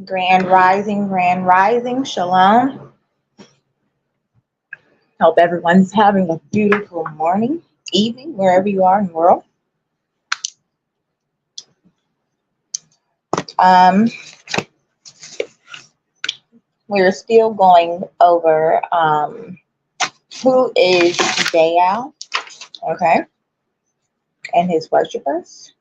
Grand rising, shalom. Hope everyone's having a beautiful morning, evening, wherever you are in the world. Um, we're still going over who is Baal, okay, and his worshippers.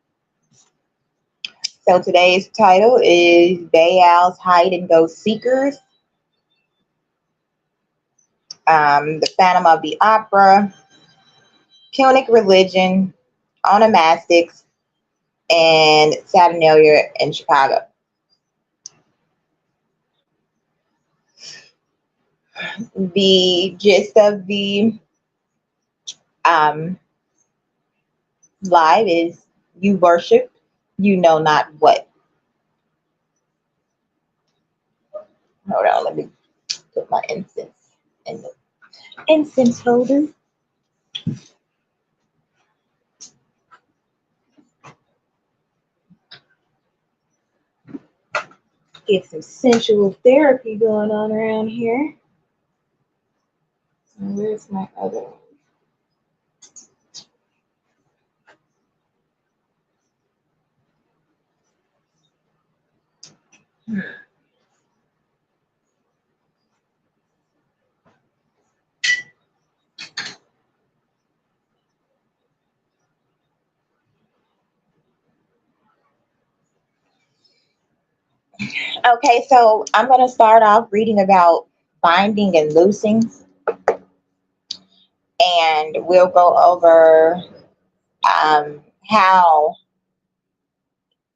So today's title is Baal's Hide and Go Seekers, the Phantom of the Opera, Punic Religion, Onomastics, and Saturnalia in Chicago. The gist of the um, live is you worship, you know not what. Hold on, let me put my incense in the incense holder. Get some sensual therapy going on around here. Where's my other one? Okay, so I'm going to start off reading about binding and loosing, and we'll go over how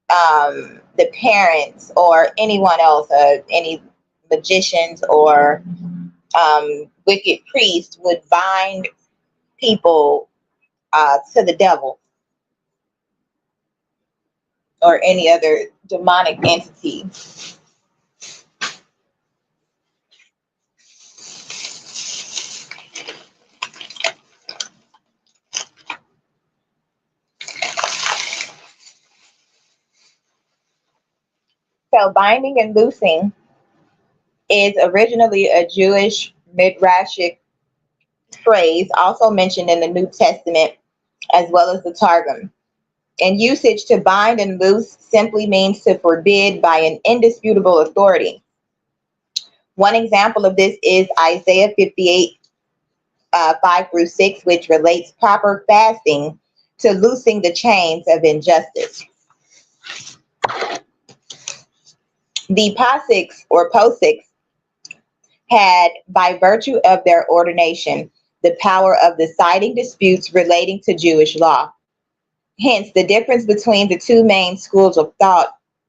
the parents or anyone else, any magicians or wicked priests would bind people to the devil or any other demonic entity. So binding and loosing is originally a Jewish midrashic phrase, also mentioned in the New Testament as well as the Targum. In usage, to bind and loose simply means to forbid by an indisputable authority. One example of this is Isaiah 58, 5 through 6, which relates proper fasting to loosing the chains of injustice. The Pasiks or Posiks had, by virtue of their ordination, the power of deciding disputes relating to Jewish law. Hence, the difference between the two main schools of thought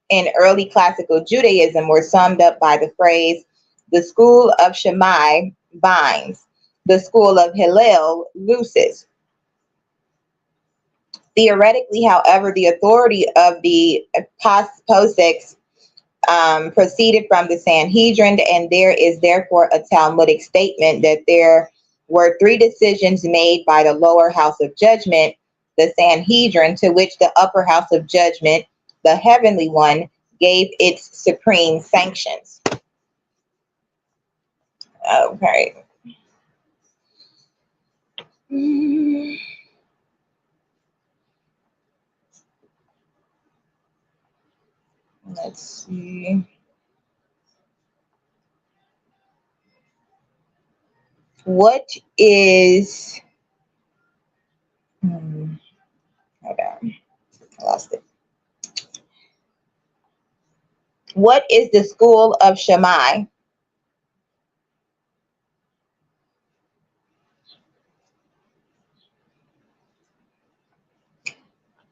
in early classical Judaism were summed up by the phrase, the school of Shammai binds, the school of Hillel looses. Theoretically, however, the authority of the Posiks proceeded from the Sanhedrin, and there is therefore a Talmudic statement that there were three decisions made by the lower house of judgment, the Sanhedrin, to which the upper house of judgment, the heavenly one, gave its supreme sanctions. Okay. Let's see. What is... hold on. I lost it. What is the school of Shammai?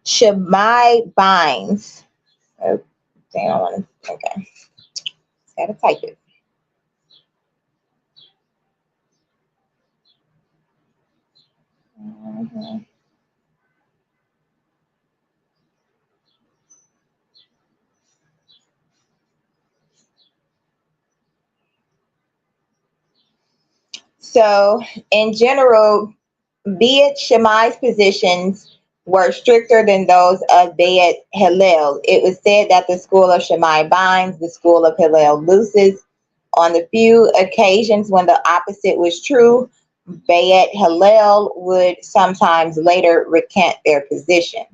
Shammai binds. Oh, dang, I want to. Okay. Gotta type it. So, in general, be it Shammai's positions were stricter than those of Beit Hillel. It was said that the school of Shammai binds, the school of Hillel looses. On the few occasions when the opposite was true, Beit Hillel would sometimes later recant their position.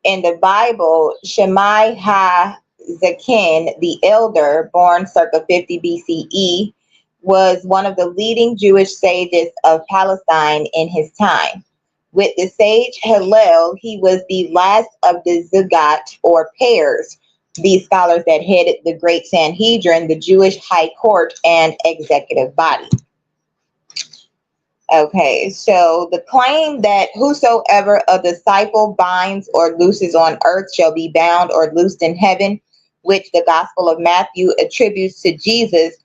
In the Bible, Shammai HaZaken, the elder, born circa 50 BCE, was one of the leading Jewish sages of Palestine in his time. With the sage Hillel, he was the last of the Zagat, or pairs, these scholars that headed the Great Sanhedrin, the Jewish high court and executive body. Okay, so the claim that whosoever a disciple binds or looses on earth shall be bound or loosed in heaven, which the Gospel of Matthew attributes to Jesus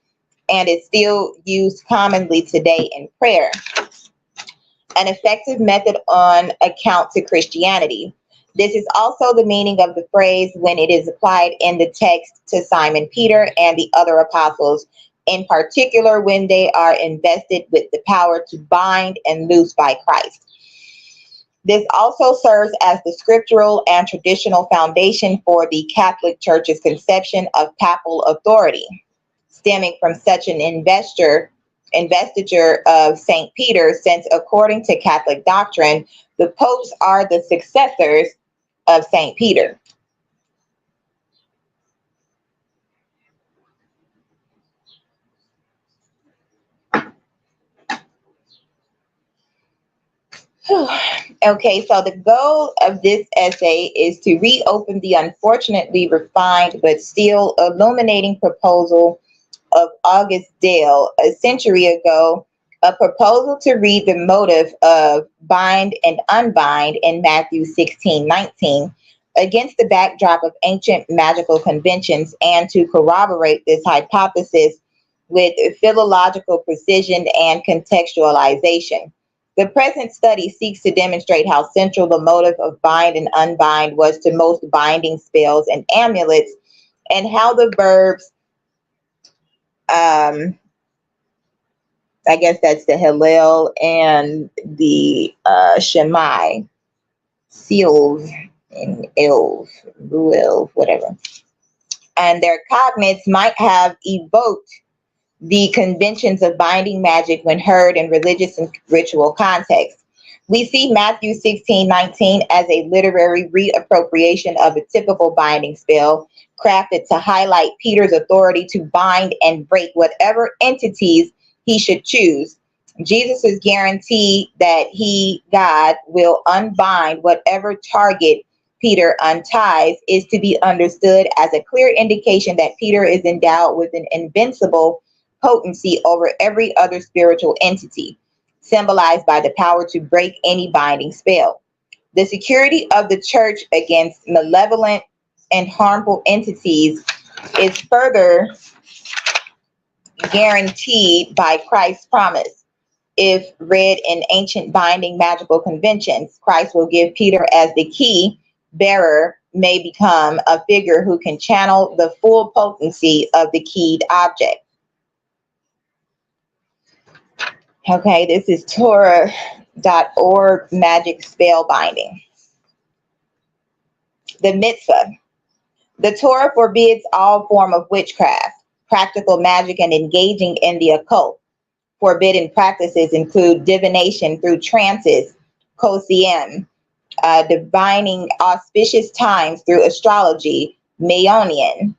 and is still used commonly today in prayer. An effective method on account to Christianity. This is also the meaning of the phrase when it is applied in the text to Simon Peter and the other apostles, in particular when they are invested with the power to bind and loose by Christ. This also serves as the scriptural and traditional foundation for the Catholic Church's conception of papal authority, stemming from such an investiture of St. Peter, since according to Catholic doctrine, the popes are the successors of St. Peter. Okay, so the goal of this essay is to reopen the unfortunately refined but still illuminating proposal of August Dale a century ago, a proposal to read the motive of bind and unbind in Matthew 16:19 against the backdrop of ancient magical conventions, and to corroborate this hypothesis with philological precision and contextualization. The present study seeks to demonstrate how central the motive of bind and unbind was to most binding spells and amulets, and how the verbs, I guess that's the Hillel and the Shammai, seals and elves, ruel, whatever, and their cognates might have evoked the conventions of binding magic when heard in religious and ritual contexts. We see Matthew 16:19 as a literary reappropriation of a typical binding spell, crafted to highlight Peter's authority to bind and break whatever entities he should choose. Jesus' guarantee that he, God, will unbind whatever target Peter unties is to be understood as a clear indication that Peter is endowed with an invincible potency over every other spiritual entity, symbolized by the power to break any binding spell. The security of the church against malevolent and harmful entities is further guaranteed by Christ's promise. If read in ancient binding magical conventions, Christ will give Peter as the key bearer may become a figure who can channel the full potency of the keyed object. Okay, this is Torah.org magic spell binding. The mitzvah. The Torah forbids all form of witchcraft, practical magic, and engaging in the occult. Forbidden practices include divination through trances, kosiem, divining auspicious times through astrology, Mayonian,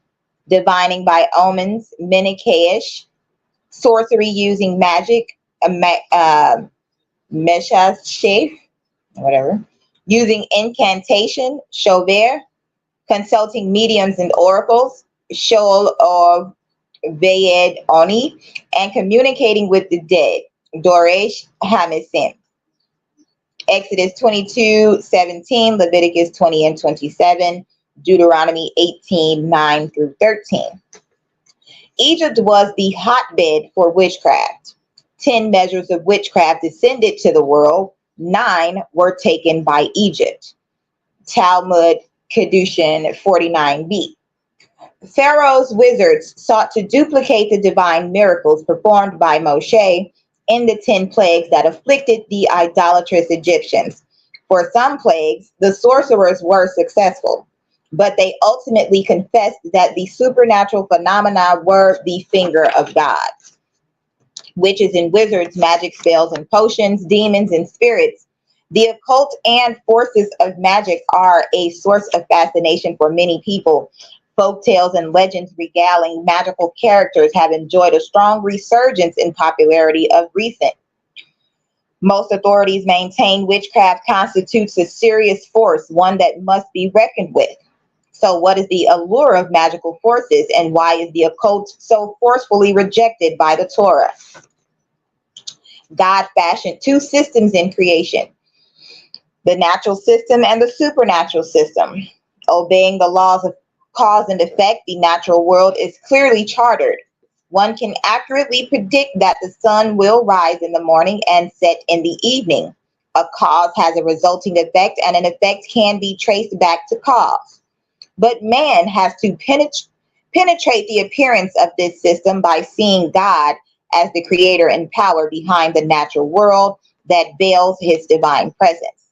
divining by omens, Menikesh, sorcery using magic, Meshach, whatever, using incantation, Shover, consulting mediums and oracles, Shoal of Vayed Oni, and communicating with the dead, Doresh Hamisim. Exodus 22:17, Leviticus 20 and 27, Deuteronomy 18:9 through 13. Egypt was the hotbed for witchcraft. 10 measures of witchcraft descended to the world. 9 were taken by Egypt. Talmud Kedushin 49b. Pharaoh's wizards sought to duplicate the divine miracles performed by Moshe in the 10 plagues that afflicted the idolatrous Egyptians. For some plagues, the sorcerers were successful, but they ultimately confessed that the supernatural phenomena were the finger of God. Witches and wizards, magic spells and potions, demons and spirits. The occult and forces of magic are a source of fascination for many people. Folk tales and legends regaling magical characters have enjoyed a strong resurgence in popularity of recent. Most authorities maintain witchcraft constitutes a serious force, one that must be reckoned with. So, what is the allure of magical forces, and why is the occult so forcefully rejected by the Torah? God fashioned two systems in creation: the natural system and the supernatural system. Obeying the laws of cause and effect, the natural world is clearly chartered. One can accurately predict that the sun will rise in the morning and set in the evening. A cause has a resulting effect, and an effect can be traced back to cause. But man has to penetrate the appearance of this system by seeing God as the creator and power behind the natural world that veils his divine presence.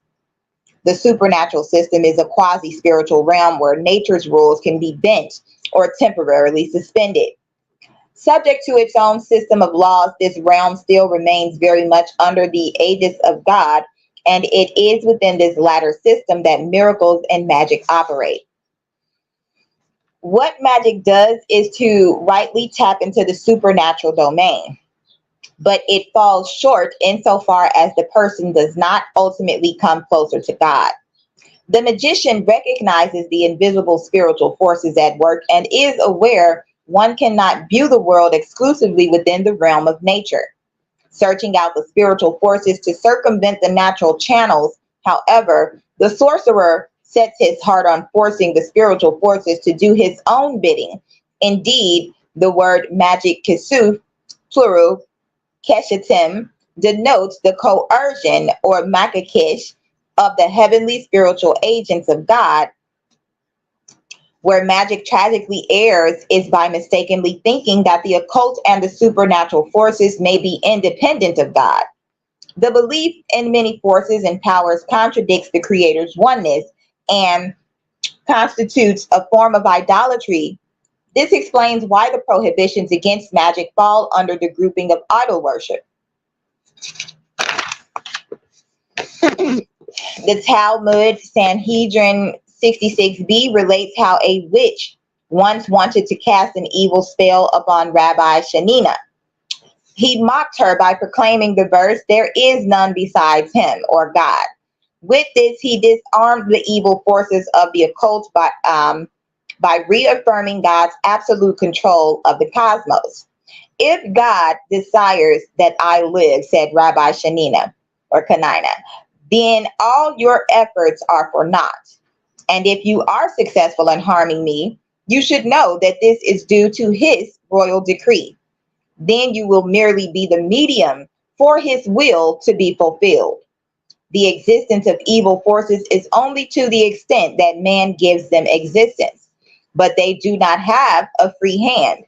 The supernatural system is a quasi-spiritual realm where nature's rules can be bent or temporarily suspended. Subject to its own system of laws, this realm still remains very much under the aegis of God, and it is within this latter system that miracles and magic operate. What magic does is to rightly tap into the supernatural domain, but it falls short insofar as the person does not ultimately come closer to God. The magician recognizes the invisible spiritual forces at work and is aware one cannot view the world exclusively within the realm of nature. Searching out the spiritual forces to circumvent the natural channels, however, the sorcerer sets his heart on forcing the spiritual forces to do his own bidding. Indeed, the word magic kisuf, plural, keshetim, denotes the coercion or makakish of the heavenly spiritual agents of God. Where magic tragically errs is by mistakenly thinking that the occult and the supernatural forces may be independent of God. The belief in many forces and powers contradicts the Creator's oneness and constitutes a form of idolatry. This explains why the prohibitions against magic fall under the grouping of idol worship. The Talmud Sanhedrin 66b relates how a witch once wanted to cast an evil spell upon Rabbi Shanina. He mocked her by proclaiming the verse, "There is none besides him," or God. With this, he disarmed the evil forces of the occult by reaffirming God's absolute control of the cosmos. "If God desires that I live," said Rabbi Shanina, or Kanina, "then all your efforts are for naught. And if you are successful in harming me, you should know that this is due to his royal decree. Then you will merely be the medium for his will to be fulfilled. The existence of evil forces is only to the extent that man gives them existence, but they do not have a free hand.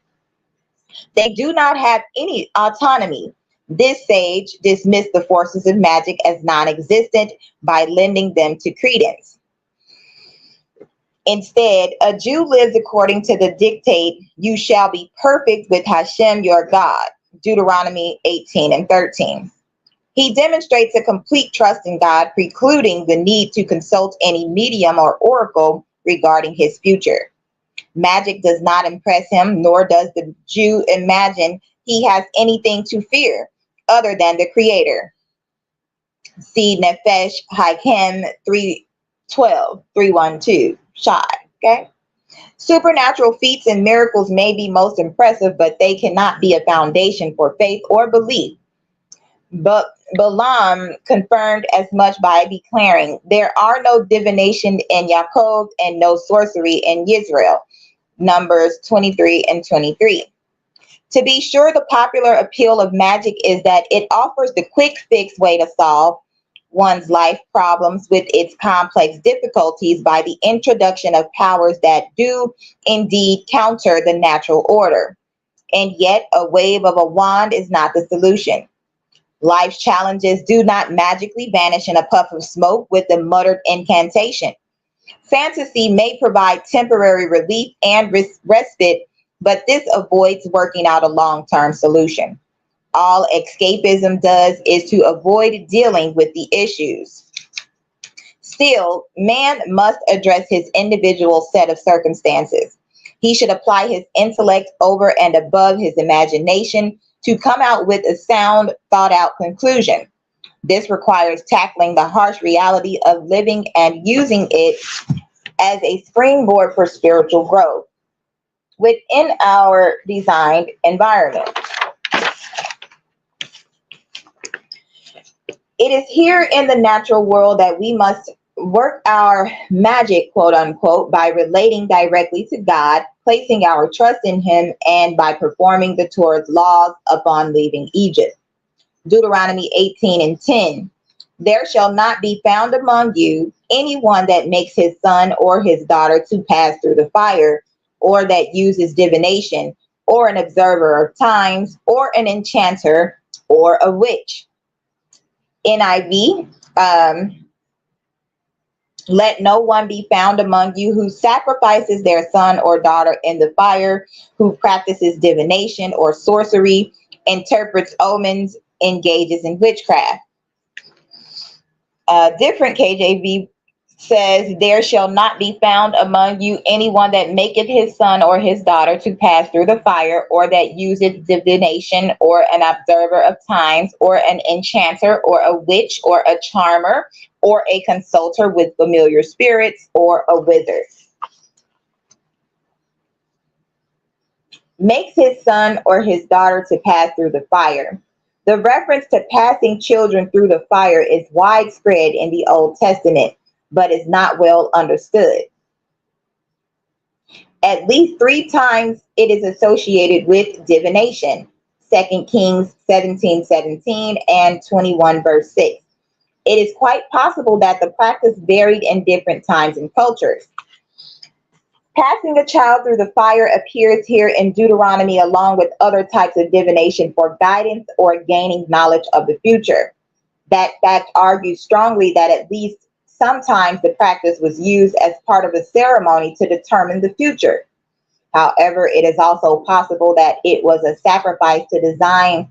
They do not have any autonomy." This sage dismissed the forces of magic as non-existent by lending them to credence. Instead, a Jew lives according to the dictate, "You shall be perfect with Hashem your God," Deuteronomy 18 and 13. He demonstrates a complete trust in God, precluding the need to consult any medium or oracle regarding his future. Magic does not impress him, nor does the Jew imagine he has anything to fear other than the Creator. See Nefesh Hakem 3:12, 3:1-2, Shai. Okay. Supernatural feats and miracles may be most impressive, but they cannot be a foundation for faith or belief. But Balaam confirmed as much by declaring, "There are no divination in Yaakov and no sorcery in Israel." Numbers 23 and 23. To be sure, the popular appeal of magic is that it offers the quick fix way to solve one's life problems with its complex difficulties by the introduction of powers that do indeed counter the natural order. And yet, a wave of a wand is not the solution. Life's challenges do not magically vanish in a puff of smoke with a muttered incantation. Fantasy may provide temporary relief and respite, but this avoids working out a long-term solution. All escapism does is to avoid dealing with the issues. Still, man must address his individual set of circumstances. He should apply his intellect over and above his imagination to come out with a sound, thought out conclusion. This requires tackling the harsh reality of living and using it as a springboard for spiritual growth within our designed environment. It is here in the natural world that we must work our magic, quote unquote, by relating directly to God, placing our trust in Him, and by performing the Torah's laws upon leaving Egypt. Deuteronomy 18:10. There shall not be found among you anyone that makes his son or his daughter to pass through the fire, or that uses divination, or an observer of times, or an enchanter, or a witch. NIV, let no one be found among you who sacrifices their son or daughter in the fire, who practices divination or sorcery, interprets omens, engages in witchcraft. Different KJV says, there shall not be found among you anyone that maketh his son or his daughter to pass through the fire, or that useth divination, or an observer of times, or an enchanter, or a witch, or a charmer, or a consulter with familiar spirits, or a wizard. Makes his son or his daughter to pass through the fire. The reference to passing children through the fire is widespread in the Old Testament, but is not well understood. At least 3 times it is associated with divination. 2 Kings 17:17 and 21 verse 6. It is quite possible that the practice varied in different times and cultures. Passing a child through the fire appears here in Deuteronomy along with other types of divination for guidance or gaining knowledge of the future. That fact argues strongly that at least sometimes the practice was used as part of a ceremony to determine the future. However, it is also possible that it was a sacrifice designed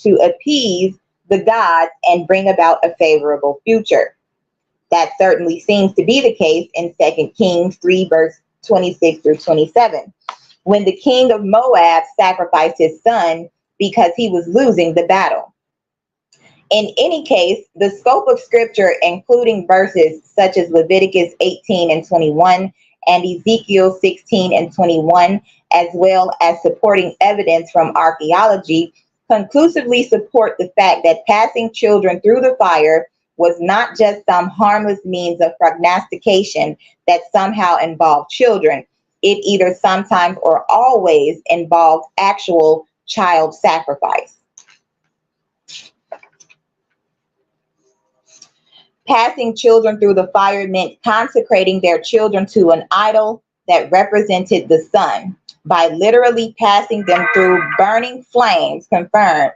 to appease the gods and bring about a favorable future. That certainly seems to be the case in 2 Kings 3 verse 26 through 27, when the king of Moab sacrificed his son because he was losing the battle. In any case, the scope of scripture, including verses such as Leviticus 18 and 21 and Ezekiel 16 and 21, as well as supporting evidence from archaeology, conclusively support the fact that passing children through the fire was not just some harmless means of prognostication that somehow involved children. It either sometimes or always involved actual child sacrifice. Passing children through the fire meant consecrating their children to an idol that represented the sun by literally passing them through burning flames, confirmed,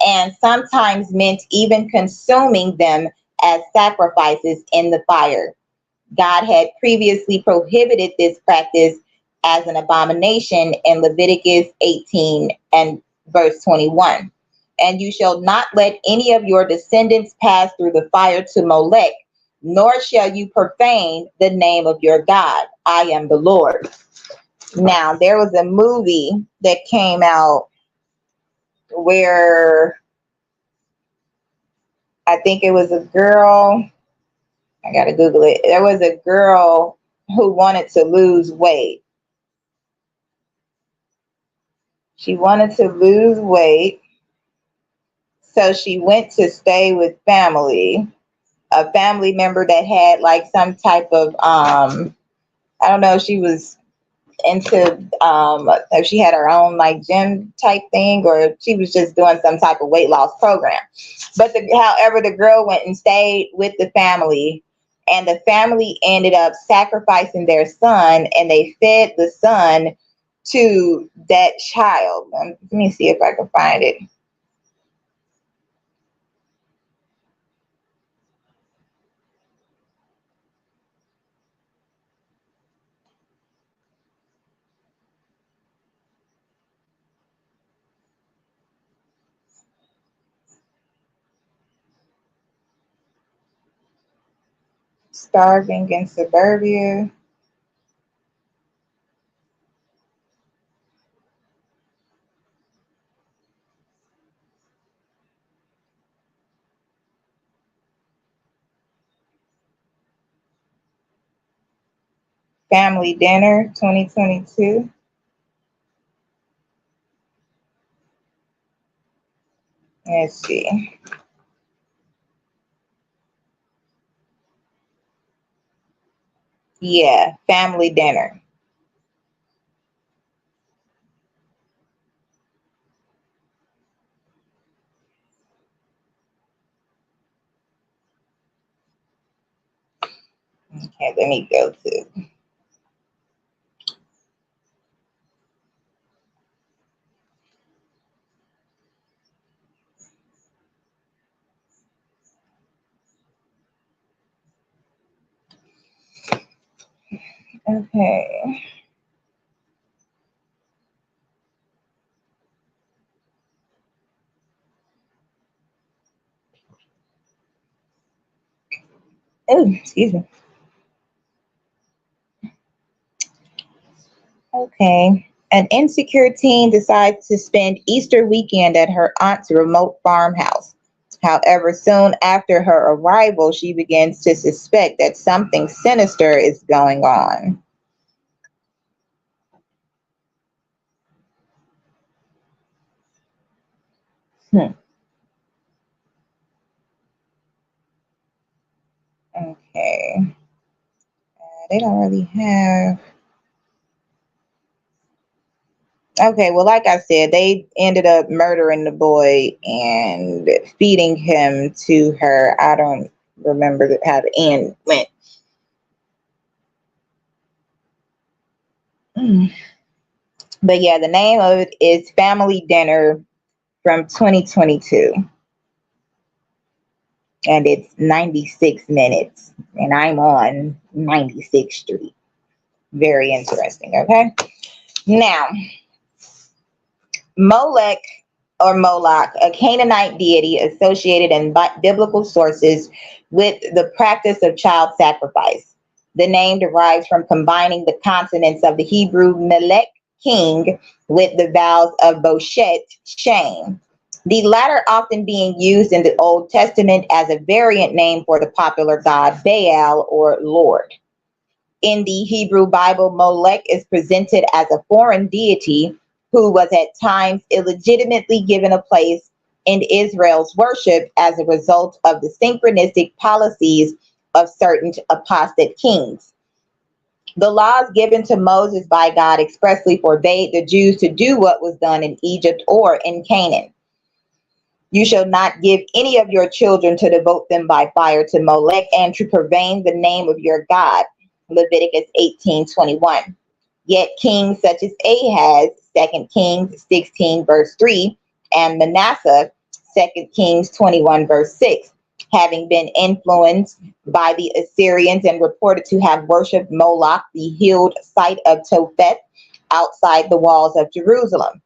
and sometimes meant even consuming them as sacrifices in the fire. God had previously prohibited this practice as an abomination in Leviticus 18 and verse 21. And you shall not let any of your descendants pass through the fire to Molech, nor shall you profane the name of your God. I am the Lord. Now, there was a movie that came out where I think it was a girl. I got to Google it. There was a girl who wanted to lose weight. She wanted to lose weight. So she went to stay with a family member that had like some type of, I don't know, she was into, if she had her own like gym type thing, or she was just doing some type of weight loss program. But however, the girl went and stayed with the family, and the family ended up sacrificing their son, and they fed the son to that child. Let me see if I can find it. Starving in suburbia. Family dinner 2022. Let's see. Yeah, family dinner. Okay, let me go to. Okay. Oh, excuse me. Okay. An insecure teen decides to spend Easter weekend at her aunt's remote farmhouse. However, soon after her arrival, she begins to suspect that something sinister is going on. Hmm. Okay. They don't really have. Okay, well, like I said, they ended up murdering the boy and feeding him to her. I don't remember how the end went. Mm. But yeah, the name of it is Family Dinner from 2022, and it's 96 minutes, and I'm on 96th Street. Very interesting. Okay, now Molech or Moloch, a Canaanite deity associated in biblical sources with the practice of child sacrifice. The name derives from combining the consonants of the Hebrew Melech, king, with the vowels of Boshet, shame. The latter often being used in the Old Testament as a variant name for the popular god Baal or Lord. In the Hebrew Bible, Molech is presented as a foreign deity who was at times illegitimately given a place in Israel's worship as a result of the synchronistic policies of certain apostate kings. The laws given to Moses by God expressly forbade the Jews to do what was done in Egypt or in Canaan. You shall not give any of your children to devote them by fire to Molech and to profane the name of your God. Leviticus 18:21. Yet kings such as Ahaz, 2 Kings 16 verse 3, and Manasseh, 2 Kings 21 verse 6, having been influenced by the Assyrians and reported to have worshipped Moloch, the hilled site of Topheth, outside the walls of Jerusalem.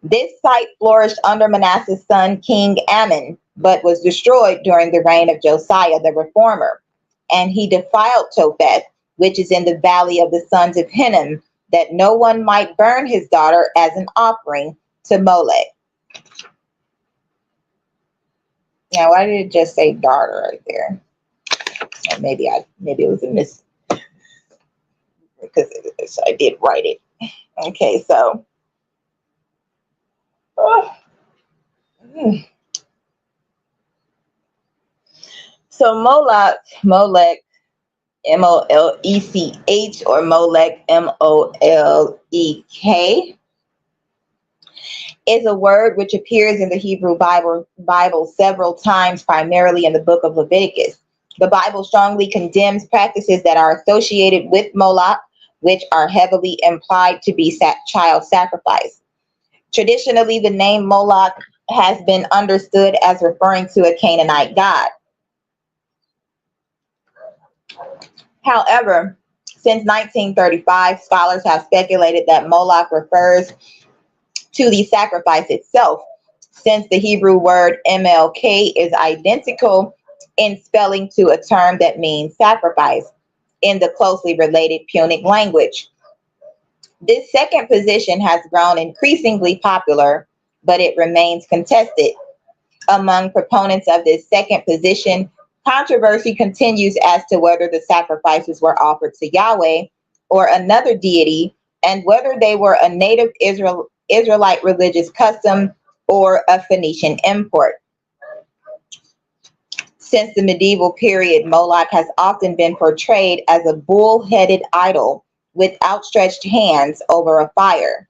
This site flourished under Manasseh's son, King Ammon, but was destroyed during the reign of Josiah the Reformer. And he defiled Topheth, which is in the valley of the sons of Hinnom, that no one might burn his daughter as an offering to Molech. Now, why did it just say daughter right there? Or maybe it was a miss because I did write it. Okay, so. Oh, so Molech, Molech, or Molech, Molek, is a word which appears in the Hebrew Bible several times, primarily in the book of Leviticus. The Bible strongly condemns practices that are associated with Moloch, which are heavily implied to be child sacrifice. Traditionally, the name Moloch has been understood as referring to a Canaanite god. However, since 1935, scholars have speculated that Moloch refers to the sacrifice itself, since the Hebrew word MLK is identical in spelling to a term that means sacrifice in the closely related Punic language. This second position has grown increasingly popular, but it remains contested. Among proponents of this second position, controversy continues as to whether the sacrifices were offered to Yahweh or another deity, and whether they were a native Israelite religious custom or a Phoenician import. Since the medieval period, Moloch has often been portrayed as a bull-headed idol with outstretched hands over a fire.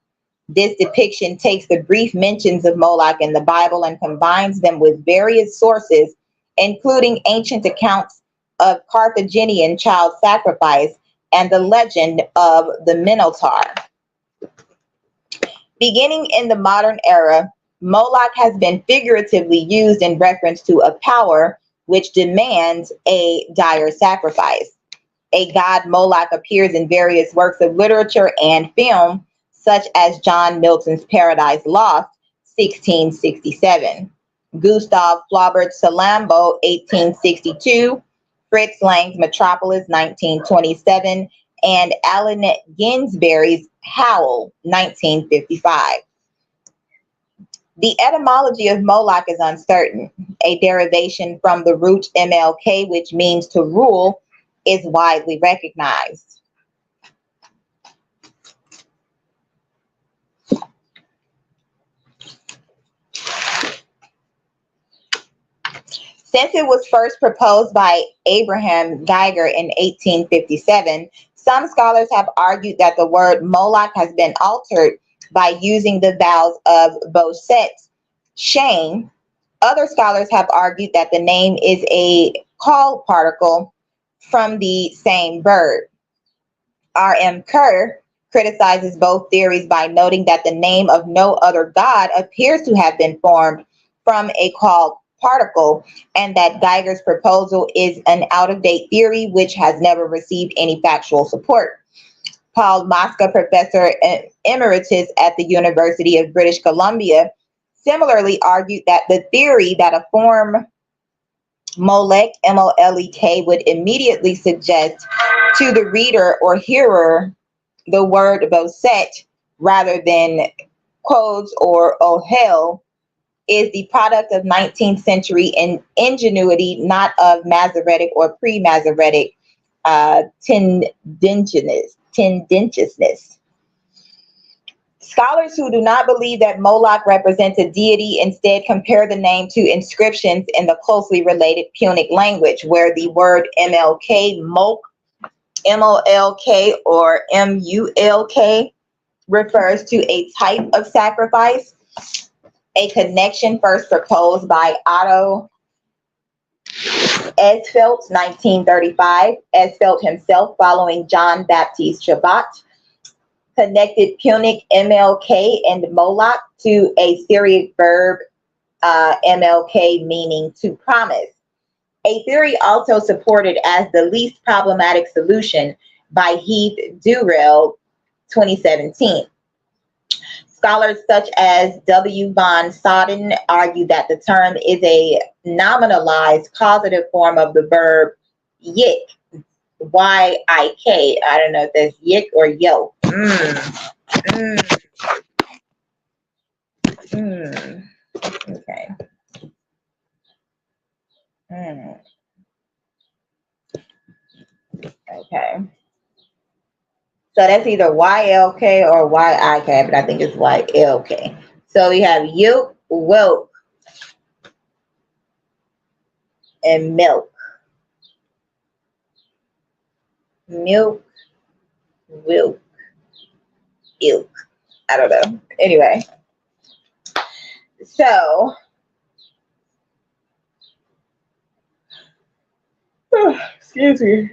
This depiction takes the brief mentions of Moloch in the Bible and combines them with various sources, including ancient accounts of Carthaginian child sacrifice and the legend of the Minotaur. Beginning in the modern era, Moloch has been figuratively used in reference to a power which demands a dire sacrifice. A god Moloch appears in various works of literature and film, such as John Milton's Paradise Lost, 1667, Gustav Flaubert's Salammbô, 1862, Fritz Lang's Metropolis, 1927, and Allen Ginsberg's Howl, 1955. The etymology of Moloch is uncertain. A derivation from the root MLK, which means to rule, is widely recognized. Since it was first proposed by Abraham Geiger in 1857, some scholars have argued that the word Moloch has been altered by using the vowels of Boset, shame. Other scholars have argued that the name is a call particle from the same verb. R.M. Kerr criticizes both theories by noting that the name of no other god appears to have been formed from a call particle, and that Geiger's proposal is an out-of-date theory which has never received any factual support. Paul Mosca, professor emeritus at the University of British Columbia, similarly argued that the theory that a form Molek, M-O-L-E-K, would immediately suggest to the reader or hearer the word Boset rather than Quodes or Ohel is the product of 19th century ingenuity, not of Masoretic or pre-Masoretic tendentiousness. Scholars who do not believe that Moloch represents a deity instead compare the name to inscriptions in the closely related Punic language, where the word MLK, Molk, M-O-L-K, or M-U-L-K, refers to a type of sacrifice, a connection first proposed by Otto Esfelt, 1935. Esfelt himself, following John Baptiste Chabot, connected Punic MLK and Moloch to a Syriac verb MLK, meaning to promise. A theory also supported as the least problematic solution by Heath Durrell, 2017. Scholars such as W. von Soden argue that the term is a nominalized causative form of the verb yik, Y-I-K. I don't know if that's yik or yo. Okay. Okay. So that's either YLK or YIK, but I think it's YLK. So we have yolk, whelk, and milk. Milk, wilk, ilk. I don't know. Anyway. So, excuse me.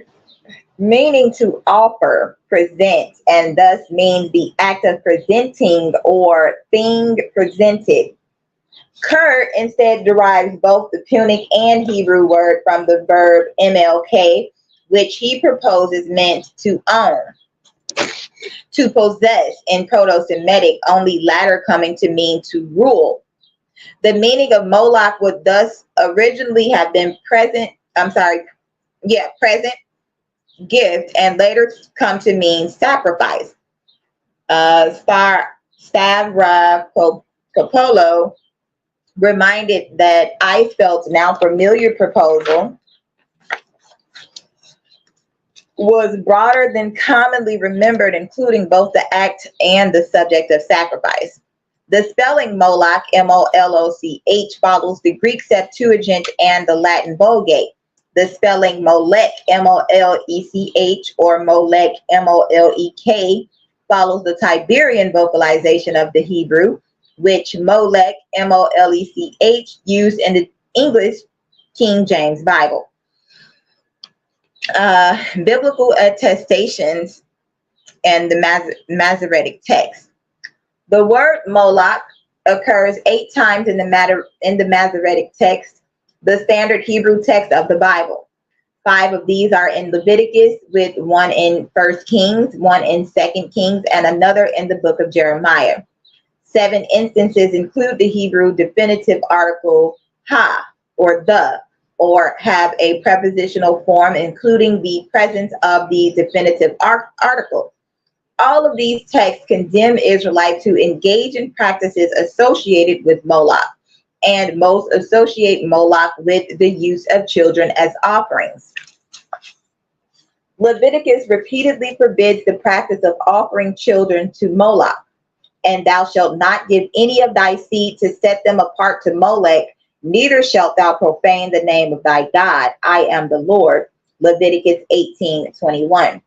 Meaning to offer, present, and thus means the act of presenting or thing presented. Kerr instead derives both the Punic and Hebrew word from the verb MLK, which he proposes meant to own, to possess in Proto-Semitic, only latter coming to mean to rule. The meaning of Moloch would thus originally have been present I'm sorry, yeah, present, gift, and later come to mean sacrifice. Stavropolo reminded that Eisfeld's now familiar proposal was broader than commonly remembered, including both the act and the subject of sacrifice. The spelling Moloch, Moloch, follows the Greek Septuagint and the Latin Vulgate. The spelling Molech, Molech, or Molech, Molek, follows the Tiberian vocalization of the Hebrew, which Molech, Molech, used in the English King James Bible. Biblical attestations and the Masoretic text. The word Moloch occurs 8 times in the Masoretic text, the standard Hebrew text of the Bible. 5 of these are in Leviticus, with 1 in 1 Kings, 1 in 2 Kings, and another in the book of Jeremiah. 7 instances include the Hebrew definitive article ha, or the, or have a prepositional form, including the presence of the definitive article. All of these texts condemn Israelites to engage in practices associated with Moloch, and most associate Moloch with the use of children as offerings. Leviticus repeatedly forbids the practice of offering children to Moloch. And thou shalt not give any of thy seed to set them apart to Molech, neither shalt thou profane the name of thy God. I am the Lord. Leviticus 18:21.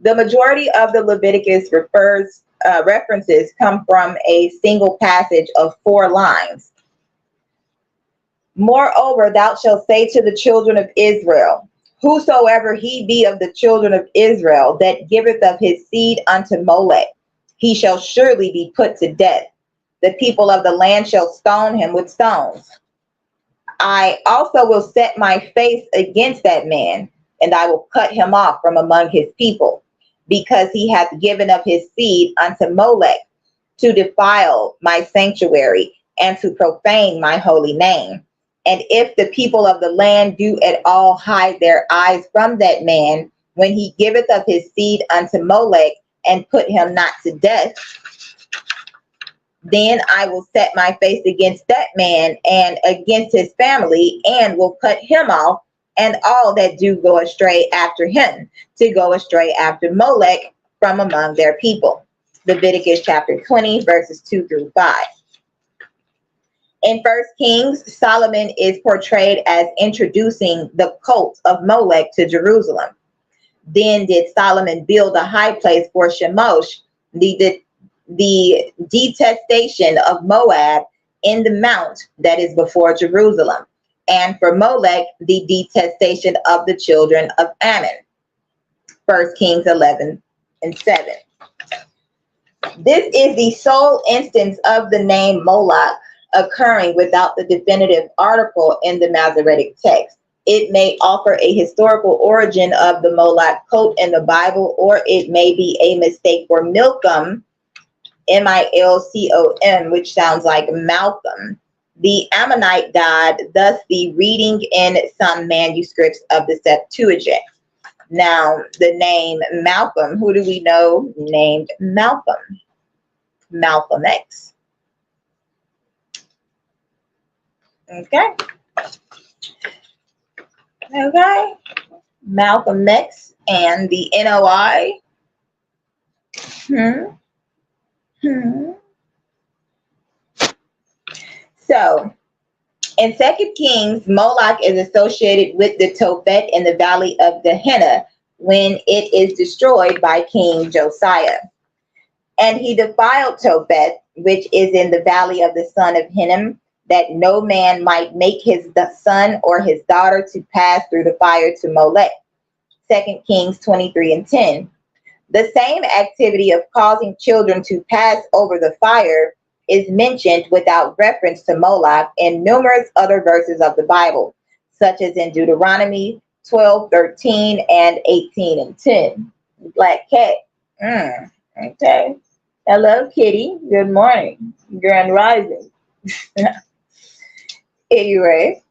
The majority of the Leviticus references come from a single passage of 4 lines. Moreover, thou shalt say to the children of Israel, whosoever he be of the children of Israel that giveth of his seed unto Molech, he shall surely be put to death. The people of the land shall stone him with stones. I also will set my face against that man, and I will cut him off from among his people, because he hath given of his seed unto Molech, to defile my sanctuary, and to profane my holy name. And if the people of the land do at all hide their eyes from that man, when he giveth of his seed unto Molech, and put him not to death, then I will set my face against that man and against his family, and will cut him off, and all that do go astray after him, to go astray after Molech from among their people. Leviticus chapter 20, verses 2 through 5. In 1 Kings, Solomon is portrayed as introducing the cult of Molech to Jerusalem. Then did Solomon build a high place for Chemosh, the detestation of Moab, in the mount that is before Jerusalem, and for Molech, the detestation of the children of Ammon. 1 Kings 11 and 7. This is the sole instance of the name Moloch occurring without the definitive article in the Masoretic text. It may offer a historical origin of the Moloch cult in the Bible, or it may be a mistake for Milcom, Milcom, which sounds like Malcolm, the Ammonite god, thus the reading in some manuscripts of the Septuagint. Now, the name Malcolm, who do we know named Malcolm? Malcolm X. Okay. Okay. Malcolm X and the NOI. So, in 2 Kings, Moloch is associated with the Tophet in the valley of Gehenna when it is destroyed by King Josiah. And he defiled Tophet, which is in the valley of the son of Hinnom, that no man might make his son or his daughter to pass through the fire to Molech. 2 Kings 23 and 10. The same activity of causing children to pass over the fire is mentioned without reference to Moloch in numerous other verses of the Bible, such as in Deuteronomy 12:13 and 18 and 10. Black cat. Okay. Hello, kitty. Good morning. Grand rising. Anyway,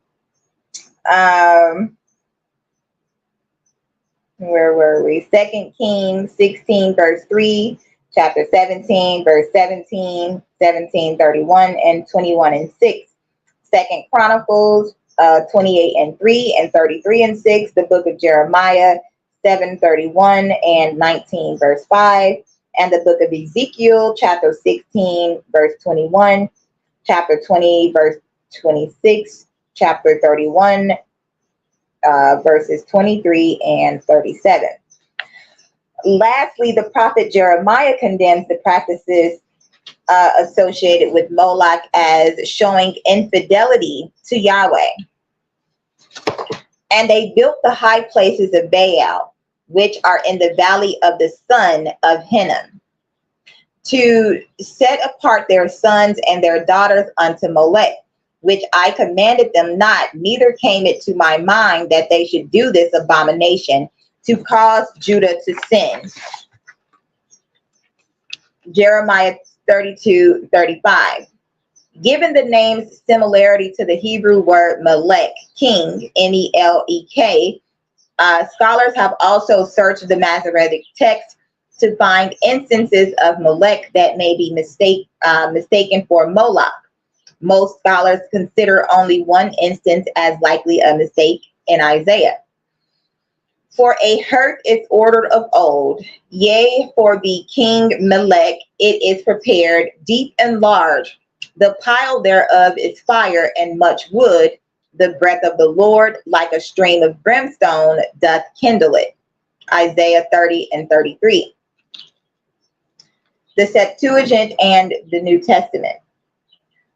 Where were we? 2 Kings 16, verse 3, chapter 17, verse 17, 17:31, and 21 and 6. 2 Chronicles 28 and 3 and 33 and 6. The book of Jeremiah 7:31 and 19, verse 5. And the book of Ezekiel, chapter 16, verse 21, chapter 20, verse 26, chapter 31, verses 23 and 37. Lastly, the prophet Jeremiah condemns the practices associated with Moloch as showing infidelity to Yahweh. And they built the high places of Baal, which are in the valley of the son of Hinnom, to set apart their sons and their daughters unto Molech, which I commanded them not, neither came it to my mind that they should do this abomination to cause Judah to sin. Jeremiah 32:35. Given the name's similarity to the Hebrew word Melech, king, Melek, scholars have also searched the Masoretic text to find instances of Molech that may be mistaken for Moloch. Most scholars consider only one instance as likely a mistake in Isaiah. For a hurt is ordered of old, yea, for the king Melech it is prepared, deep and large. The pile thereof is fire and much wood. The breath of the Lord, like a stream of brimstone, doth kindle it. Isaiah 30 and 33. The Septuagint and the New Testament.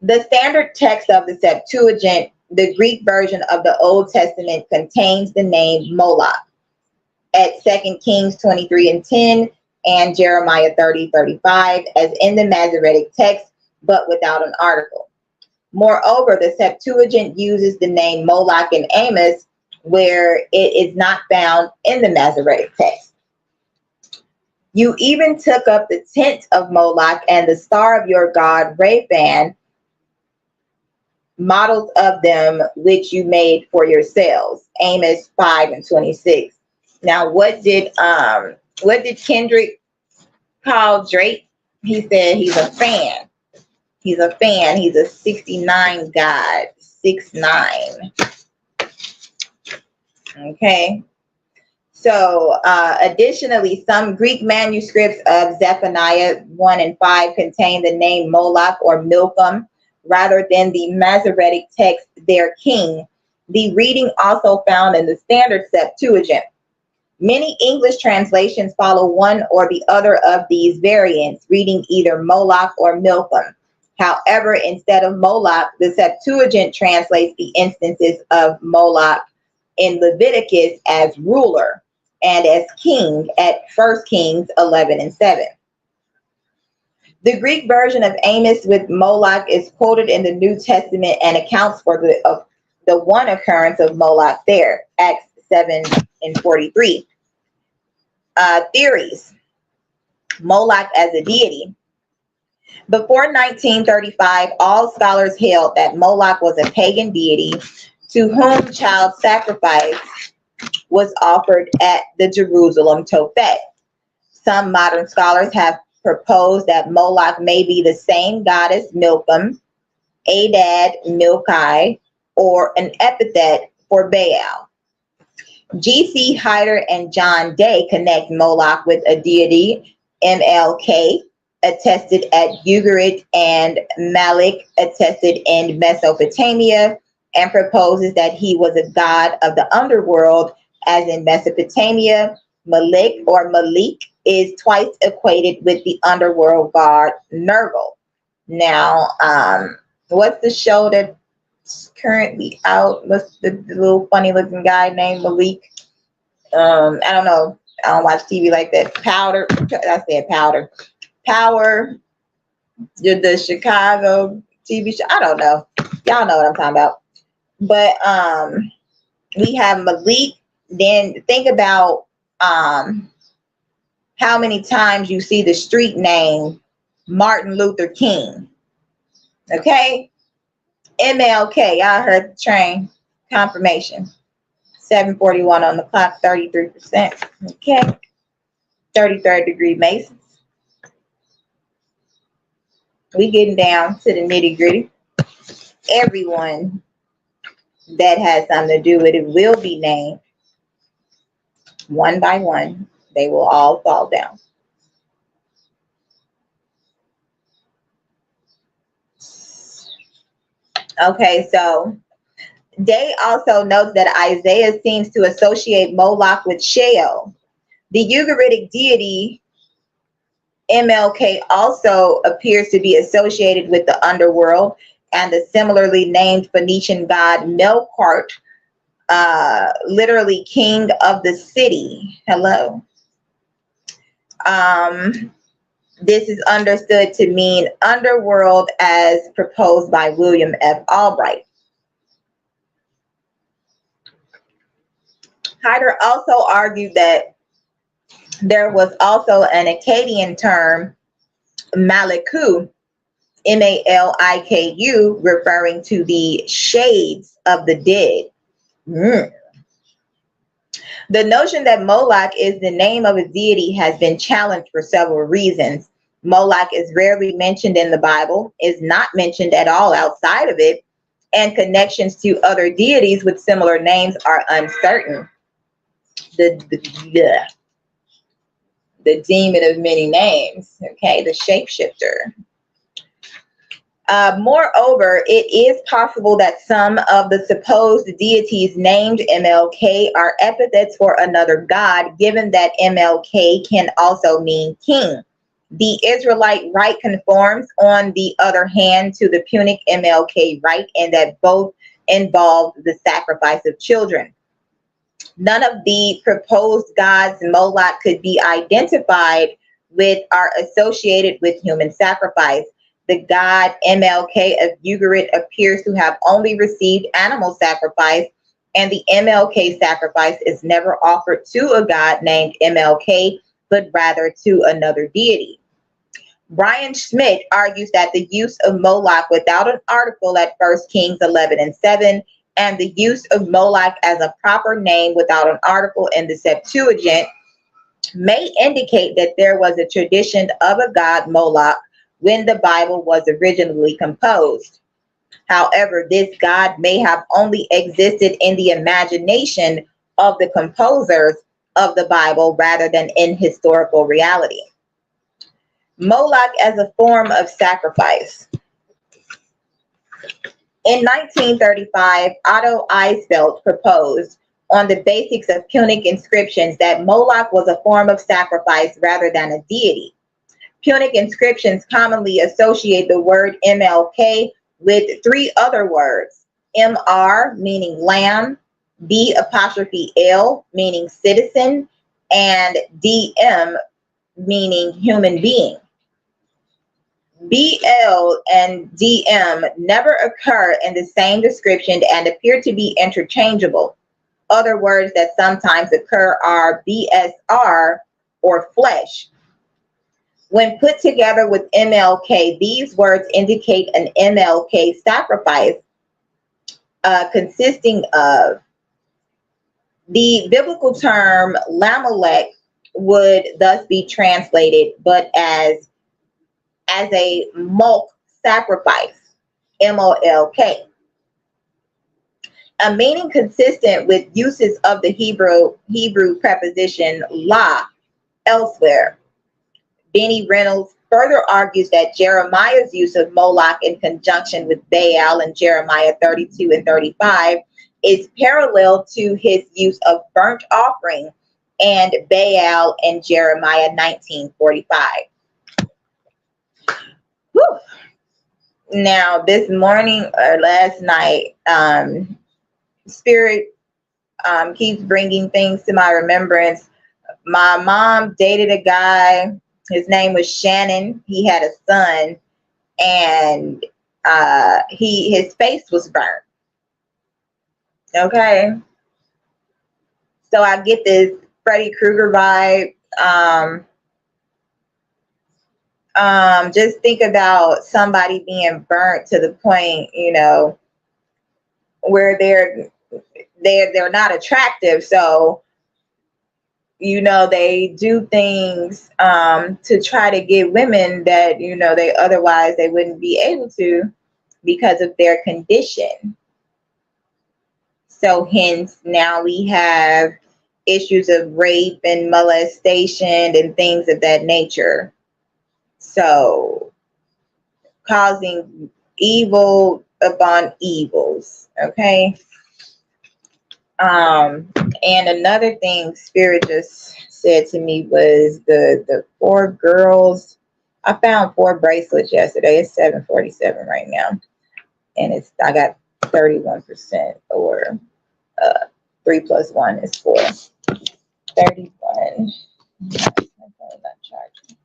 The standard text of the Septuagint, the Greek version of the Old Testament, contains the name Moloch at 2 Kings 23 and 10 and Jeremiah 30:35 as in the Masoretic text, but without an article. Moreover, the Septuagint uses the name Moloch in Amos, where it is not found in the Masoretic text. You even took up the tent of Moloch and the star of your god Raphan, models of them which you made for yourselves. Amos 5 and 26. Now, what did Kendrick call Drake? He said he's a fan. He's a fan. He's a 69 god. 6'9". Okay. So, additionally, some Greek manuscripts of Zephaniah 1 and 5 contain the name Moloch or Milcom, rather than the Masoretic text, their king. The reading also found in the standard Septuagint. Many English translations follow one or the other of these variants, reading either Moloch or Milcom. However, instead of Moloch, the Septuagint translates the instances of Moloch in Leviticus as ruler and as king at 1 Kings 11 and 7. The Greek version of Amos with Moloch is quoted in the New Testament and accounts for the one occurrence of Moloch there, Acts 7 and 43. Theories. Moloch as a deity. Before 1935, all scholars held that Moloch was a pagan deity to whom child sacrifice was offered at the Jerusalem Tophet. Some modern scholars have proposed that Moloch may be the same goddess Milcom, Adad Milkai, or an epithet for Baal. G.C. Hyder and John Day connect Moloch with a deity, MLK, attested at Ugarit, and Malik, attested in Mesopotamia, and proposes that he was a god of the underworld, as in Mesopotamia. Malik or Malik is twice equated with the underworld god Nergal. Now, what's the show that's currently out? What's the little funny looking guy named Malik? I don't know. I don't watch TV like that. Powder. I said Powder. Power. The Chicago TV show. I don't know. Y'all know what I'm talking about. But we have Malik. Then think about how many times you see the street name Martin Luther King. Okay? MLK. Y'all heard the train. Confirmation. 7:41 on the clock, 33%. Okay. 33rd degree Masons. We getting down to the nitty gritty. Everyone that has something to do with it will be named one by one. They will all fall down. Okay, so Day also notes that Isaiah seems to associate Moloch with Sheol. The Ugaritic deity MLK also appears to be associated with the underworld, and the similarly named Phoenician god Melkart, literally king of the city. Hello. This is understood to mean underworld as proposed by William F. Albright. Hyder also argued that there was also an Akkadian term, Maliku, Maliku, referring to the shades of the dead. The notion that Moloch is the name of a deity has been challenged for several reasons. Moloch is rarely mentioned in the Bible, is not mentioned at all outside of it, and connections to other deities with similar names are uncertain. The demon of many names, okay, the shapeshifter. Moreover, it is possible that some of the supposed deities named MLK are epithets for another god, given that MLK can also mean king. The Israelite rite conforms, on the other hand, to the Punic MLK rite, and that both involve the sacrifice of children. None of the proposed gods Moloch could be identified with are associated with human sacrifice. The god MLK of Ugarit appears to have only received animal sacrifice, and the MLK sacrifice is never offered to a god named MLK, but rather to another deity. Brian Schmidt argues that the use of Moloch without an article at 1 Kings 11:7, and the use of Moloch as a proper name without an article in the Septuagint may indicate that there was a tradition of a god Moloch when the Bible was originally composed. However, this god may have only existed in the imagination of the composers of the Bible rather than in historical reality. Moloch as a form of sacrifice. In 1935, Otto Eisfeld proposed, on the basics of Punic inscriptions, that Moloch was a form of sacrifice rather than a deity. Punic inscriptions commonly associate the word MLK with three other words: MR, meaning lamb, B'(L), meaning citizen, and DM, meaning human being. BL and DM never occur in the same description and appear to be interchangeable. Other words that sometimes occur are BSR, or flesh. When put together with MLK, these words indicate an MLK sacrifice consisting of the biblical term Lamelech would thus be translated, but as a mulk sacrifice, MOLK. A meaning consistent with uses of the Hebrew preposition la elsewhere. Benny Reynolds further argues that Jeremiah's use of Moloch in conjunction with Baal in Jeremiah 32:35 is parallel to his use of burnt offering and Baal in Jeremiah 19:45. Whew. Now, this morning or last night, Spirit keeps bringing things to my remembrance. My mom dated a guy. His name was Shannon. He had a son, and his face was burnt. Okay, so I get this Freddy Krueger vibe. Just think about somebody being burnt to the point, where they're not attractive. So, they do things to try to get women that, they otherwise they wouldn't be able to because of their condition. So hence now we have issues of rape and molestation and things of that nature. So causing evil upon evils. Okay. And another thing Spirit just said to me was the 4 girls. I found 4 bracelets yesterday. It's 7:47 right now, and I got 31%, or 3 plus 1 is 4. 31. My phone not charging.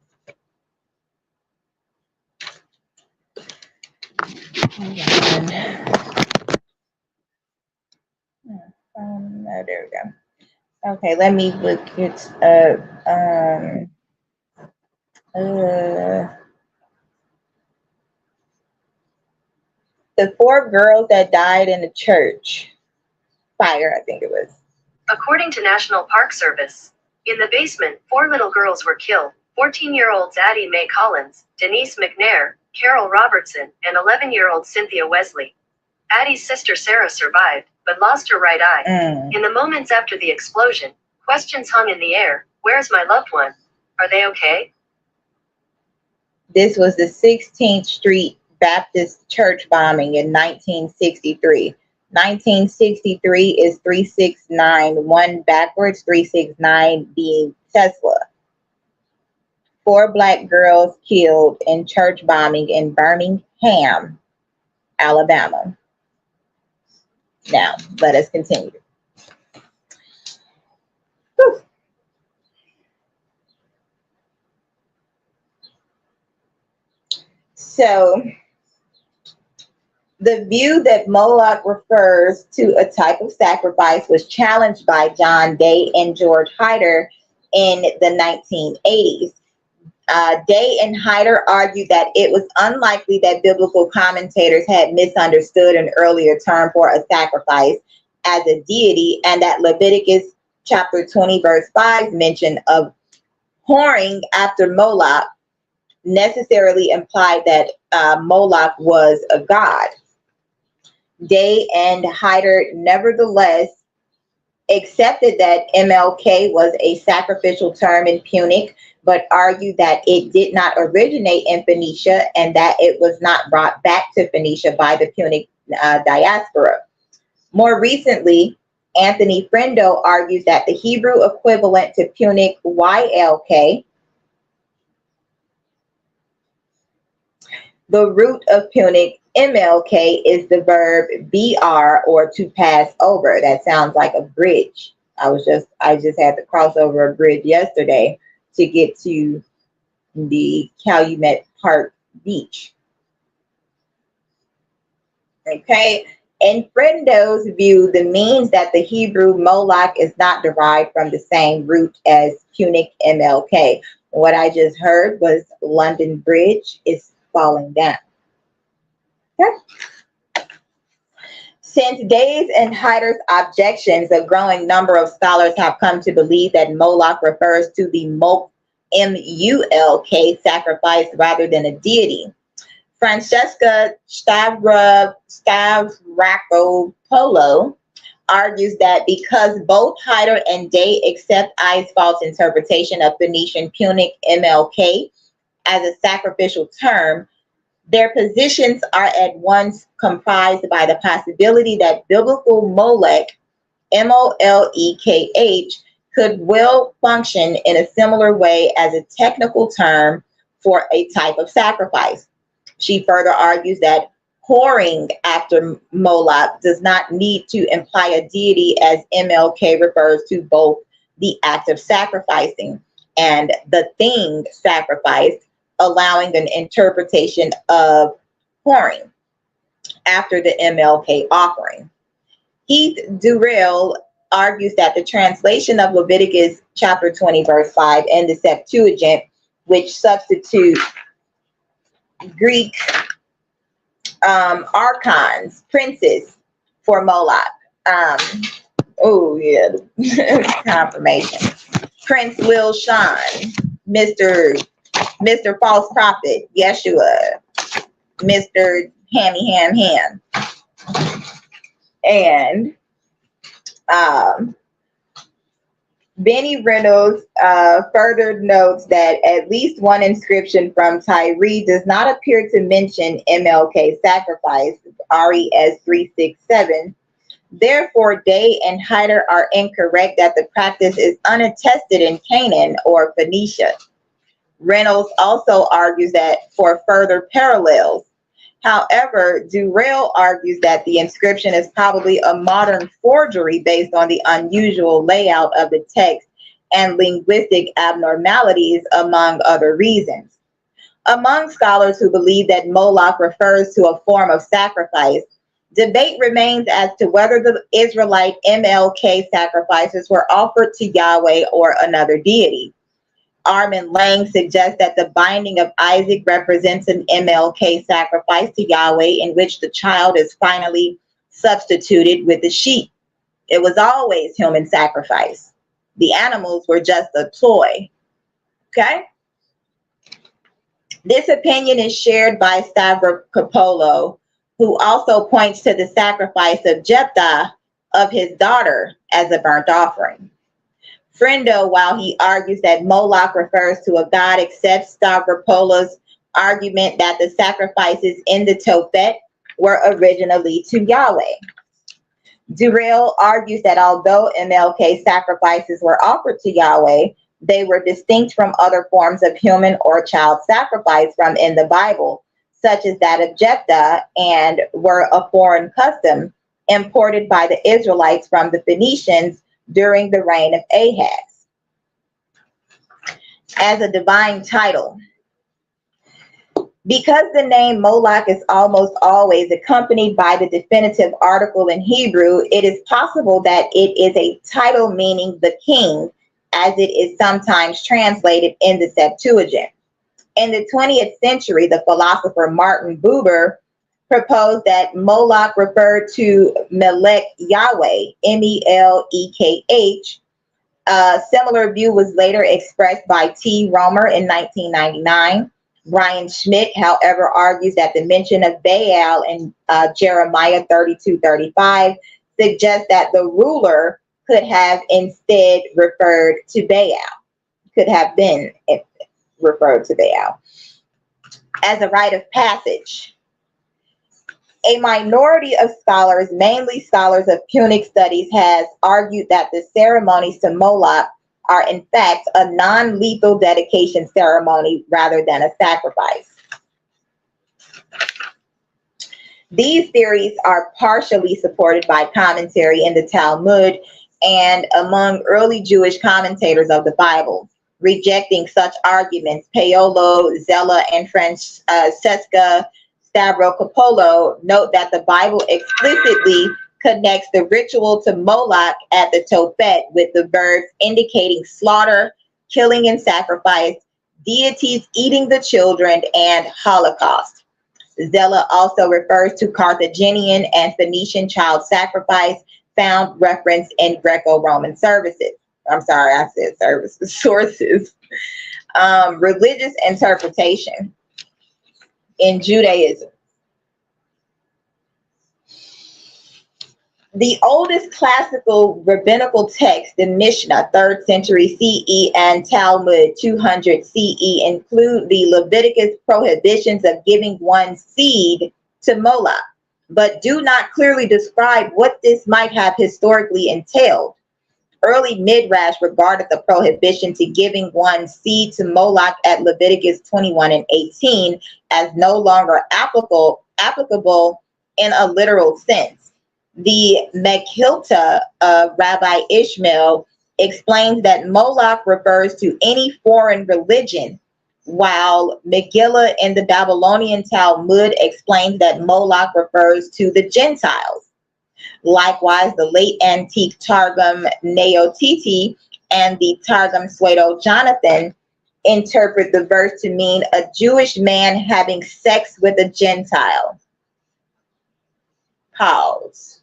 No, there we go. Okay, let me look it up. The 4 girls that died in the church fire, I think it was. According to National Park Service, in the basement, 4 little girls were killed. 14-year-olds Addie Mae Collins, Denise McNair, Carol Robertson, and 11-year-old Cynthia Wesley. Addie's sister Sarah survived, but lost her right eye. In the moments after the explosion, questions hung in the air. Where's my loved one? Are they okay? This was the 16th Street Baptist Church bombing in 1963. 1963 is 369, 1 backwards, 369 being Tesla. 4 black girls killed in church bombing in Birmingham, Alabama. Now, let us continue. Whew. So, the view that Moloch refers to a type of sacrifice was challenged by John Day and George Hyder in the 1980s. Day and Hyder argued that it was unlikely that biblical commentators had misunderstood an earlier term for a sacrifice as a deity, and that Leviticus chapter 20 verse 5 mention of whoring after Moloch necessarily implied that Moloch was a god. Day and Hyder nevertheless accepted that MLK was a sacrificial term in Punic, but argued that it did not originate in Phoenicia and that it was not brought back to Phoenicia by the Punic diaspora. More recently, Anthony Frendo argues that the Hebrew equivalent to Punic YLK, the root of Punic MLK, is the verb BR, or to pass over. That sounds like a bridge. I just had to cross over a bridge yesterday to get to the Calumet Park Beach. Okay. In Frendo's view, the means that the Hebrew Moloch is not derived from the same root as Punic MLK. What I just heard was London Bridge is falling down. Okay. Since Day's and Hyder's objections, a growing number of scholars have come to believe that Moloch refers to the Mulk, M-U-L-K, sacrifice rather than a deity. Francesca Stavrakopoulos argues that because both Hyder and Day accept Eisfald's interpretation of Phoenician Punic MLK as a sacrificial term, their positions are at once comprised by the possibility that biblical Molech, M-O-L-E-K-H, could well function in a similar way as a technical term for a type of sacrifice. She further argues that whoring after Moloch does not need to imply a deity, as MLK refers to both the act of sacrificing and the thing sacrificed, allowing an interpretation of whoring after the MLK offering. Heath Durrell argues that the translation of Leviticus chapter 20 verse 5 in the Septuagint, which substitute Greek archons, princes, for Moloch, Oh, yeah. Confirmation. Prince Lil Sean, Mr. False Prophet, Yeshua, Mr. Hammy Ham Ham. And Benny Reynolds further notes that at least one inscription from Tyre does not appear to mention MLK sacrifice, RES 367. Therefore, Day and Hyder are incorrect that the practice is unattested in Canaan or Phoenicia. Reynolds also argues that for further parallels. However, Durrell argues that the inscription is probably a modern forgery based on the unusual layout of the text and linguistic abnormalities, among other reasons. Among scholars who believe that Moloch refers to a form of sacrifice, debate remains as to whether the Israelite MLK sacrifices were offered to Yahweh or another deity. Armin Lang suggests that the binding of Isaac represents an MLK sacrifice to Yahweh in which the child is finally substituted with the sheep. It was always human sacrifice. The animals were just a toy. Okay? This opinion is shared by Stavropoulos, who also points to the sacrifice of Jephthah of his daughter as a burnt offering. Friendo, while he argues that Moloch refers to a god, accepts Stavropoulos' argument that the sacrifices in the Tophet were originally to Yahweh. Durrell argues that although MLK sacrifices were offered to Yahweh, they were distinct from other forms of human or child sacrifice from in the Bible, such as that of Jephthah, and were a foreign custom imported by the Israelites from the Phoenicians during the reign of Ahaz. As a divine title, because the name Moloch is almost always accompanied by the definitive article in Hebrew, it is possible that it is a title meaning the king, as it is sometimes translated in the Septuagint. In the 20th century, the philosopher Martin Buber proposed that Moloch referred to Melech Yahweh, Melekh. A similar view was later expressed by T. Romer in 1999. Brian Schmidt, however, argues that the mention of Baal in Jeremiah 32:35 suggests that the ruler could have instead referred to Baal, could have been referred to Baal. As a rite of passage, a minority of scholars, mainly scholars of Punic studies, has argued that the ceremonies to Moloch are in fact a non-lethal dedication ceremony rather than a sacrifice. These theories are partially supported by commentary in the Talmud and among early Jewish commentators of the Bible. Rejecting such arguments, Paolo, Zella, and Francesca Stavropoulos note that the Bible explicitly connects the ritual to Moloch at the Tophet with the verbs indicating slaughter, killing and sacrifice, deities eating the children, and Holocaust. Zella also refers to Carthaginian and Phoenician child sacrifice found referenced in Greco-Roman services. I'm sorry, I said services, sources. Religious interpretation in Judaism. The oldest classical rabbinical text, the Mishnah, 3rd century CE, and Talmud, 200 CE, include the Leviticus prohibitions of giving one's seed to Moloch, but do not clearly describe what this might have historically entailed. Early Midrash regarded the prohibition to giving one's seed to Moloch at Leviticus 21 and 18 as no longer applicable in a literal sense. The Mekhilta of Rabbi Ishmael explains that Moloch refers to any foreign religion, while Megillah in the Babylonian Talmud explains that Moloch refers to the Gentiles. Likewise, the late antique Targum Neotiti and the Targum Pseudo-Jonathan interpret the verse to mean a Jewish man having sex with a Gentile. Pause.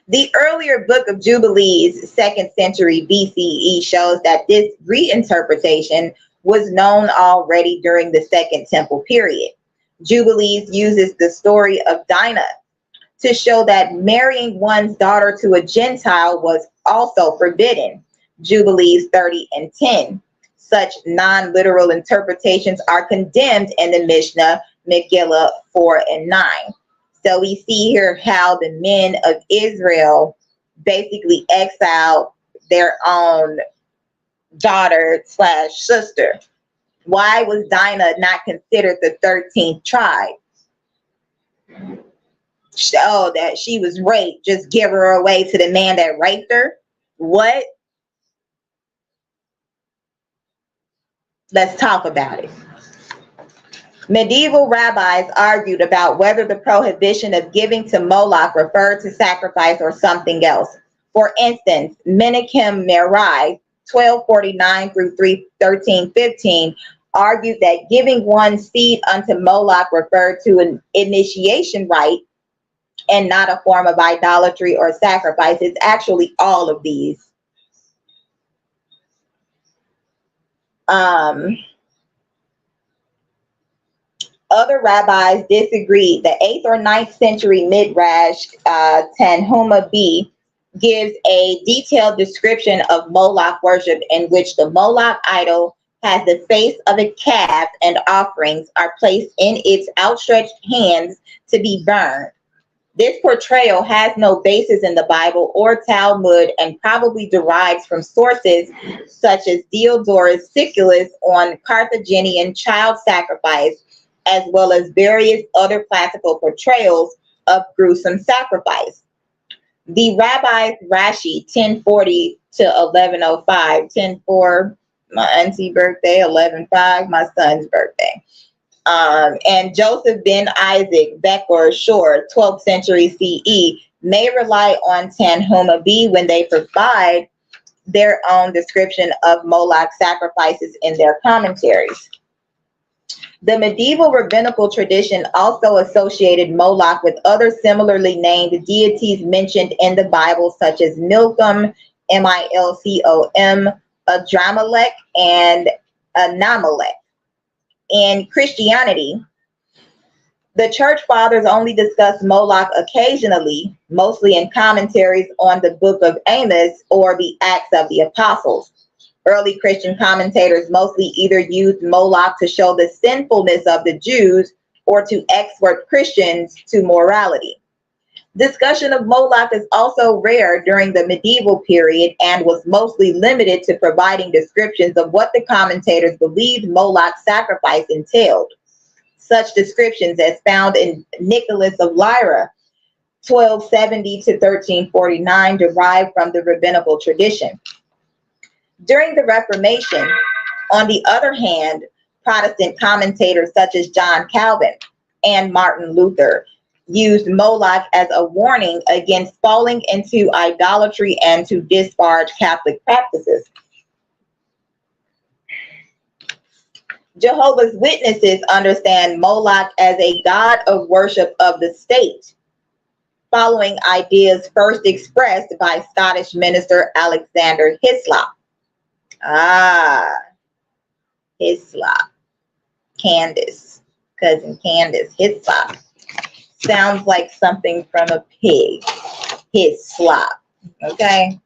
The earlier Book of Jubilees, 2nd century BCE, shows that this reinterpretation was known already during the Second Temple period. Jubilees uses the story of Dinah to show that marrying one's daughter to a Gentile was also forbidden. Jubilees 30 and 10. Such non-literal interpretations are condemned in the Mishnah, Megillah 4 and 9. So we see here how the men of Israel basically exiled their own daughter slash sister. Why was Dinah not considered the 13th tribe? Oh, that she was raped. Just give her away to the man that raped her? What? Let's talk about it. Medieval rabbis argued about whether the prohibition of giving to Moloch referred to sacrifice or something else. For instance, Menachem Merai, 1249 through 1315, argued that giving one's seed unto Moloch referred to an initiation rite and not a form of idolatry or sacrifice. It's actually all of these. Other rabbis disagreed. The 8th or 9th century Midrash, Tanhuma B, gives a detailed description of Moloch worship in which the Moloch idol has the face of a calf and offerings are placed in its outstretched hands to be burned. This portrayal has no basis in the Bible or Talmud and probably derives from sources such as Diodorus Siculus on Carthaginian child sacrifice, as well as various other classical portrayals of gruesome sacrifice. The rabbis Rashi, 1040 to 1105, 1004, my auntie's birthday, 1105, my son's birthday. And Joseph ben Isaac Becker Shore, 12th century CE, may rely on Tanhuma B when they provide their own description of Moloch sacrifices in their commentaries. The medieval rabbinical tradition also associated Moloch with other similarly named deities mentioned in the Bible, such as Milcom, Milcom, Adramelech, and Anamelech. In Christianity, the church fathers only discuss Moloch occasionally, mostly in commentaries on the book of Amos or the Acts of the Apostles. Early Christian commentators mostly either used Moloch to show the sinfulness of the Jews or to exhort Christians to morality. Discussion of Moloch is also rare during the medieval period and was mostly limited to providing descriptions of what the commentators believed Moloch's sacrifice entailed. Such descriptions, as found in Nicholas of Lyra, 1270 to 1349, derive from the rabbinical tradition. During the Reformation, on the other hand, Protestant commentators such as John Calvin and Martin Luther used Moloch as a warning against falling into idolatry and to disparage Catholic practices. Jehovah's Witnesses understand Moloch as a god of worship of the state, following ideas first expressed by Scottish minister Alexander Hislop. Hislop. Candace, cousin Candace, Hislop. Sounds like something from a pig. Hislop. Okay.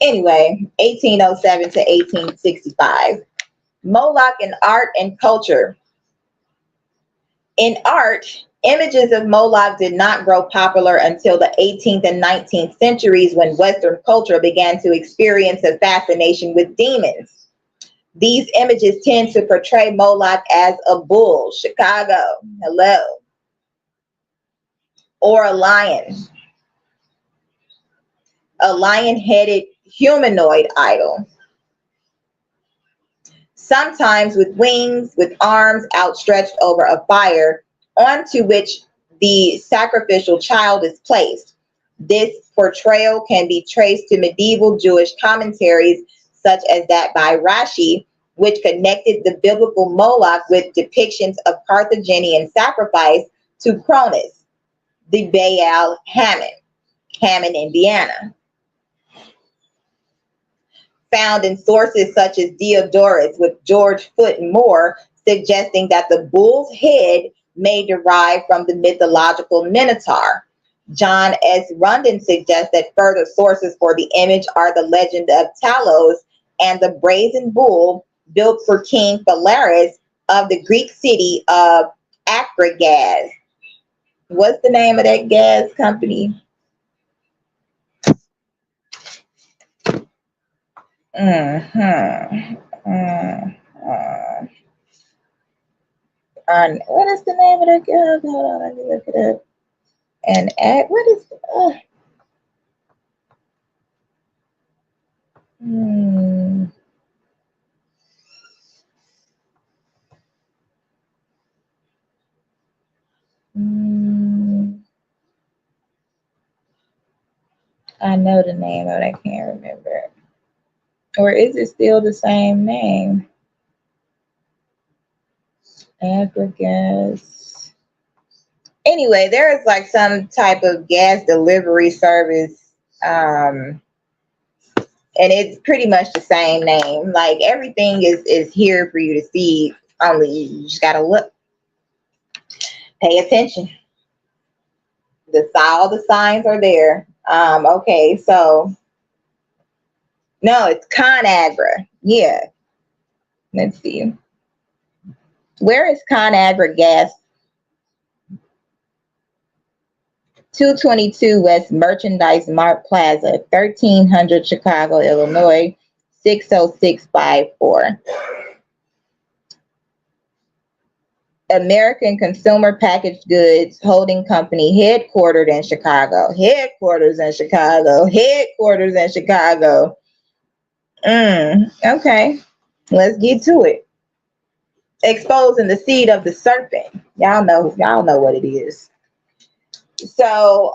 Anyway, 1807 to 1865. Moloch in art and culture. In art, images of Moloch did not grow popular until the 18th and 19th centuries, when Western culture began to experience a fascination with demons. These images tend to portray Moloch as a bull, Chicago, hello, or a lion-headed humanoid idol, sometimes with wings, with arms outstretched over a fire onto which the sacrificial child is placed. This portrayal can be traced to medieval Jewish commentaries such as that by Rashi, which connected the biblical Moloch with depictions of Carthaginian sacrifice to Cronus, the Baal Hammon. Hammond, Indiana. Found in sources such as Diodorus with George Foote and more, suggesting that the bull's head may derive from the mythological Minotaur. John S. Rundin suggests that further sources for the image are the legend of Talos and the brazen bull built for King Phalaris of the Greek city of Akragas. What's the name of that gas company? What is the name of that gas? Hold on, let me look it up. And at what is I know the name, but I can't remember it. Or is it still the same name? Gas. Anyway, there is like some type of gas delivery service, and it's pretty much the same name. Like everything is here for you to see. Only you just gotta look, pay attention. All the signs are there. Okay, so no, it's ConAgra. Yeah, let's see. Where is ConAgra Gas? 222 West Merchandise Mart Plaza, 1300 Chicago, Illinois, 60654. American Consumer Packaged Goods Holding Company, headquartered in Chicago. Okay, let's get to it. Exposing the seed of the serpent. Y'all know what it is. So,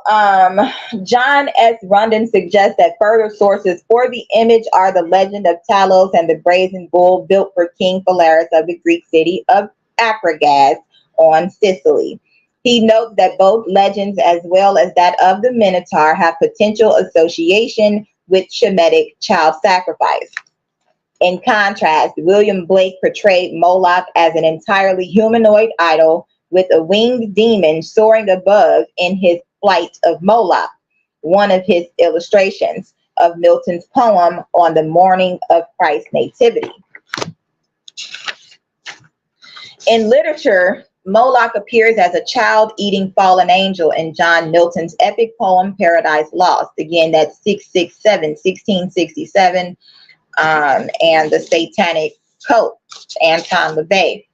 John S. Rundin suggests that further sources for the image are the legend of Talos and the brazen bull built for King Phalaris of the Greek city of Akragas on Sicily. He notes that both legends, as well as that of the Minotaur, have potential association with Shemitic child sacrifice. In contrast, William Blake portrayed Moloch as an entirely humanoid idol with a winged demon soaring above in his Flight of Moloch, one of his illustrations of Milton's poem on the morning of Christ's nativity. In literature, Moloch appears as a child-eating fallen angel in John Milton's epic poem Paradise Lost. Again, that's 1667, and the Satanic Cult, Anton LaVey.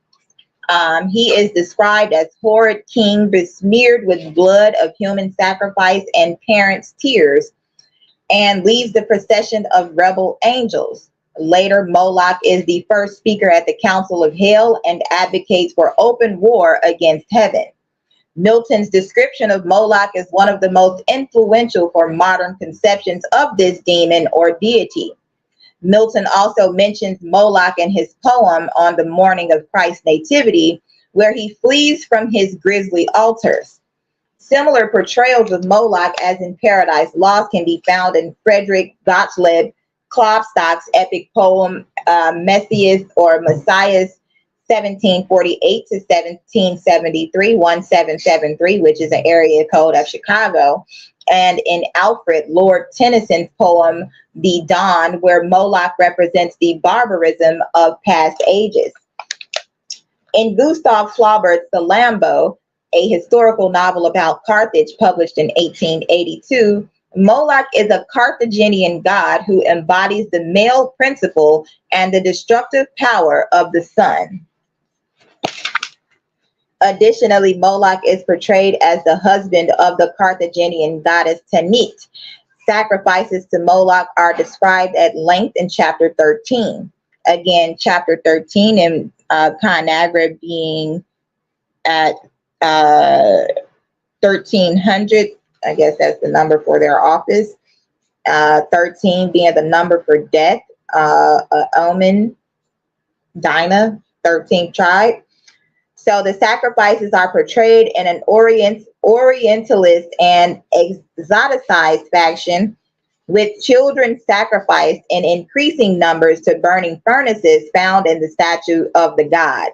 He is described as horrid king besmeared with blood of human sacrifice and parents' tears, and leads the procession of rebel angels. Later, Moloch is the first speaker at the Council of Hell and advocates for open war against heaven. Milton's description of Moloch is one of the most influential for modern conceptions of this demon or deity. Milton also mentions Moloch in his poem on the morning of Christ's nativity, where he flees from his grisly altars. Similar portrayals of Moloch as in Paradise Lost can be found in Frederick Gottlieb Klopstock's epic poem Messias or Messias 1748 to 1773, 1773, which is an area code of Chicago, and in Alfred Lord Tennyson's poem The Dawn, where Moloch represents the barbarism of past ages. In Gustav Flaubert's The Lambo, a historical novel about Carthage published in 1882, Moloch is a Carthaginian god who embodies the male principle and the destructive power of the sun. Additionally, Moloch is portrayed as the husband of the Carthaginian goddess Tanit. Sacrifices to Moloch are described at length in chapter 13. Again, chapter 13 in ConAgra being at 1300. I guess that's the number for their office. 13 being the number for death. Omen, Dinah, 13th tribe. So the sacrifices are portrayed in an Orient Orientalist and exoticized faction, with children sacrificed in increasing numbers to burning furnaces found in the statue of the god.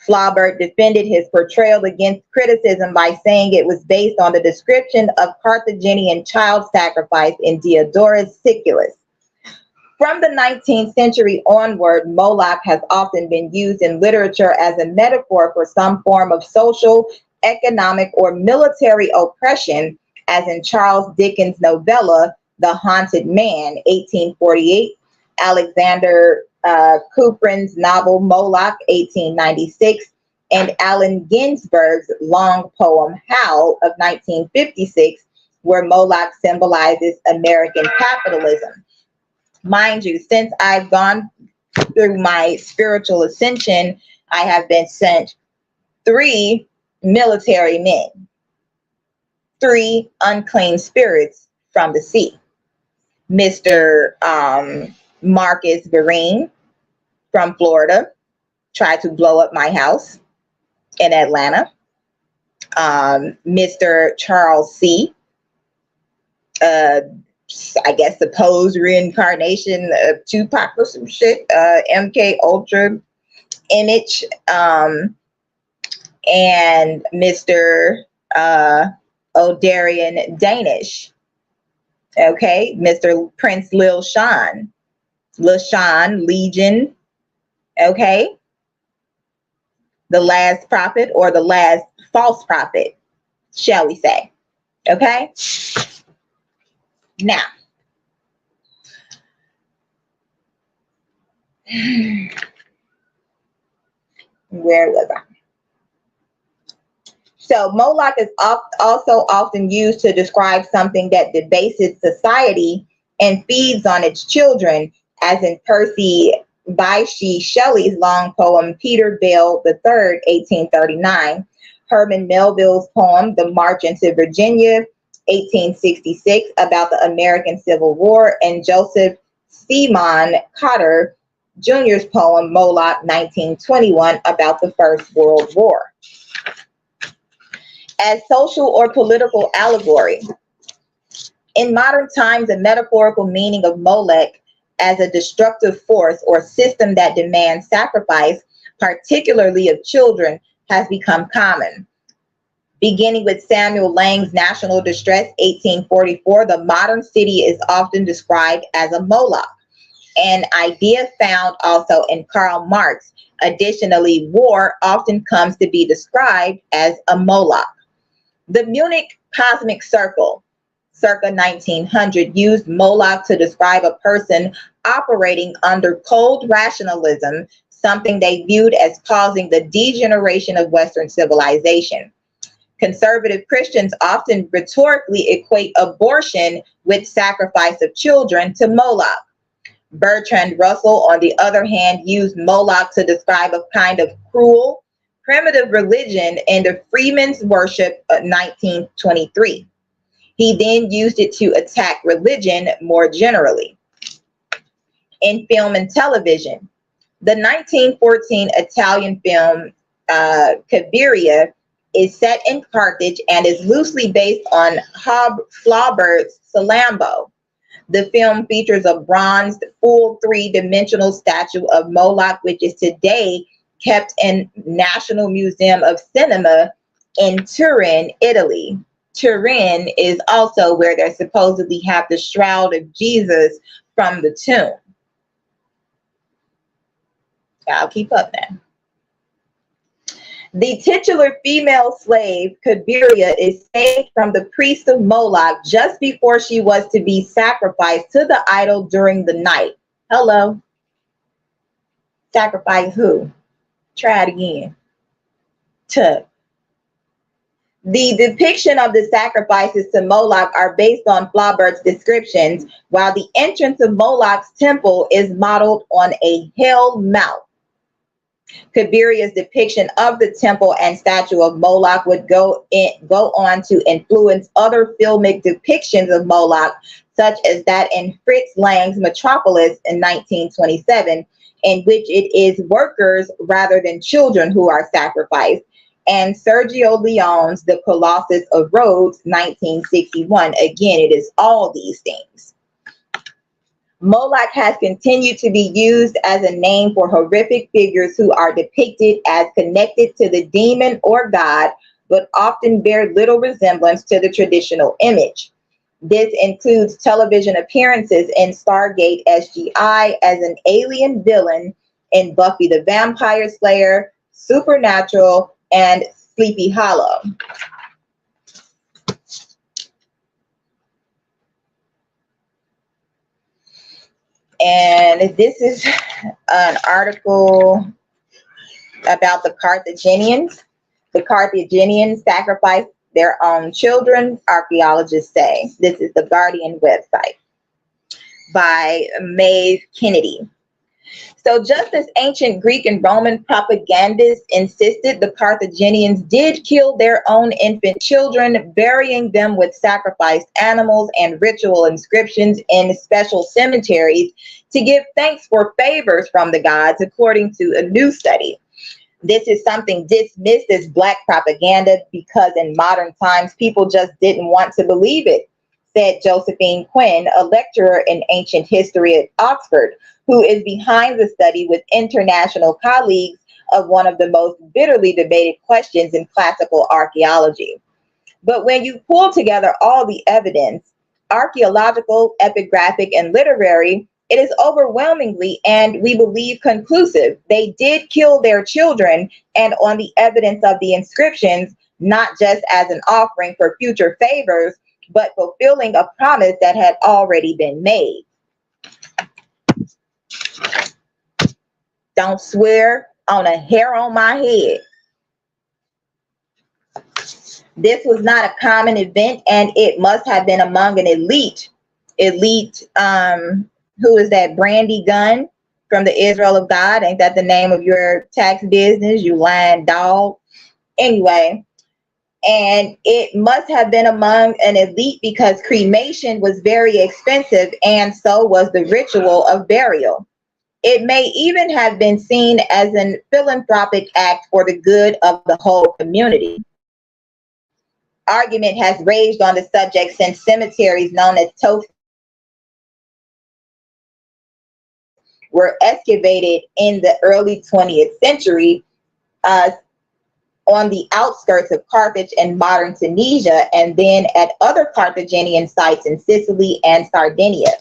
Flaubert defended his portrayal against criticism by saying it was based on the description of Carthaginian child sacrifice in Diodorus Siculus. From the 19th century onward, Moloch has often been used in literature as a metaphor for some form of social, economic, or military oppression, as in Charles Dickens' novella, The Haunted Man, 1848, Alexander Kuprin's novel Moloch, 1896, and Allen Ginsberg's long poem Howl of 1956, where Moloch symbolizes American capitalism. Mind you, since I've gone through my spiritual ascension, I have been sent 3 military men, 3 unclean spirits from the sea. Mr. Marcus Vereen from Florida tried to blow up my house in Atlanta. Mr. Charles C., I guess supposed reincarnation of Tupac or some shit, MK Ultra image, and Mr. O'Darian Danish. Okay, Mr. Prince Lil Sean, Legion. Okay, the last prophet, or the last false prophet, shall we say. Okay. Now, where was I? So Moloch is also often used to describe something that debases society and feeds on its children, as in Percy Bysshe Shelley's long poem Peter Bell III, 1839, Herman Melville's poem The March into Virginia, 1866, about the American Civil War, and Joseph Simon Cotter Jr.'s poem Moloch, 1921, about the First World War. As social or political allegory. In modern times, the metaphorical meaning of Molech as a destructive force or system that demands sacrifice, particularly of children, has become common. Beginning with Samuel Lang's National Distress, 1844, the modern city is often described as a Moloch, an idea found also in Karl Marx. Additionally, war often comes to be described as a Moloch. The Munich Cosmic Circle, circa 1900, used Moloch to describe a person operating under cold rationalism, something they viewed as causing the degeneration of Western civilization. Conservative Christians often rhetorically equate abortion with sacrifice of children to Moloch. Bertrand Russell, on the other hand, used Moloch to describe a kind of cruel, primitive religion in the Freeman's Worship of 1923. He then used it to attack religion more generally. In film and television, the 1914 Italian film Cabiria is set in Carthage and is loosely based on Flaubert's Salammbô. The film features a bronzed, full 3-dimensional statue of Moloch, which is today kept in National Museum of Cinema in Turin, Italy. Turin is also where they supposedly have the shroud of Jesus from the tomb. I'll keep up now. The titular female slave, Cabiria, is saved from the priest of Moloch just before she was to be sacrificed to the idol during the night. Hello? Sacrifice who? Try it again. Tuck. The depiction of the sacrifices to Moloch are based on Flaubert's descriptions, while the entrance of Moloch's temple is modeled on a hell mouth. Cabiria's depiction of the temple and statue of Moloch would go on to influence other filmic depictions of Moloch, such as that in Fritz Lang's Metropolis in 1927, in which it is workers rather than children who are sacrificed, and Sergio Leone's The Colossus of Rhodes, 1961. Again, it is all these things. Moloch has continued to be used as a name for horrific figures who are depicted as connected to the demon or god, but often bear little resemblance to the traditional image. This includes television appearances in Stargate SGI as an alien villain in Buffy the Vampire Slayer, Supernatural, and Sleepy Hollow. And this is an article about the Carthaginians. The Carthaginians sacrificed their own children, archaeologists say. This is the Guardian website by Maeve Kennedy. So just as ancient Greek and Roman propagandists insisted, the Carthaginians did kill their own infant children, burying them with sacrificed animals and ritual inscriptions in special cemeteries to give thanks for favors from the gods, according to a new study. This is something dismissed as Black propaganda because in modern times, people just didn't want to believe it, said Josephine Quinn, a lecturer in ancient history at Oxford, who is behind the study with international colleagues of one of the most bitterly debated questions in classical archaeology. But when you pull together all the evidence, archaeological, epigraphic, and literary, it is overwhelmingly, and we believe conclusive, they did kill their children, and on the evidence of the inscriptions, not just as an offering for future favors, but fulfilling a promise that had already been made. Don't swear on a hair on my head. This was not a common event, and it must have been among an elite, who is that? Brandy Gunn from the Israel of God. Ain't that the name of your tax business, you lying dog? Anyway, and it must have been among an elite because cremation was very expensive, and so was the ritual of burial. It may even have been seen as a philanthropic act for the good of the whole community. Argument has raged on the subject since cemeteries known as Tophet were excavated in the early 20th century on the outskirts of Carthage and modern Tunisia, and then at other Carthaginian sites in Sicily and Sardinia.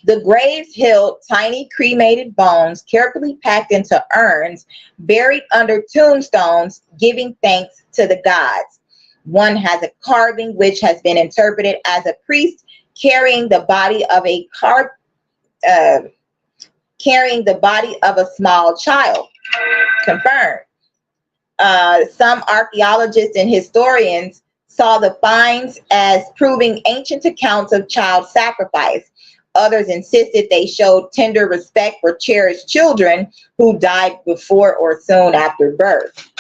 The graves held tiny cremated bones carefully packed into urns, buried under tombstones, giving thanks to the gods. One has a carving which has been interpreted as a priest carrying the body of a small child. Confirmed. Some archaeologists and historians saw the finds as proving ancient accounts of child sacrifice. Others insisted they showed tender respect for cherished children who died before or soon after birth.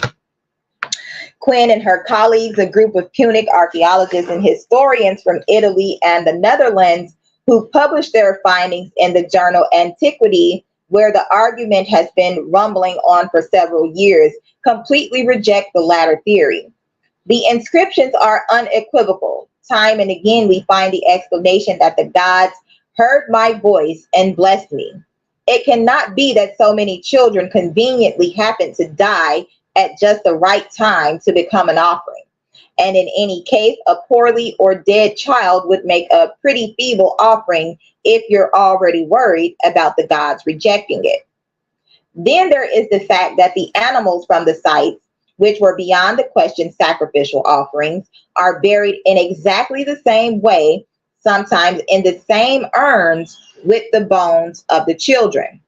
Quinn and her colleagues, a group of Punic archaeologists and historians from Italy and the Netherlands, who published their findings in the journal Antiquity, where the argument has been rumbling on for several years, completely reject the latter theory. The inscriptions are unequivocal. Time and again, we find the explanation that the gods heard my voice and blessed me. It cannot be that so many children conveniently happened to die at just the right time to become an offering. And in any case, a poorly or dead child would make a pretty feeble offering if you're already worried about the gods rejecting it. Then there is the fact that the animals from the sites, which were beyond the question sacrificial offerings, are buried in exactly the same way, sometimes in the same urns with the bones of the children.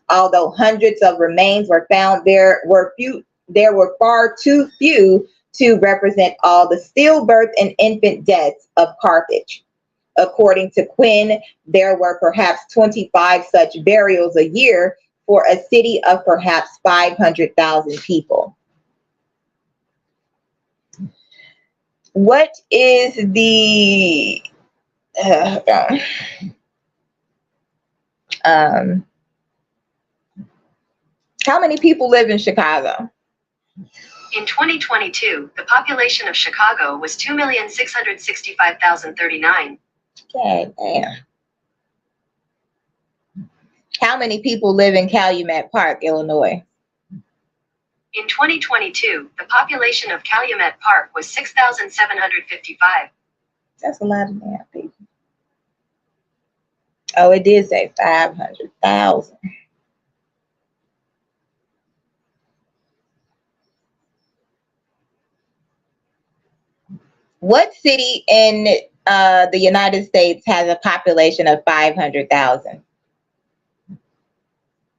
Although hundreds of remains were found, there were far too few to represent all the stillbirth and infant deaths of Carthage. According to Quinn, there were perhaps 25 such burials a year for a city of perhaps 500,000 people. What is the how many people live in Chicago? In 2022, the population of Chicago was 2,665,039. Okay, damn. How many people live in Calumet Park, Illinois? In 2022, the population of Calumet Park was 6,755. That's a lot of damn people. Oh, it did say 500,000. What city in the United States has a population of 500,000?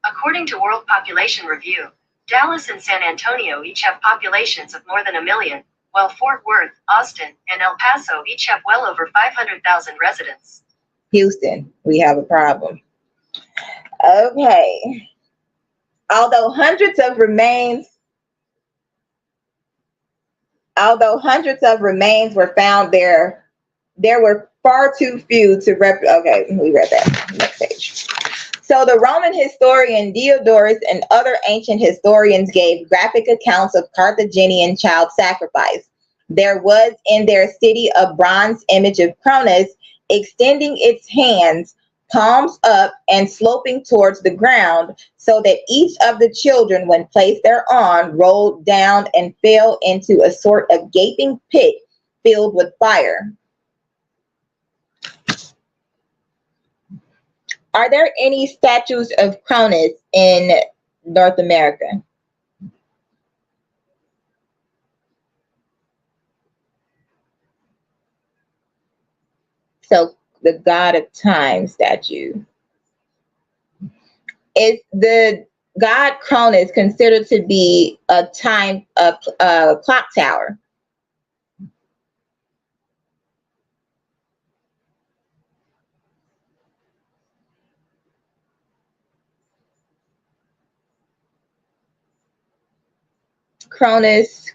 According to World Population Review, Dallas and San Antonio each have populations of more than 1 million, while Fort Worth, Austin, and El Paso each have well over 500,000 residents. Houston, we have a problem. Okay. Although hundreds of remains were found there were far too few to okay, we read that. Next page. So the Roman historian Diodorus and other ancient historians gave graphic accounts of Carthaginian child sacrifice. There was in their city a bronze image of Cronus extending its hands, palms up and sloping towards the ground, so that each of the children, when placed thereon, rolled down and fell into a sort of gaping pit filled with fire. Are there any statues of Cronus in North America? So the god of time statue. Is the god Cronus considered to be a clock tower? Kronos,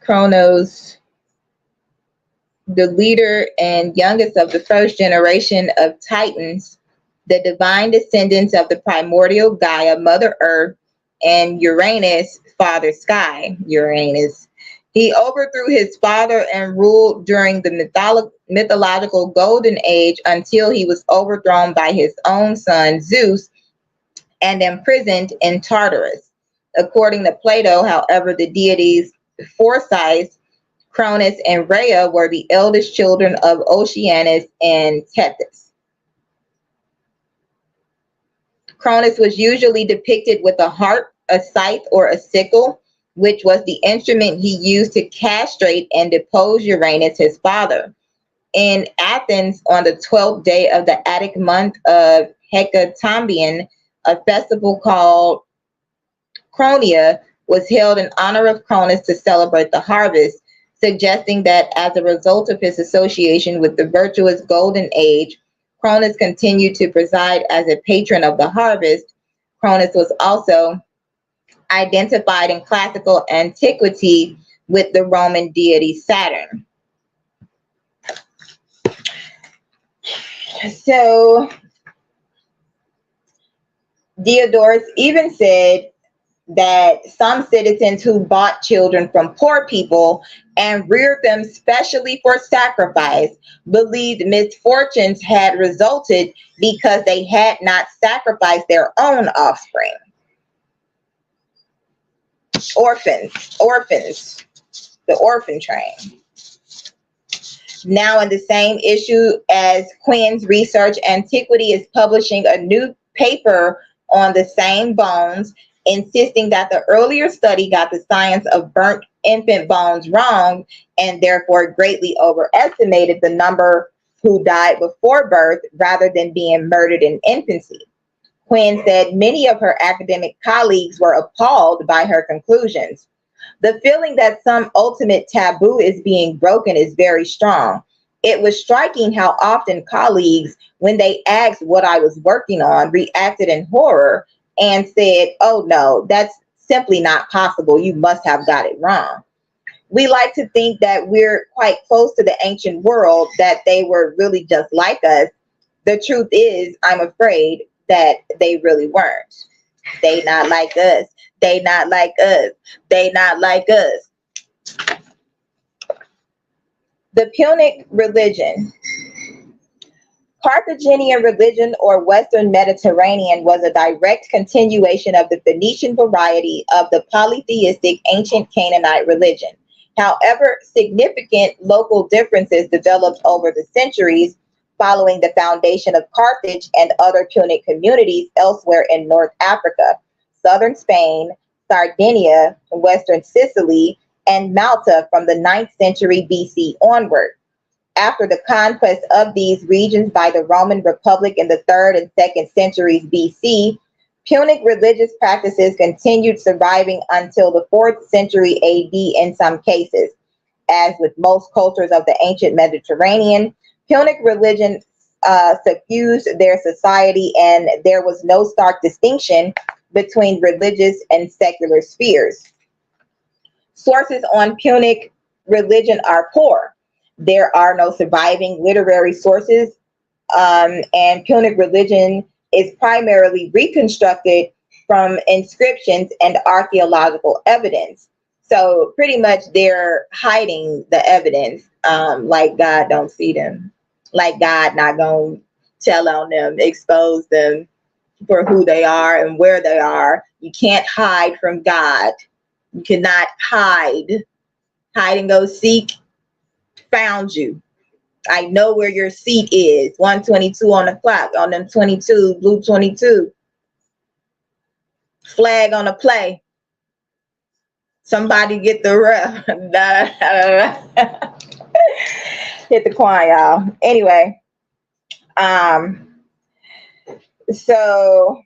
the leader and youngest of the first generation of Titans, the divine descendants of the primordial Gaia, Mother Earth, and Uranus, Father Sky, Uranus. He overthrew his father and ruled during the mythological Golden Age until he was overthrown by his own son, Zeus, and imprisoned in Tartarus. According to Plato, however, the deities Phorcys, Cronus, and Rhea were the eldest children of Oceanus and Tethys. Cronus was usually depicted with a harp, a scythe, or a sickle, which was the instrument he used to castrate and depose Uranus, his father. In Athens, on the 12th day of the Attic month of Hecatombion, a festival called Cronia was held in honor of Cronus to celebrate the harvest, suggesting that as a result of his association with the virtuous Golden Age, Cronus continued to preside as a patron of the harvest. Cronus was also identified in classical antiquity with the Roman deity Saturn. So Diodorus even said that some citizens who bought children from poor people and reared them specially for sacrifice believed misfortunes had resulted because they had not sacrificed their own offspring. Orphans, the orphan train. Now, in the same issue as Quinn's Research, Antiquity is publishing a new paper on the same bones, insisting that the earlier study got the science of burnt infant bones wrong and therefore greatly overestimated the number who died before birth rather than being murdered in infancy. Quinn said many of her academic colleagues were appalled by her conclusions. The feeling that some ultimate taboo is being broken is very strong. It was striking how often colleagues, when they asked what I was working on, reacted in horror and said, "Oh no, that's simply not possible. You must have got it wrong." We like to think that we're quite close to the ancient world, that they were really just like us. The truth is, I'm afraid that they really weren't. They not like us. They not like us. They not like us. The Punic religion. Carthaginian religion or Western Mediterranean was a direct continuation of the Phoenician variety of the polytheistic ancient Canaanite religion. However, significant local differences developed over the centuries following the foundation of Carthage and other Punic communities elsewhere in North Africa, southern Spain, Sardinia, western Sicily, and Malta from the 9th century BC onward. After the conquest of these regions by the Roman Republic in the 3rd and 2nd centuries BC, Punic religious practices continued surviving until the 4th century AD in some cases. As with most cultures of the ancient Mediterranean, Punic religion suffused their society, and there was no stark distinction between religious and secular spheres. Sources on Punic religion are poor. There are no surviving literary sources, and Punic religion is primarily reconstructed from inscriptions and archaeological evidence. So pretty much they're hiding the evidence, like God don't see them, like God not gonna tell on them, expose them for who they are and where they are. You can't hide from God. You cannot hide. Hide and go seek. Found you. I know where your seat is. 122 on the clock, on them 22, blue 22. Flag on the play. Somebody get the ref. Hit the choir, y'all. Anyway, so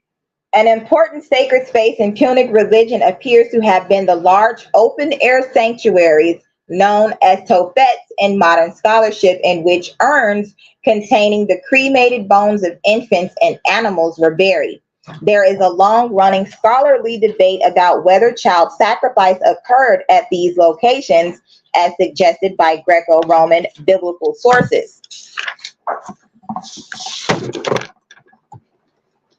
an important sacred space in Punic religion appears to have been the large open-air sanctuaries known as tophets in modern scholarship, in which urns containing the cremated bones of infants and animals were buried. There is a long-running scholarly debate about whether child sacrifice occurred at these locations, as suggested by Greco-Roman biblical sources.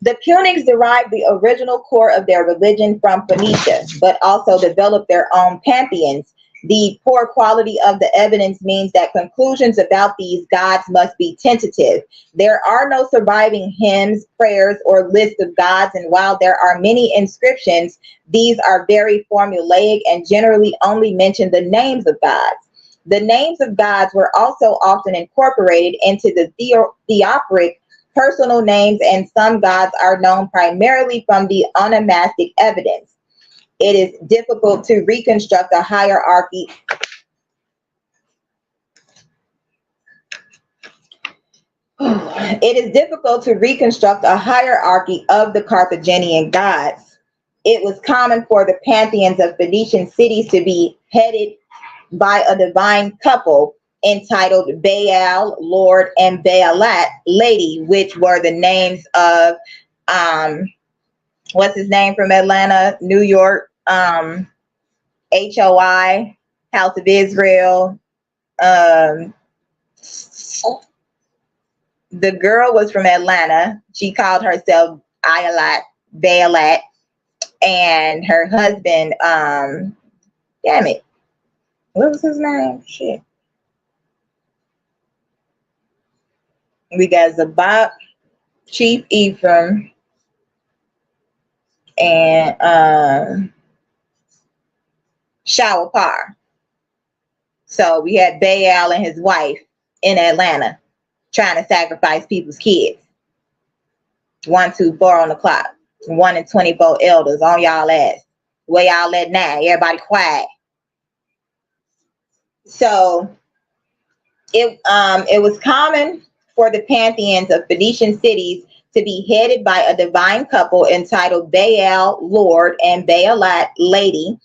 The Punics derived the original core of their religion from Phoenicia, but also developed their own pantheons. The poor quality of the evidence means that conclusions about these gods must be tentative. There are no surviving hymns, prayers, or lists of gods, and while there are many inscriptions, these are very formulaic and generally only mention the names of gods. The names of gods were also often incorporated into the theophoric personal names, and some gods are known primarily from the onomastic evidence. It is difficult to reconstruct a hierarchy. It is difficult to reconstruct a hierarchy of the Carthaginian gods. It was common for the pantheons of Phoenician cities to be headed by a divine couple entitled Baal, Lord, and Baalat, Lady, which were the names of what's his name from Atlanta, New York, HOI, House of Israel. The girl was from Atlanta. She called herself Baalat, and her husband, damn it, what was his name? Shit. We got Zabak, Chief Ephraim, and Shawapar. So we had Baal and his wife in Atlanta trying to sacrifice people's kids. 1, 2, 4 on the clock. 1 and 24 elders on y'all ass. Where y'all at now? Everybody quiet. So it was common for the pantheons of Phoenician cities to be headed by a divine couple entitled Baal, Lord, and Baalat, Lady.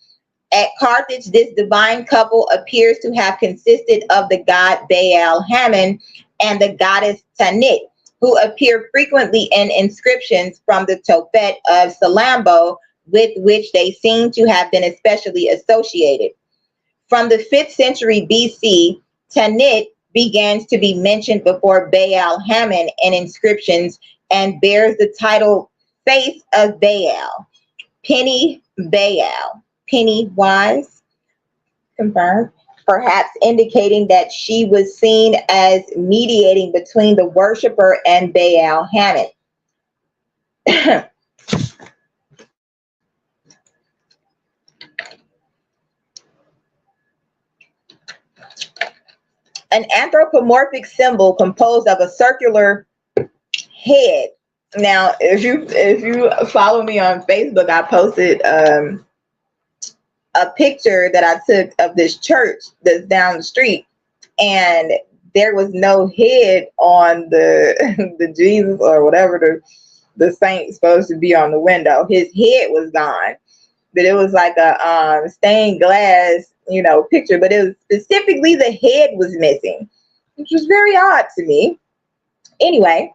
At Carthage, this divine couple appears to have consisted of the god Baal Hammon and the goddess Tanit, who appear frequently in inscriptions from the Tophet of Salambo, with which they seem to have been especially associated. From the 5th century BC, Tanit begins to be mentioned before Baal Hammon in inscriptions and bears the title Face of Baal, Penny Baal, Penny wise, confirmed. perhaps indicating that she was seen as mediating between the worshiper and Baal Hammon. An anthropomorphic symbol composed of a circular head. Now, if you follow me on Facebook, I posted a picture that I took of this church that's down the street, and there was no head on the the Jesus or whatever the saint's supposed to be on the window. His head was gone, but it was like a stained glass, picture, but it was specifically the head was missing, which was very odd to me. Anyway,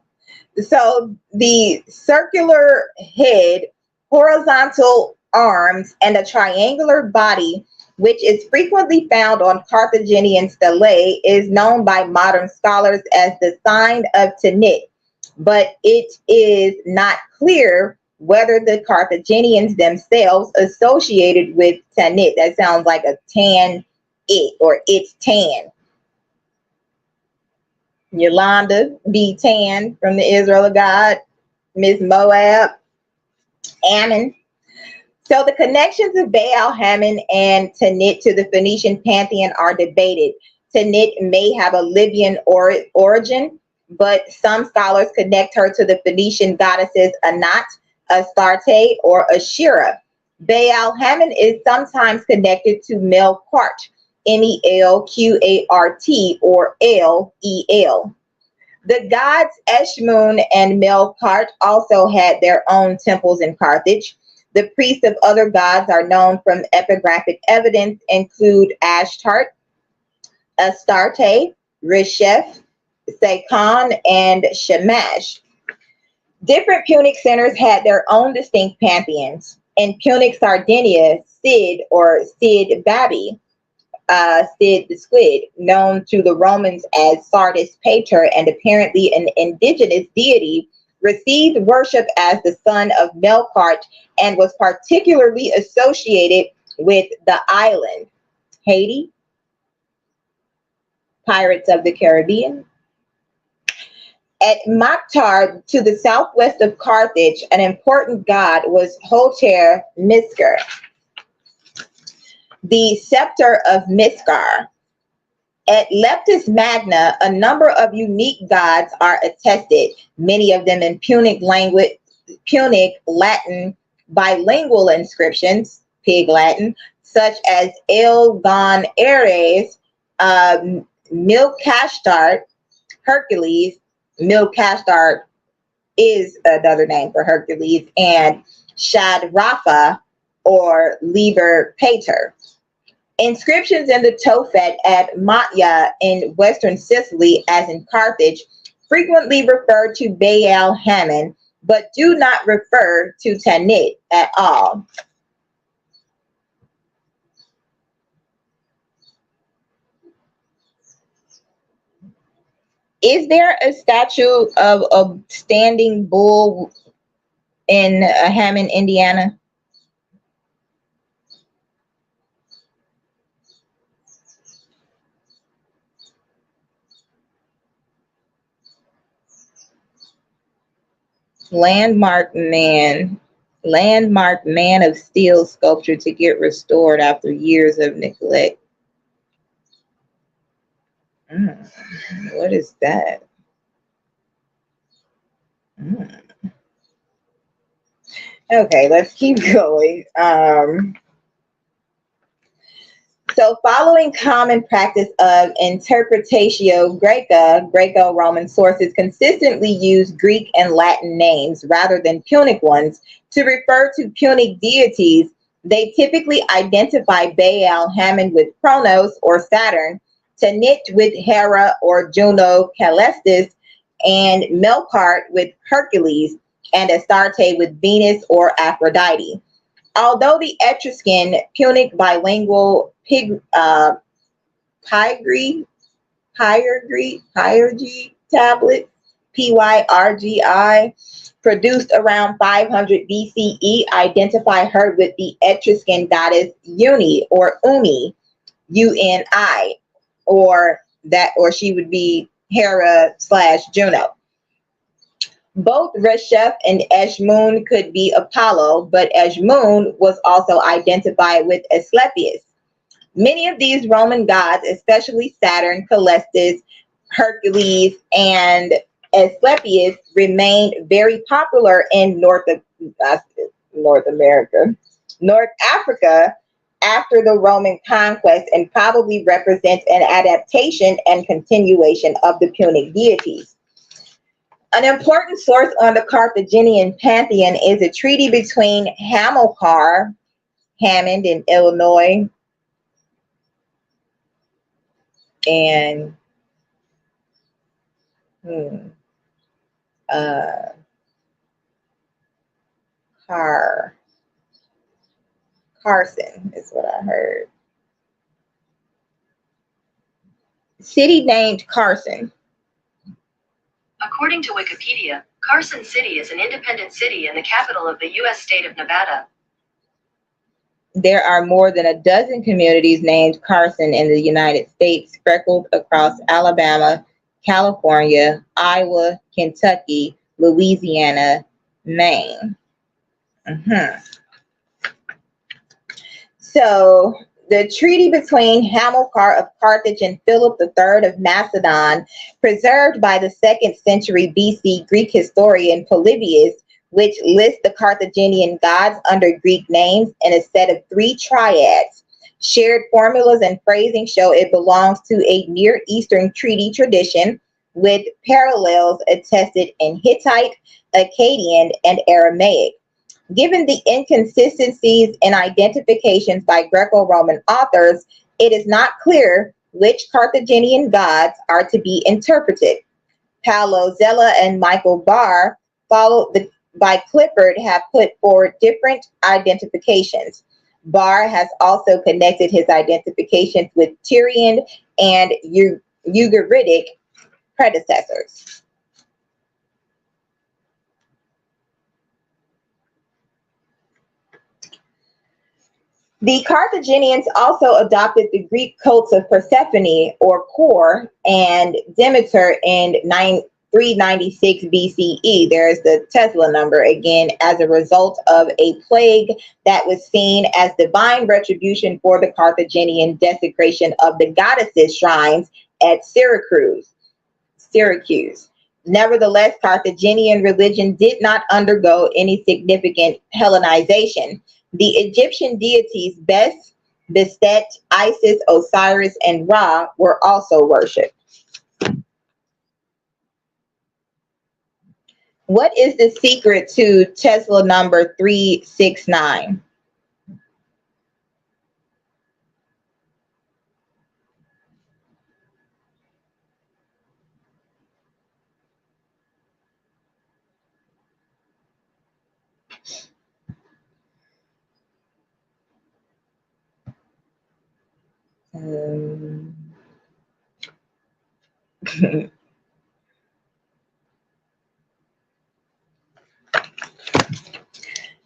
so the circular head, horizontal arms, and a triangular body, which is frequently found on Carthaginian stelae, is known by modern scholars as the sign of Tanit, but it is not clear whether the Carthaginians themselves associated with Tanit. That sounds like a tan it, or it's tan. Yolanda B. Tan from the Israel of God, Miss Moab, Ammon. So the connections of Baal Hammon and Tanit to the Phoenician pantheon are debated. Tanit may have a Libyan origin, but some scholars connect her to the Phoenician goddesses Anat, Astarte, or Ashera. Baal Hammon is sometimes connected to Melqart, Melqart, or Lel. The gods Eshmun and Melqart also had their own temples in Carthage. The priests of other gods are known from epigraphic evidence include Ashtart, Astarte, Resheph, Sekon, and Shamash. Different Punic centers had their own distinct pantheons. In Punic Sardinia, Sid or Sid Babi, Sid the Squid, known to the Romans as Sardis Pater and apparently an indigenous deity, received worship as the son of Melqart and was particularly associated with the island Haiti, Pirates of the Caribbean. At Maktar, to the southwest of Carthage, an important god was Hoter Miskar, the scepter of Miskar. At Leptis Magna, a number of unique gods are attested, many of them in Punic language, Punic Latin bilingual inscriptions, Pig Latin, such as El Gon Ares, Milcastart, Hercules. Milcastart is another name for Hercules, and Shadrapha or Liber Pater. Inscriptions in the Tophet at Matya in western Sicily, as in Carthage, frequently refer to Baal Hammon, but do not refer to Tanit at all. Is there a statue of a standing bull in Hammond, Indiana? Landmark man of steel sculpture to get restored after years of neglect. What is that? Okay, let's keep going. So following common practice of interpretatio Graeca, Greco-Roman sources consistently use Greek and Latin names rather than Punic ones to refer to Punic deities. They typically identify Baal Hammon with Kronos or Saturn, Tanit with Hera or Juno Calestis, and Melqart with Hercules, and Astarte with Venus or Aphrodite. Although the Etruscan Punic bilingual pyrgi tablet, PYRGI, produced around 500 BCE, identify her with the Etruscan goddess Uni or Uni. Uni, or she would be Hera slash Juno. Both Resheph and Eshmun could be Apollo, but Eshmun was also identified with Asclepius. Many of these Roman gods, especially Saturn, Calestis, Hercules, and Asclepius, remained very popular in North America, North Africa after the Roman conquest, and probably represents an adaptation and continuation of the Punic deities. An important source on the Carthaginian pantheon is a treaty between Hamilcar, Hammond in Illinois, and uh, Carson is what I heard. City named Carson. According to Wikipedia, Carson City is an independent city and the capital of the U.S. state of Nevada. There are more than a dozen communities named Carson in the United States, sprinkled across Alabama, California, Iowa, Kentucky, Louisiana, Maine. So the treaty between Hamilcar of Carthage and Philip III of Macedon, preserved by the 2nd century BC Greek historian Polybius, which lists the Carthaginian gods under Greek names in a set of 3 triads. Shared formulas and phrasing show it belongs to a Near Eastern treaty tradition, with parallels attested in Hittite, Akkadian, and Aramaic. Given the inconsistencies in identifications by Greco-Roman authors, it is not clear which Carthaginian gods are to be interpreted. Paolo Zella and Michael Barr, followed by Clifford, have put forward different identifications. Barr has also connected his identifications with Tyrian and Ugaritic predecessors. The Carthaginians also adopted the Greek cults of Persephone, or Kore, and Demeter in 396 BCE. There's the Tesla number again, as a result of a plague that was seen as divine retribution for the Carthaginian desecration of the goddesses' shrines at Syracuse. Nevertheless, Carthaginian religion did not undergo any significant Hellenization. The Egyptian deities Bes, Bastet, Isis, Osiris, and Ra were also worshipped. What is the secret to Tesla number 369?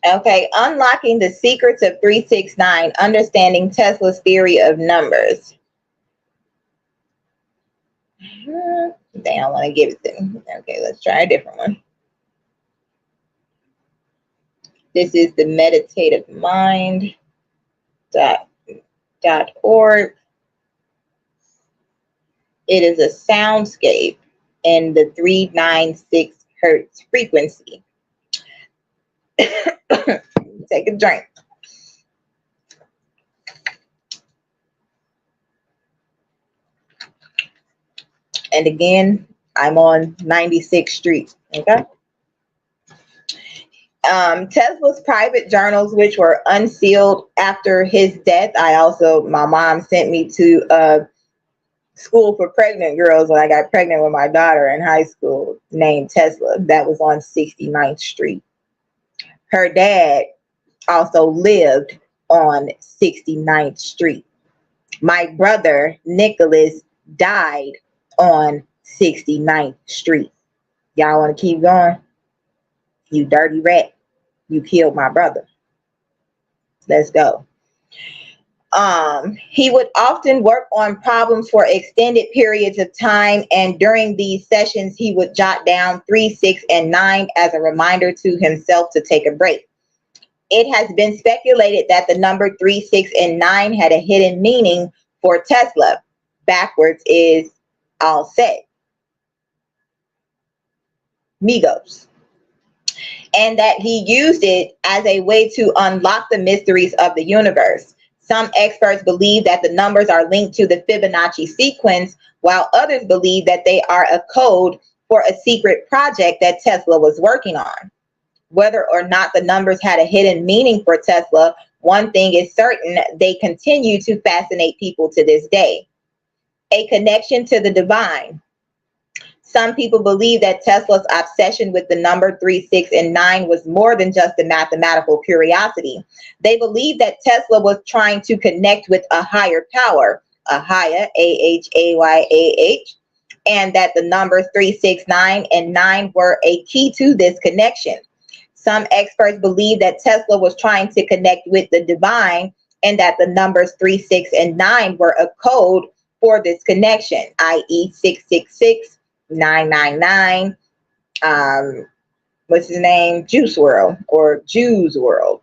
Okay, unlocking the secrets of 369, understanding Tesla's theory of numbers. They don't want to give it to me. Okay, let's try a different one. This is the meditativemind.org. It is a soundscape in the 396 hertz frequency. Take a drink. And again, I'm on 96th Street. Okay. Tesla's private journals, which were unsealed after his death. My mom sent me to school for pregnant girls when I got pregnant with my daughter in high school, named Tesla. That was on 69th Street. Her dad also lived on 69th Street. My brother, Nicholas, died on 69th Street. Y'all want to keep going? You dirty rat. You killed my brother. Let's go. He would often work on problems for extended periods of time, and during these sessions, he would jot down 3, 6, and 9 as a reminder to himself to take a break. It has been speculated that the number 3, 6, and 9 had a hidden meaning for Tesla. Backwards is all set. Migos. And that he used it as a way to unlock the mysteries of the universe. Some experts believe that the numbers are linked to the Fibonacci sequence, while others believe that they are a code for a secret project that Tesla was working on. Whether or not the numbers had a hidden meaning for Tesla, one thing is certain: they continue to fascinate people to this day. A connection to the divine. Some people believe that Tesla's obsession with the number 3, 6, and 9 was more than just a mathematical curiosity. They believe that Tesla was trying to connect with a higher power, Ahaya, Ahayah, and that the numbers 3, 6, 9, and 9 were a key to this connection. Some experts believe that Tesla was trying to connect with the divine, and that the numbers 3, 6, and 9 were a code for this connection, i.e. 666, 999, what's his name? Juice World or Jews World.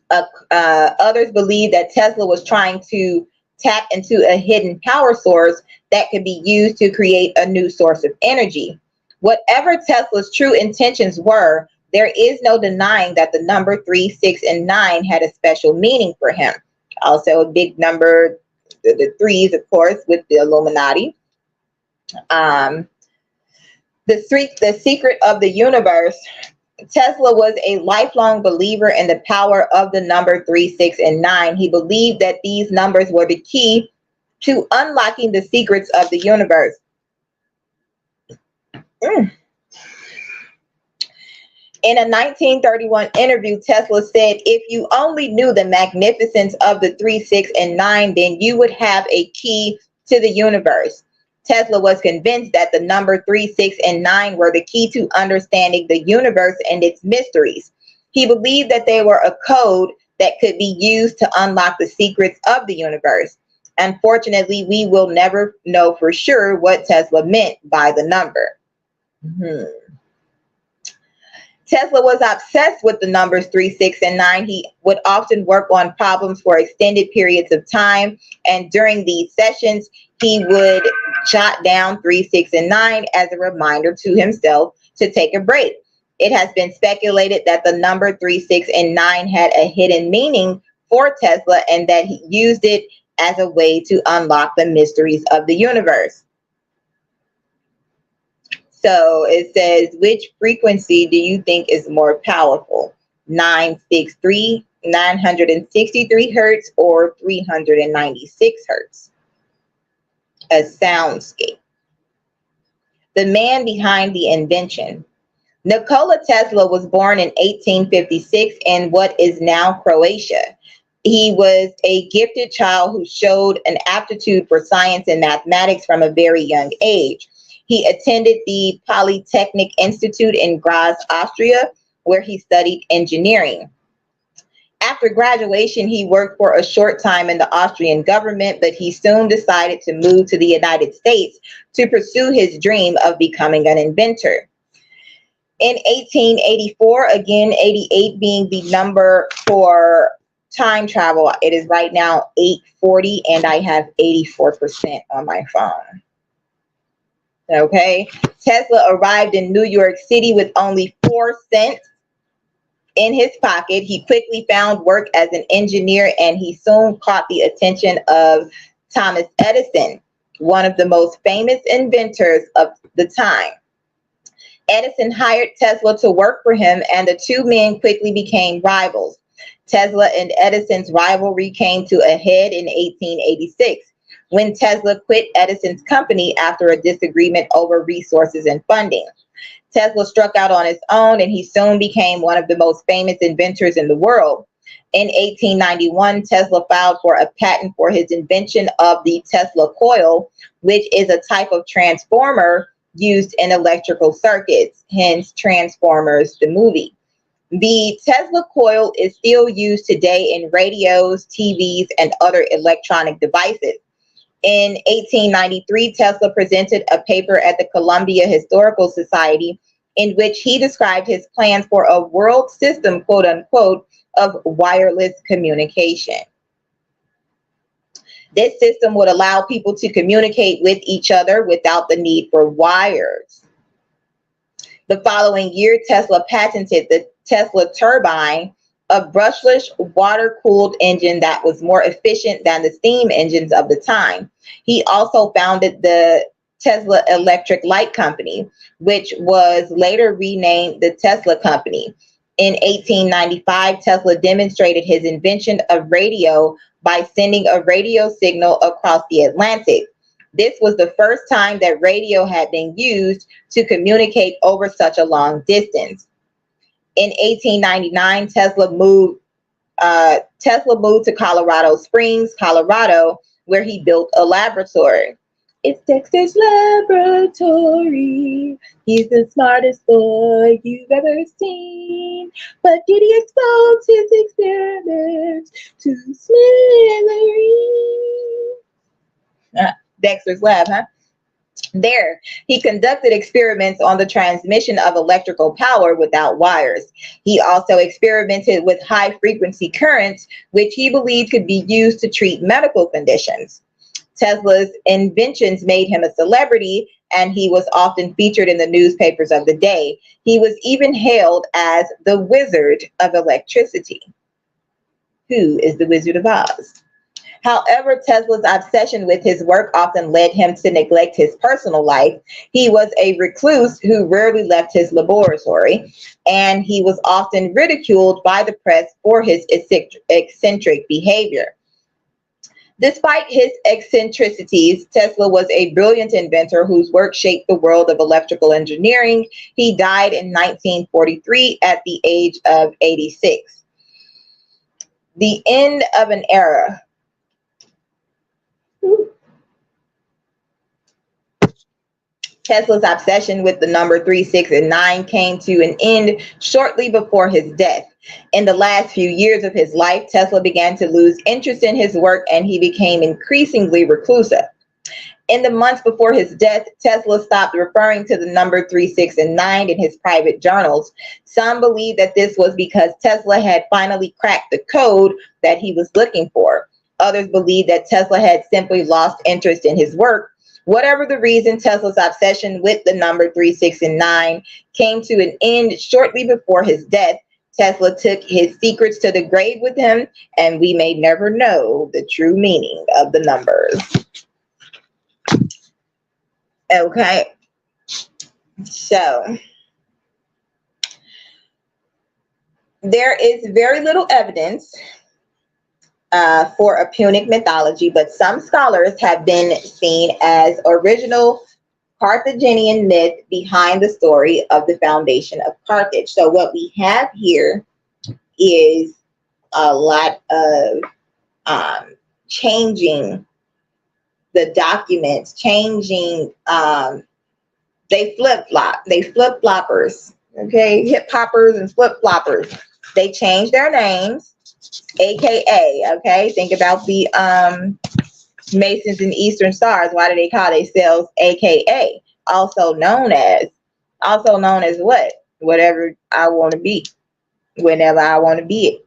Others believe that Tesla was trying to tap into a hidden power source that could be used to create a new source of energy. Whatever Tesla's true intentions were, there is no denying that the number 3, 6, and 9 had a special meaning for him. Also a big number, the threes, of course, with the Illuminati. The secret of the universe. Tesla was a lifelong believer in the power of the number 3, 6, and 9. He believed that these numbers were the key to unlocking the secrets of the universe. In a 1931 interview, Tesla said, "If you only knew the magnificence of the 3, 6, and 9, then you would have a key to the universe." Tesla was convinced that the number 3, 6, and 9 were the key to understanding the universe and its mysteries. He believed that they were a code that could be used to unlock the secrets of the universe. Unfortunately, we will never know for sure what Tesla meant by the number. Tesla was obsessed with the numbers 3, 6, and 9. He would often work on problems for extended periods of time, and during these sessions, he would jot down 3, 6, and 9 as a reminder to himself to take a break. It has been speculated that the number 3, 6, and 9 had a hidden meaning for Tesla, and that he used it as a way to unlock the mysteries of the universe. So it says, which frequency do you think is more powerful? 963, 963 hertz, or 396 hertz? A soundscape. The man behind the invention. Nikola Tesla was born in 1856 in what is now Croatia. He was a gifted child who showed an aptitude for science and mathematics from a very young age. He attended the Polytechnic Institute in Graz, Austria, where he studied engineering. After graduation, he worked for a short time in the Austrian government, but he soon decided to move to the United States to pursue his dream of becoming an inventor. In 1884, again, 88 being the number for time travel, it is right now 8:40, and I have 84% on my phone. Okay, Tesla arrived in New York City with only 4 cents in his pocket. He quickly found work as an engineer, and he soon caught the attention of Thomas Edison, one of the most famous inventors of the time. Edison hired Tesla to work for him, and the two men quickly became rivals. Tesla and Edison's rivalry came to a head in 1886. When Tesla quit Edison's company after a disagreement over resources and funding. Tesla struck out on his own, and he soon became one of the most famous inventors in the world. In 1891, Tesla filed for a patent for his invention of the Tesla coil, which is a type of transformer used in electrical circuits, hence Transformers, the movie. The Tesla coil is still used today in radios, TVs, and other electronic devices. In 1893, Tesla presented a paper at the Columbia Historical Society in which he described his plans for a world system, quote unquote, of wireless communication. This system would allow people to communicate with each other without the need for wires. The following year, Tesla patented the Tesla turbine, a brushless, water-cooled engine that was more efficient than the steam engines of the time. He also founded the Tesla Electric Light Company, which was later renamed the Tesla Company. In 1895, Tesla demonstrated his invention of radio by sending a radio signal across the Atlantic. This was the first time that radio had been used to communicate over such a long distance. In 1899, Tesla moved to Colorado Springs, Colorado, where he built a laboratory. It's Dexter's laboratory. He's the smartest boy you've ever seen. But did he expose his experiments to smithereens? Dexter's lab, huh? There, he conducted experiments on the transmission of electrical power without wires. He also experimented with high-frequency currents, which he believed could be used to treat medical conditions. Tesla's inventions made him a celebrity, and he was often featured in the newspapers of the day. He was even hailed as the Wizard of Electricity. Who is the Wizard of Oz? However, Tesla's obsession with his work often led him to neglect his personal life. He was a recluse who rarely left his laboratory, and he was often ridiculed by the press for his eccentric behavior. Despite his eccentricities, Tesla was a brilliant inventor whose work shaped the world of electrical engineering. He died in 1943 at the age of 86. The end of an era. Tesla's obsession with the number 3, 6, and 9 came to an end shortly before his death. In the last few years of his life, Tesla began to lose interest in his work, and he became increasingly reclusive. In the months before his death, Tesla stopped referring to the number 3, 6, and 9 in his private journals. Some believe that this was because Tesla had finally cracked the code that he was looking for. Others believe that Tesla had simply lost interest in his work. Whatever the reason, Tesla's obsession with the number 3, 6, and 9 came to an end shortly before his death. Tesla took his secrets to the grave with him, and we may never know the true meaning of the numbers. Okay, so there is very little evidence for a Punic mythology, but some scholars have been seen as original Carthaginian myth behind the story of the foundation of Carthage. So what we have here is a lot of changing the documents, changing, they flip-floppers, okay, hip-hoppers and flip-floppers. They change their names, AKA, okay, think about the Masons and Eastern Stars. Why do they call themselves AKA? Also known as what? Whatever I want to be, whenever I want to be it.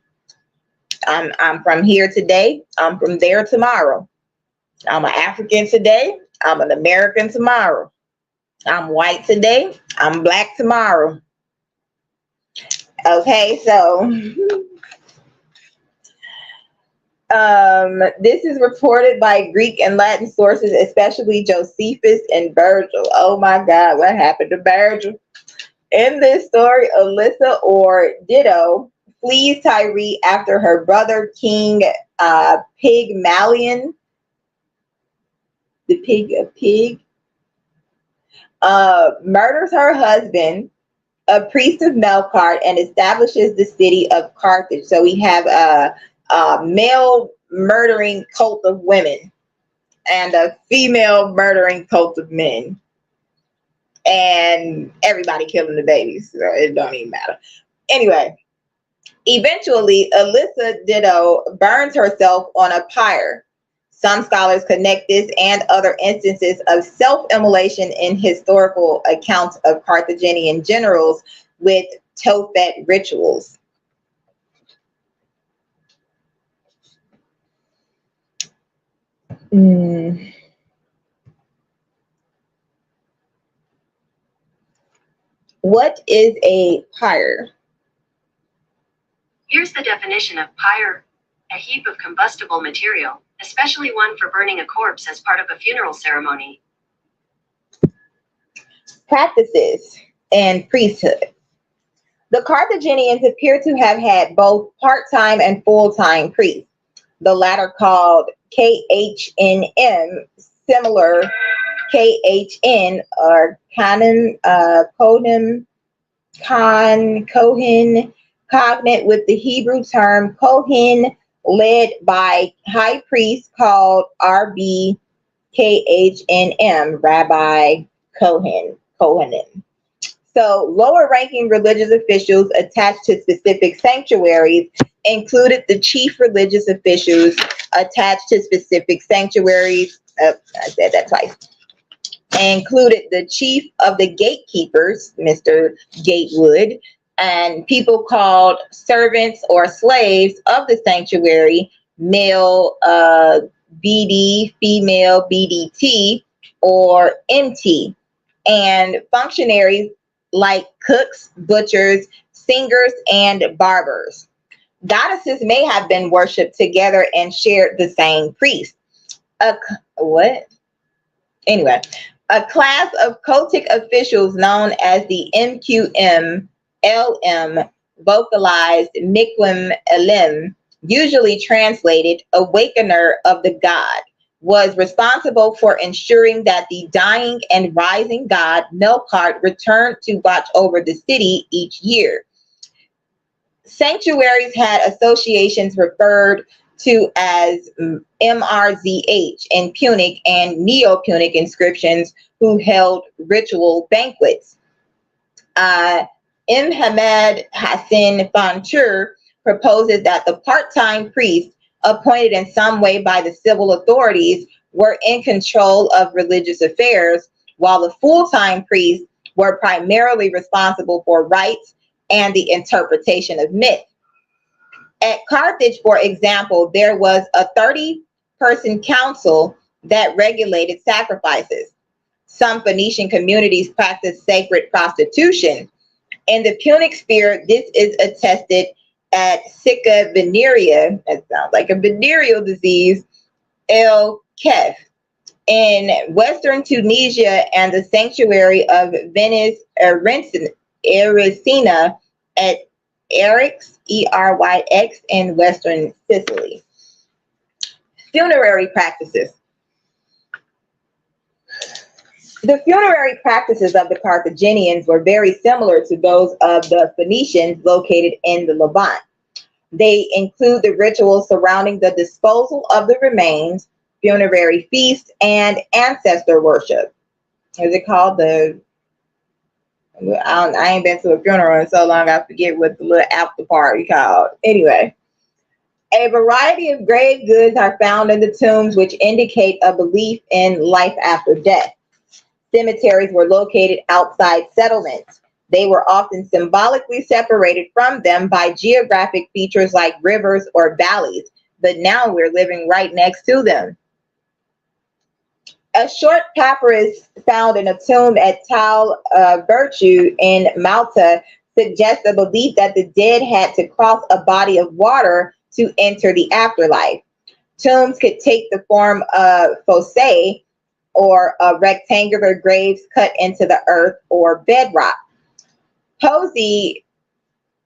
I'm from here today, I'm from there tomorrow. I'm an African today, I'm an American tomorrow. I'm white today, I'm black tomorrow. Okay, so this is reported by Greek and Latin sources, especially Josephus and Virgil. Oh my God, what happened to Virgil? In this story, Alyssa, or Ditto, flees Tyre after her brother King Pygmalion, the pig, murders her husband, a priest of Melkart, and establishes the city of Carthage. So we have a male murdering cult of women and a female murdering cult of men, and everybody killing the babies, so it don't even matter. Anyway, Eventually, Alyssa Ditto burns herself on a pyre. Some scholars connect this and other instances of self-immolation in historical accounts of Carthaginian generals with Tophet rituals. Mm. What is a pyre? Here's the definition of pyre: a heap of combustible material, especially one for burning a corpse as part of a funeral ceremony. Practices and priesthood. The Carthaginians appear to have had both part-time and full-time priests, the latter called KHNM, similar KHN or Kanim, Kohen, cognate with the Hebrew term Kohen, led by high priest called RB KHNM, Rabbi Kohanim. So lower ranking religious officials attached to specific sanctuaries included the chief religious officials attached to specific sanctuaries. I said that twice. Included the chief of the gatekeepers, Mr. Gatewood, and people called servants or slaves of the sanctuary, male BD, female BDT, or MT, and functionaries like cooks, butchers, singers, and barbers. Goddesses may have been worshipped together and shared the same priest. What? Anyway, a class of cultic officials known as the MQM LM, vocalized Mikwim Elim, usually translated awakener of the god, was responsible for ensuring that the dying and rising god Melkart returned to watch over the city each year. Sanctuaries had associations referred to as MRZH in Punic and Neo-Punic inscriptions who held ritual banquets. Hamad Hassan Fantur proposes that the part-time priests appointed in some way by the civil authorities were in control of religious affairs, while the full-time priests were primarily responsible for rites and the interpretation of myth. At Carthage, for example, there was a 30-person council that regulated sacrifices. Some Phoenician communities practiced sacred prostitution. In the Punic sphere, this is attested at Sicca venerea, that sounds like a venereal disease, El Kef. In Western Tunisia and the sanctuary of Venice Erycina at Eryx, Eryx, in Western Sicily. Funerary practices. The funerary practices of the Carthaginians were very similar to those of the Phoenicians located in the Levant. They include the rituals surrounding the disposal of the remains, funerary feasts, and ancestor worship. Is it called I ain't been to a funeral in so long, I forget what the little after party called. Anyway, a variety of grave goods are found in the tombs which indicate a belief in life after death. Cemeteries were located outside settlements. They were often symbolically separated from them by geographic features like rivers or valleys, but now we're living right next to them. A short papyrus found in a tomb at Tal Virtue in Malta suggests a belief that the dead had to cross a body of water to enter the afterlife. Tombs could take the form of fosse, or rectangular graves cut into the earth, or bedrock. Pozzi,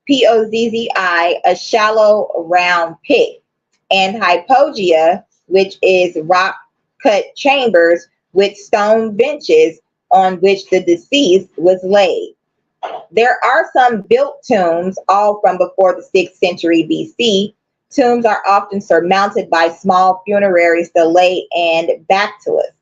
P-O-Z-Z-I, a shallow round pit, and hypogia, which is rock-cut chambers with stone benches on which the deceased was laid. There are some built tombs, all from before the 6th century BC. Tombs are often surmounted by small funerary stelae and bacillus.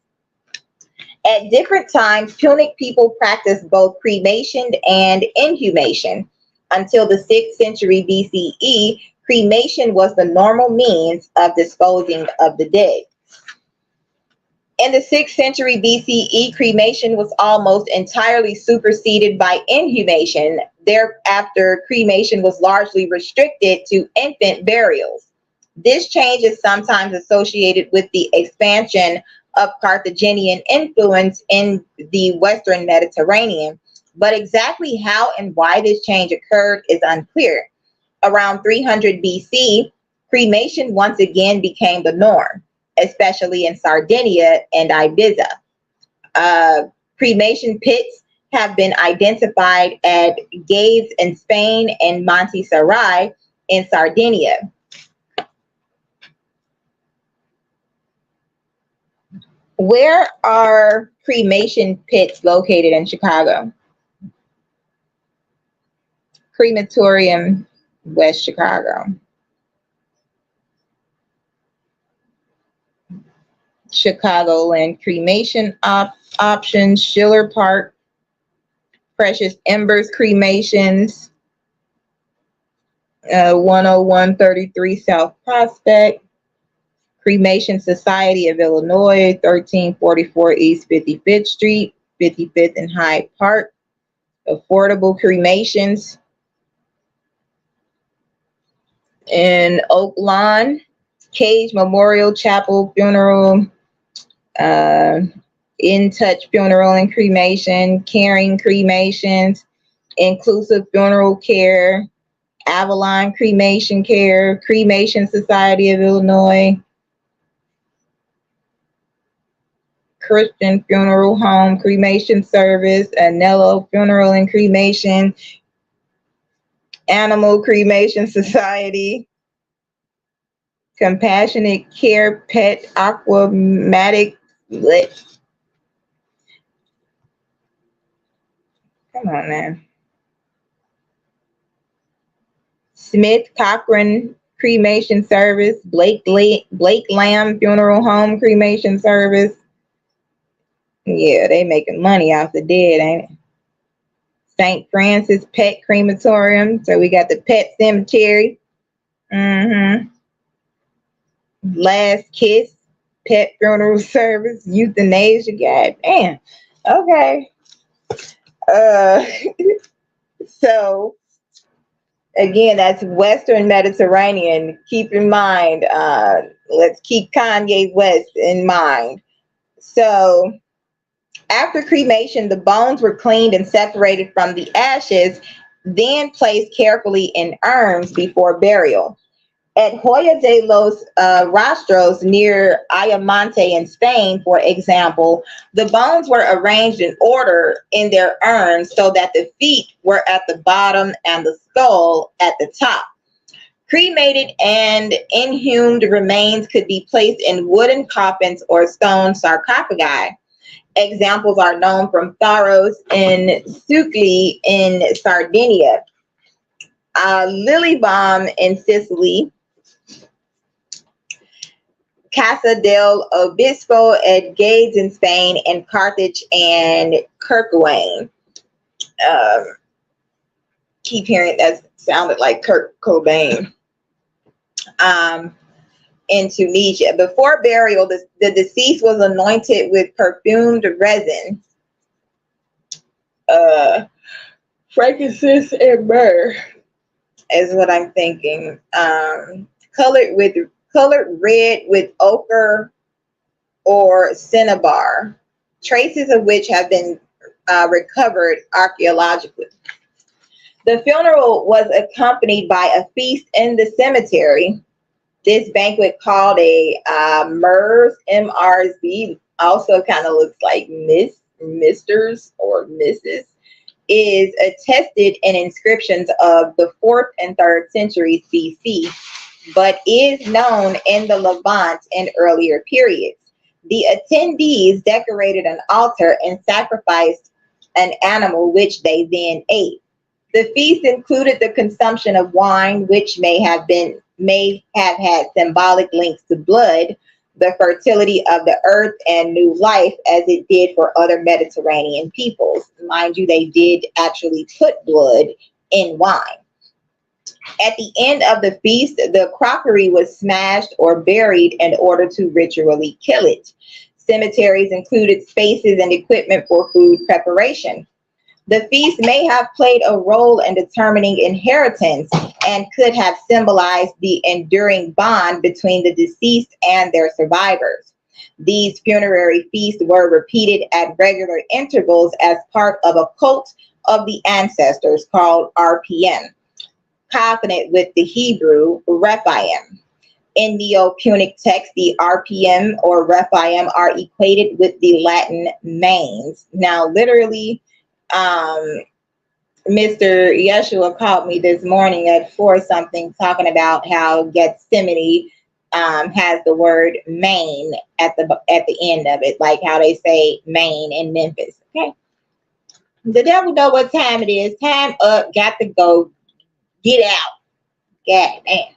At different times, Punic people practiced both cremation and inhumation. Until the 6th century BCE, cremation was the normal means of disposing of the dead. In the 6th century BCE, cremation was almost entirely superseded by inhumation. Thereafter, cremation was largely restricted to infant burials. This change is sometimes associated with the expansion of Carthaginian influence in the Western Mediterranean, but exactly how and why this change occurred is unclear. Around 300 BC, cremation once again became the norm, especially in Sardinia and Ibiza. Cremation pits have been identified at Gades in Spain and Montserrat in Sardinia. Where are cremation pits located in Chicago? Crematorium, West Chicago. Chicagoland cremation options, Schiller Park, Precious Embers cremations, 10133 South Prospect, Cremation Society of Illinois, 1344 East 55th Street, 55th and Hyde Park, Affordable Cremations in Oak Lawn, Cage Memorial Chapel Funeral, In Touch Funeral and Cremation, Caring Cremations, Inclusive Funeral Care, Avalon Cremation Care, Cremation Society of Illinois, Christian Funeral Home Cremation Service, Anello Funeral and Cremation, Animal Cremation Society, Compassionate Care Pet Aquamatic. Come on now. Smith Cochran Cremation Service, Blake Lamb Funeral Home Cremation Service. Yeah, they making money off the dead, ain't it? St. Francis Pet Crematorium. So we got the Pet Cemetery. Last Kiss Pet Funeral Service. Euthanasia. God damn. Okay. So again, that's Western Mediterranean. Keep in mind, let's keep Kanye West in mind. So after cremation, the bones were cleaned and separated from the ashes, then placed carefully in urns before burial. At Hoya de los Rastros near Ayamonte in Spain, for example, the bones were arranged in order in their urns so that the feet were at the bottom and the skull at the top. Cremated and inhumed remains could be placed in wooden coffins or stone sarcophagi. Examples are known from Tharos in Sucli in Sardinia, Lilybom in Sicily, Casa del Obispo at Gades in Spain, and Carthage and Kirkwane. Keep hearing that sounded like Kurt Cobain. In Tunisia. Before burial, the deceased was anointed with perfumed resin, frankincense and myrrh, is what I'm thinking. Colored red with ochre or cinnabar, traces of which have been recovered archaeologically. The funeral was accompanied by a feast in the cemetery. This banquet, called a MERS, MRZ, also kind of looks like Misters or Mrs., is attested in inscriptions of the 4th and 3rd centuries BC, but is known in the Levant in earlier periods. The attendees decorated an altar and sacrificed an animal, which they then ate. The feast included the consumption of wine, which may have had symbolic links to blood, the fertility of the earth, and new life, as it did for other Mediterranean peoples. Mind you, they did actually put blood in wine. At the end of the feast, the crockery was smashed or buried in order to ritually kill it. Cemeteries included spaces and equipment for food preparation. The feast may have played a role in determining inheritance and could have symbolized the enduring bond between the deceased and their survivors. These funerary feasts were repeated at regular intervals as part of a cult of the ancestors called RPM, confident with the Hebrew Rephaim. In Neo-Punic text, the RPM or Rephaim are equated with the Latin manes. Now, literally, Mr. Yeshua called me this morning at 4 something talking about how Gethsemane has the word Maine at the end of it, like how they say Maine in Memphis. Okay, the devil know what time it is. Time up. Got to go. Get out. God damn.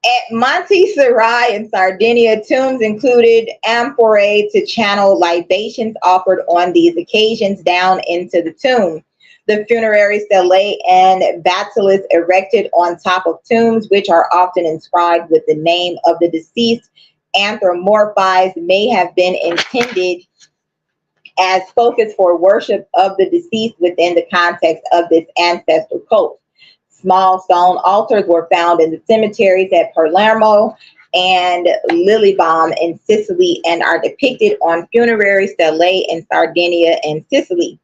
At Monte Sarai in Sardinia, tombs included amphorae to channel libations offered on these occasions down into the tomb. The funerary stelae and basilisks erected on top of tombs, which are often inscribed with the name of the deceased, anthropomorphized, may have been intended as focus for worship of the deceased within the context of this ancestor cult. Small stone altars were found in the cemeteries at Palermo and Lillebaum in Sicily and are depicted on funerary stelae in Sardinia and Sicily.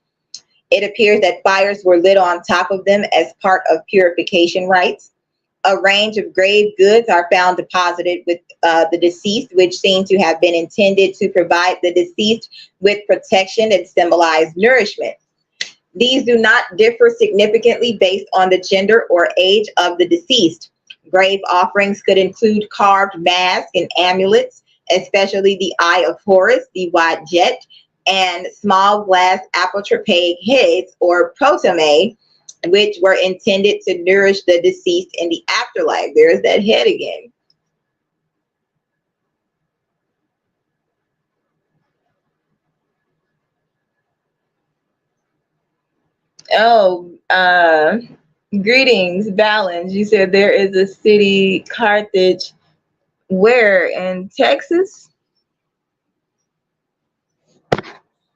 It appears that fires were lit on top of them as part of purification rites. A range of grave goods are found deposited with the deceased, which seem to have been intended to provide the deceased with protection and symbolize nourishment. These do not differ significantly based on the gender or age of the deceased. Grave offerings could include carved masks and amulets, especially the Eye of Horus, the White Jet, and small glass apotropaic heads or protome, which were intended to nourish the deceased in the afterlife. There's that head again. Oh, greetings, Balance. You said there is a city, Carthage, where in Texas?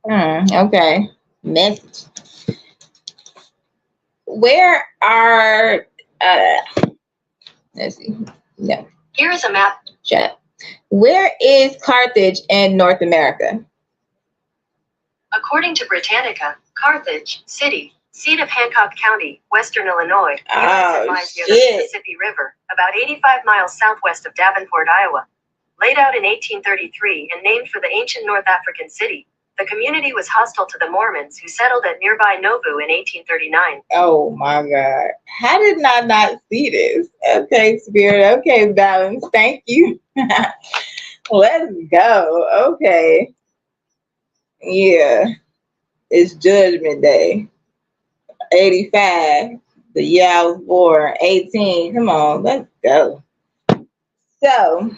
Okay. Message. Where are let's see. No. Here is a map. Shut up. Where is Carthage in North America? According to Britannica, Carthage City, seat of Hancock County, Western Illinois, Oh, lies near the shit. Mississippi River, about 85 miles southwest of Davenport, Iowa. Laid out in 1833 and named for the ancient North African city, the community was hostile to the Mormons who settled at nearby Nauvoo in 1839. Oh my God. How did I not see this? Okay, Spirit. Okay, Balance. Thank you. Let's go. Okay. Yeah. It's Judgment Day. 85. The year I was born. 18. Come on, let's go. So,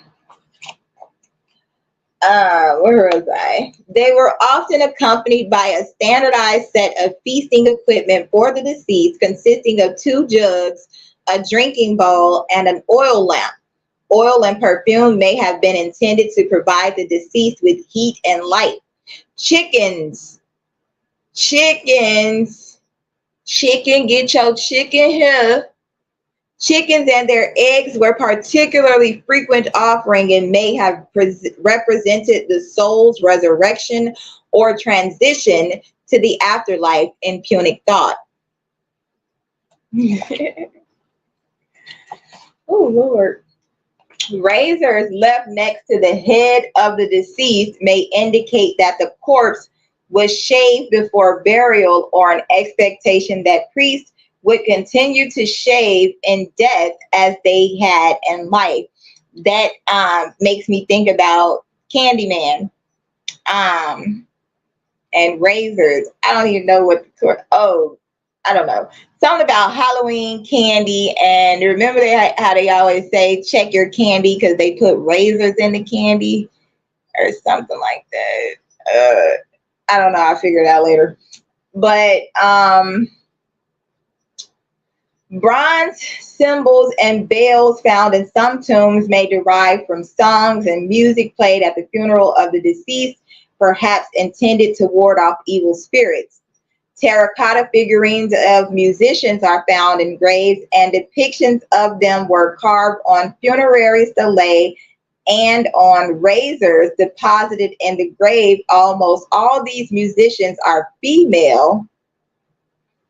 where was I? They were often accompanied by a standardized set of feasting equipment for the deceased, consisting of 2 jugs, a drinking bowl, and an oil lamp. Oil and perfume may have been intended to provide the deceased with heat and light. Chickens, chicken, get your chicken here. Chickens and their eggs were particularly frequent offering and may have represented the soul's resurrection or transition to the afterlife in Punic thought. Oh, Lord. Razors left next to the head of the deceased may indicate that the corpse was shaved before burial or an expectation that priests would continue to shave in death as they had in life. That makes me think about Candyman and razors. I don't even know what I don't know. Something about Halloween candy, and remember how they always say check your candy because they put razors in the candy or something like that. I don't know. I'll figure it out later. But Bronze symbols and bells found in some tombs may derive from songs and music played at the funeral of the deceased, perhaps intended to ward off evil spirits. Terracotta figurines of musicians are found in graves, and depictions of them were carved on funerary stelae and on razors deposited in the grave. Almost all these musicians are female,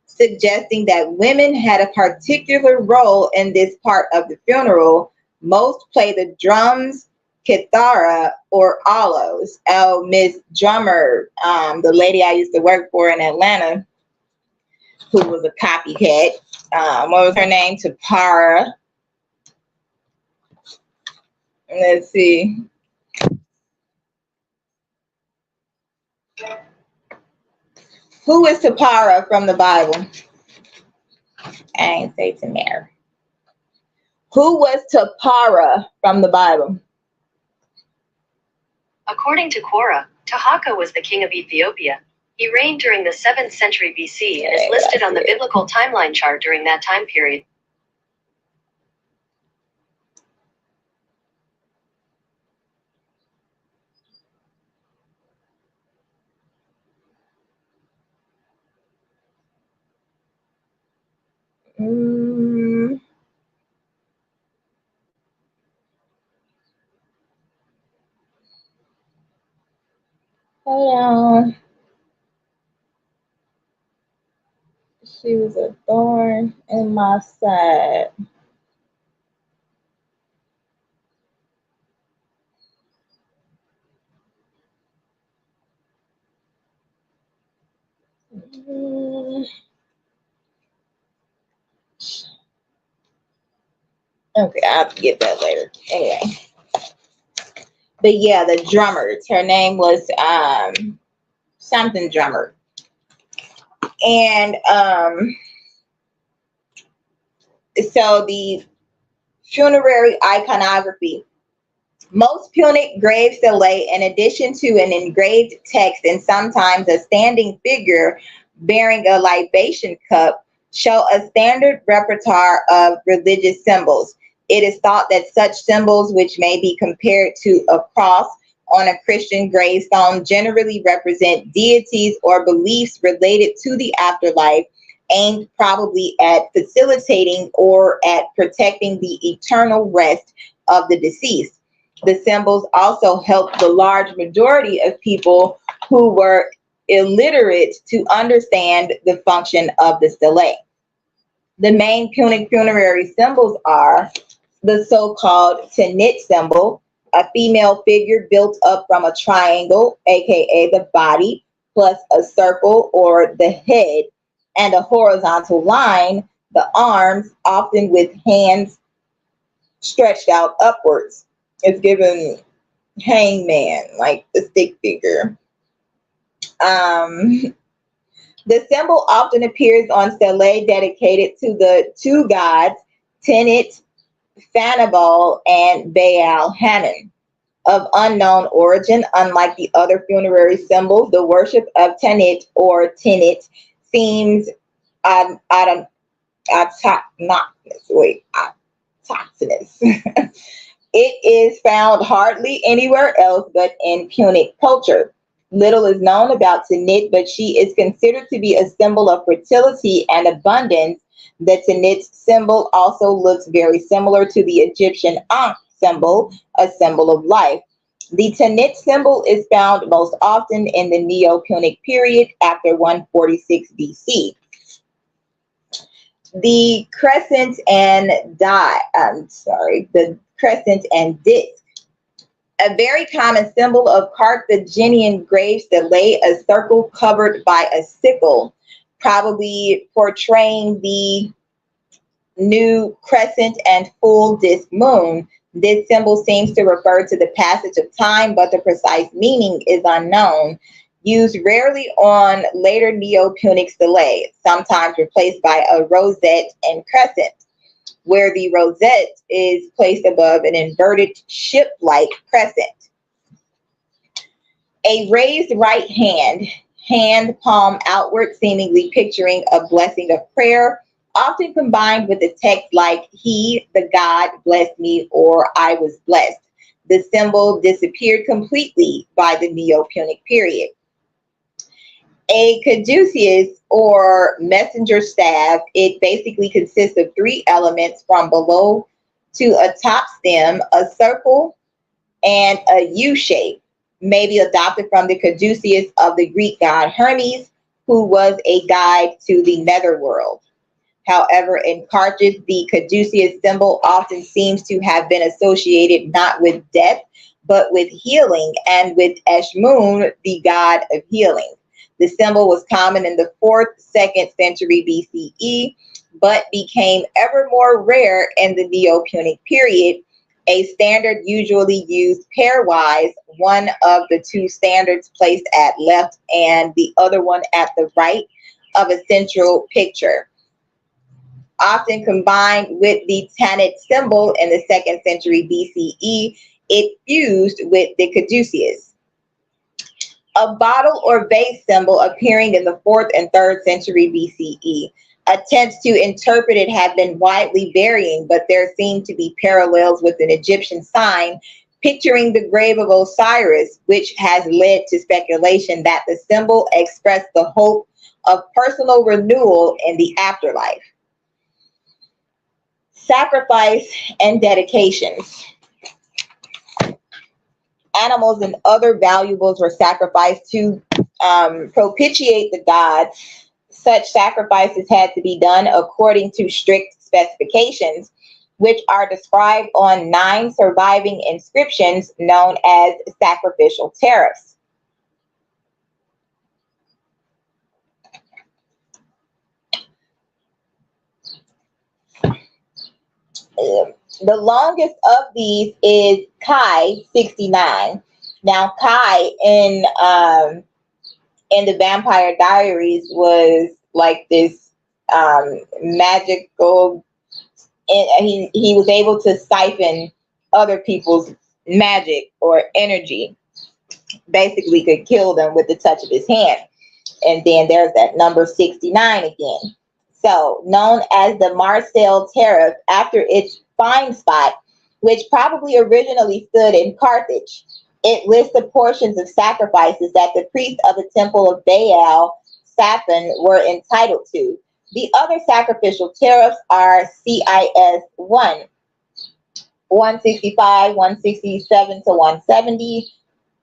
suggesting that women had a particular role in this part of the funeral. Most play the drums, kithara, or aloes. Oh, Miss Drummer, the lady I used to work for in Atlanta, who was a copycat. What was her name? Tapara. Let's see. Who is Tapara from the Bible? I ain't say Tamara. Who was Tapara from the Bible? According to Quora, Tahaka was the king of Ethiopia. He reigned during the 7th century BC and is listed on the biblical timeline chart during that time period. Hold on. She was a thorn in my side. Okay, I'll have to get that later. Anyway. But yeah, the drummers. Her name was something drummer. And so the funerary iconography. Most Punic grave stelae, in addition to an engraved text and sometimes a standing figure bearing a libation cup, show a standard repertoire of religious symbols. It is thought that such symbols, which may be compared to a cross on a Christian gravestone, generally represent deities or beliefs related to the afterlife, aimed probably at facilitating or at protecting the eternal rest of the deceased. The symbols also helped the large majority of people who were illiterate to understand the function of the stele. The main Punic funerary symbols are the so-called Tanit symbol, a female figure built up from a triangle, aka the body, plus a circle or the head, and a horizontal line, the arms, often with hands stretched out upwards. It's given hangman, like the stick figure. The symbol often appears on stelae dedicated to the two gods, Tanit, Fanabal, and Baal Hanan. Of unknown origin, unlike the other funerary symbols, the worship of Tanit or Tinit seems autonomous. It is found hardly anywhere else but in Punic culture. Little is known about Tanit, but she is considered to be a symbol of fertility and abundance. The Tanit symbol also looks very similar to the Egyptian Ankh symbol, a symbol of life. The Tanit symbol is found most often in the Neo-Punic period after 146 BC. The crescent and crescent and disc. A very common symbol of Carthaginian grave stele, a circle covered by a sickle, probably portraying the new crescent and full disc moon. This symbol seems to refer to the passage of time, but the precise meaning is unknown. Used rarely on later Neo-Punic stele, sometimes replaced by a rosette and crescent, where the rosette is placed above an inverted ship-like crescent. A raised right hand, hand palm outward, seemingly picturing a blessing of prayer, often combined with a text like "He, the God, blessed me" or "I was blessed." The symbol disappeared completely by the Neo-Punic period. A caduceus or messenger staff, it basically consists of three elements from below to a top stem, a circle, and a U shape, maybe adopted from the caduceus of the Greek god Hermes, who was a guide to the netherworld. However, in Carthage, the caduceus symbol often seems to have been associated not with death, but with healing, and with Eshmun, the god of healing. The symbol was common in the 4th, 2nd century BCE, but became ever more rare in the Neo-Punic period. A standard usually used pairwise, one of the two standards placed at left and the other one at the right of a central picture. Often combined with the Tanit symbol in the 2nd century BCE, it fused with the caduceus. A bottle or vase symbol appearing in the 4th and 3rd century BCE. Attempts to interpret it have been widely varying, but there seem to be parallels with an Egyptian sign picturing the grave of Osiris, which has led to speculation that the symbol expressed the hope of personal renewal in the afterlife. Sacrifice and dedications. Animals and other valuables were sacrificed to propitiate the gods. Such sacrifices had to be done according to strict specifications, which are described on 9 surviving inscriptions known as sacrificial tariffs. The longest of these is Chi 69. Now, Chi in the Vampire Diaries was like this magical, and he was able to siphon other people's magic or energy. Basically, could kill them with the touch of his hand. And then there's that number 69 again. So, known as the Marseille Tariff, after its find spot, which probably originally stood in Carthage. It lists the portions of sacrifices that the priests of the temple of Baal, Saturn, were entitled to. The other sacrificial tariffs are CIS 1, 165, 167 to 170,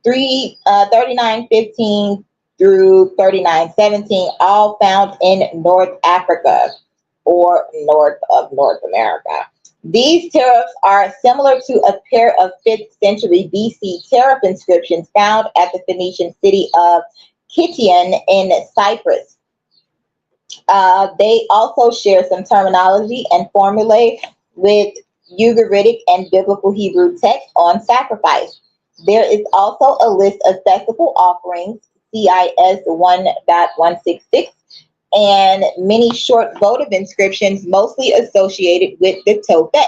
3915 through 3917, all found in North Africa or north of North America. These tariffs are similar to a pair of 5th century BC tariff inscriptions found at the Phoenician city of Kition in Cyprus. They also share some terminology and formulae with Ugaritic and Biblical Hebrew text on sacrifice. There is also a list of festival offerings, CIS 1.166, and many short votive inscriptions, mostly associated with the Tophet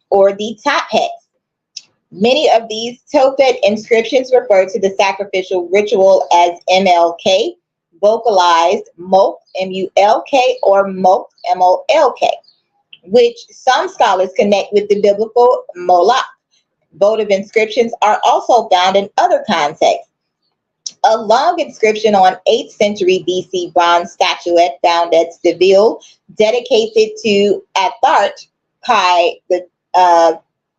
or the top hex. Many of these Tophet inscriptions refer to the sacrificial ritual as MLK, vocalized Mok, M-U-L-K, or Mok, M-O-L-K, which some scholars connect with the biblical Moloch. Votive inscriptions are also found in other contexts. A long inscription on 8th century BC bronze statuette found at Seville dedicates it to Athart Kai the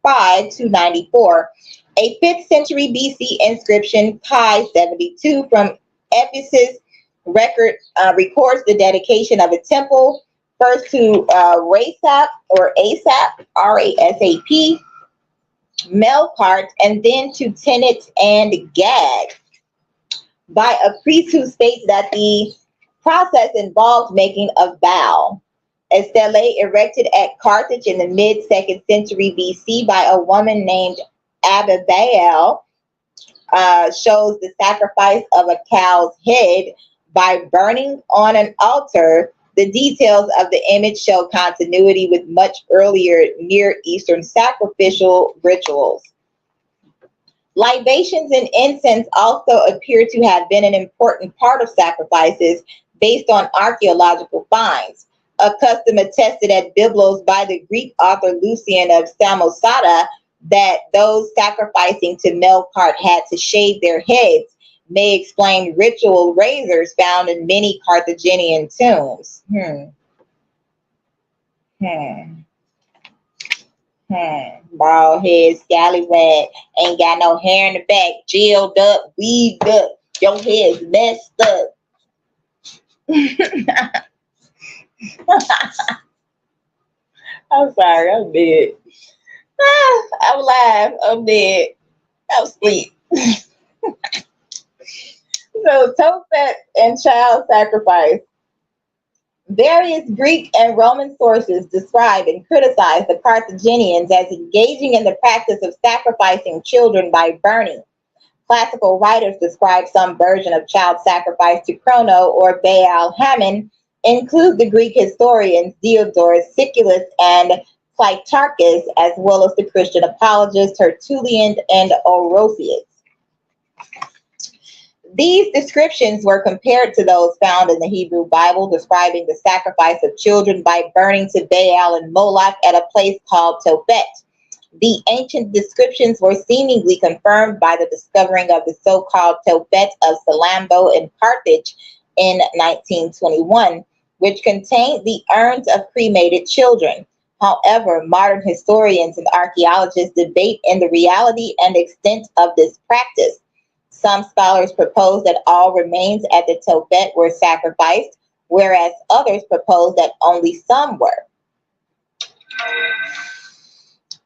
5294. A 5th century BC inscription Kai 72 from Ephesus records the dedication of a temple first to Rasap or Asap, R-A-S-A-P, Melkart, and then to Tenets and Gag, by a priest who states that the process involves making a vow. A stele erected at Carthage in the mid-2nd century BC by a woman named Abibaal shows the sacrifice of a cow's head by burning on an altar. The details of the image show continuity with much earlier Near Eastern sacrificial rituals. Libations and incense also appear to have been an important part of sacrifices based on archaeological finds. a custom attested at Byblos by the Greek author Lucian of Samosata that those sacrificing to Melkart had to shave their heads may explain ritual razors found in many Carthaginian tombs. Bald head, scallywag, ain't got no hair in the back, gelled up, weaved up, your head's messed up. I'm sorry, I'm dead. I'm live, I'm dead, I'm asleep. So, Tophet and child sacrifice. Various Greek and Roman sources describe and criticize the Carthaginians as engaging in the practice of sacrificing children by burning. Classical writers describe some version of child sacrifice to Chrono or Baal Hammon, include the Greek historians Diodorus Siculus and Clitarchus, as well as the Christian apologists Tertullian and Orosius. These descriptions were compared to those found in the Hebrew Bible describing the sacrifice of children by burning to Baal and Moloch at a place called Tophet. The ancient descriptions were seemingly confirmed by the discovering of the so-called Tophet of Salambo in Carthage in 1921, which contained the urns of cremated children. However, modern historians and archaeologists debate in the reality and extent of this practice. Some scholars propose that all remains at the Tophet were sacrificed, whereas others propose that only some were.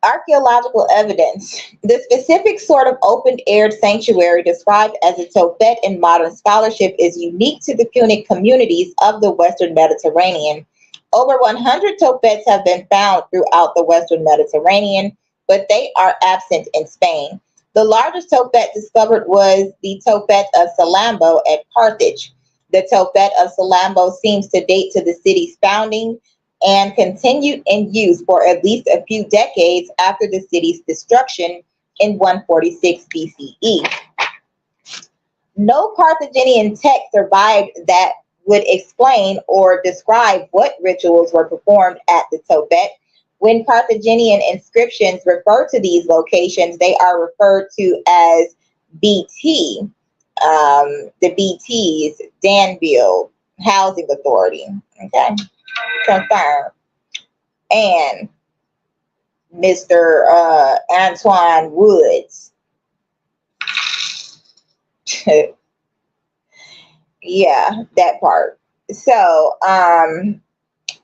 Archaeological evidence. The specific sort of open-air sanctuary described as a Tophet in modern scholarship is unique to the Punic communities of the Western Mediterranean. Over 100 Tophets have been found throughout the Western Mediterranean, but they are absent in Spain. The largest Tophet discovered was the Tophet of Salambo at Carthage. The Tophet of Salambo seems to date to the city's founding and continued in use for at least a few decades after the city's destruction in 146 BCE. No Carthaginian text survived that would explain or describe what rituals were performed at the Tophet. When Carthaginian inscriptions refer to these locations, they are referred to as BT, the BT's Danville Housing Authority. Okay, confirmed. And Mr. Antoine Woods. Yeah, that part. So,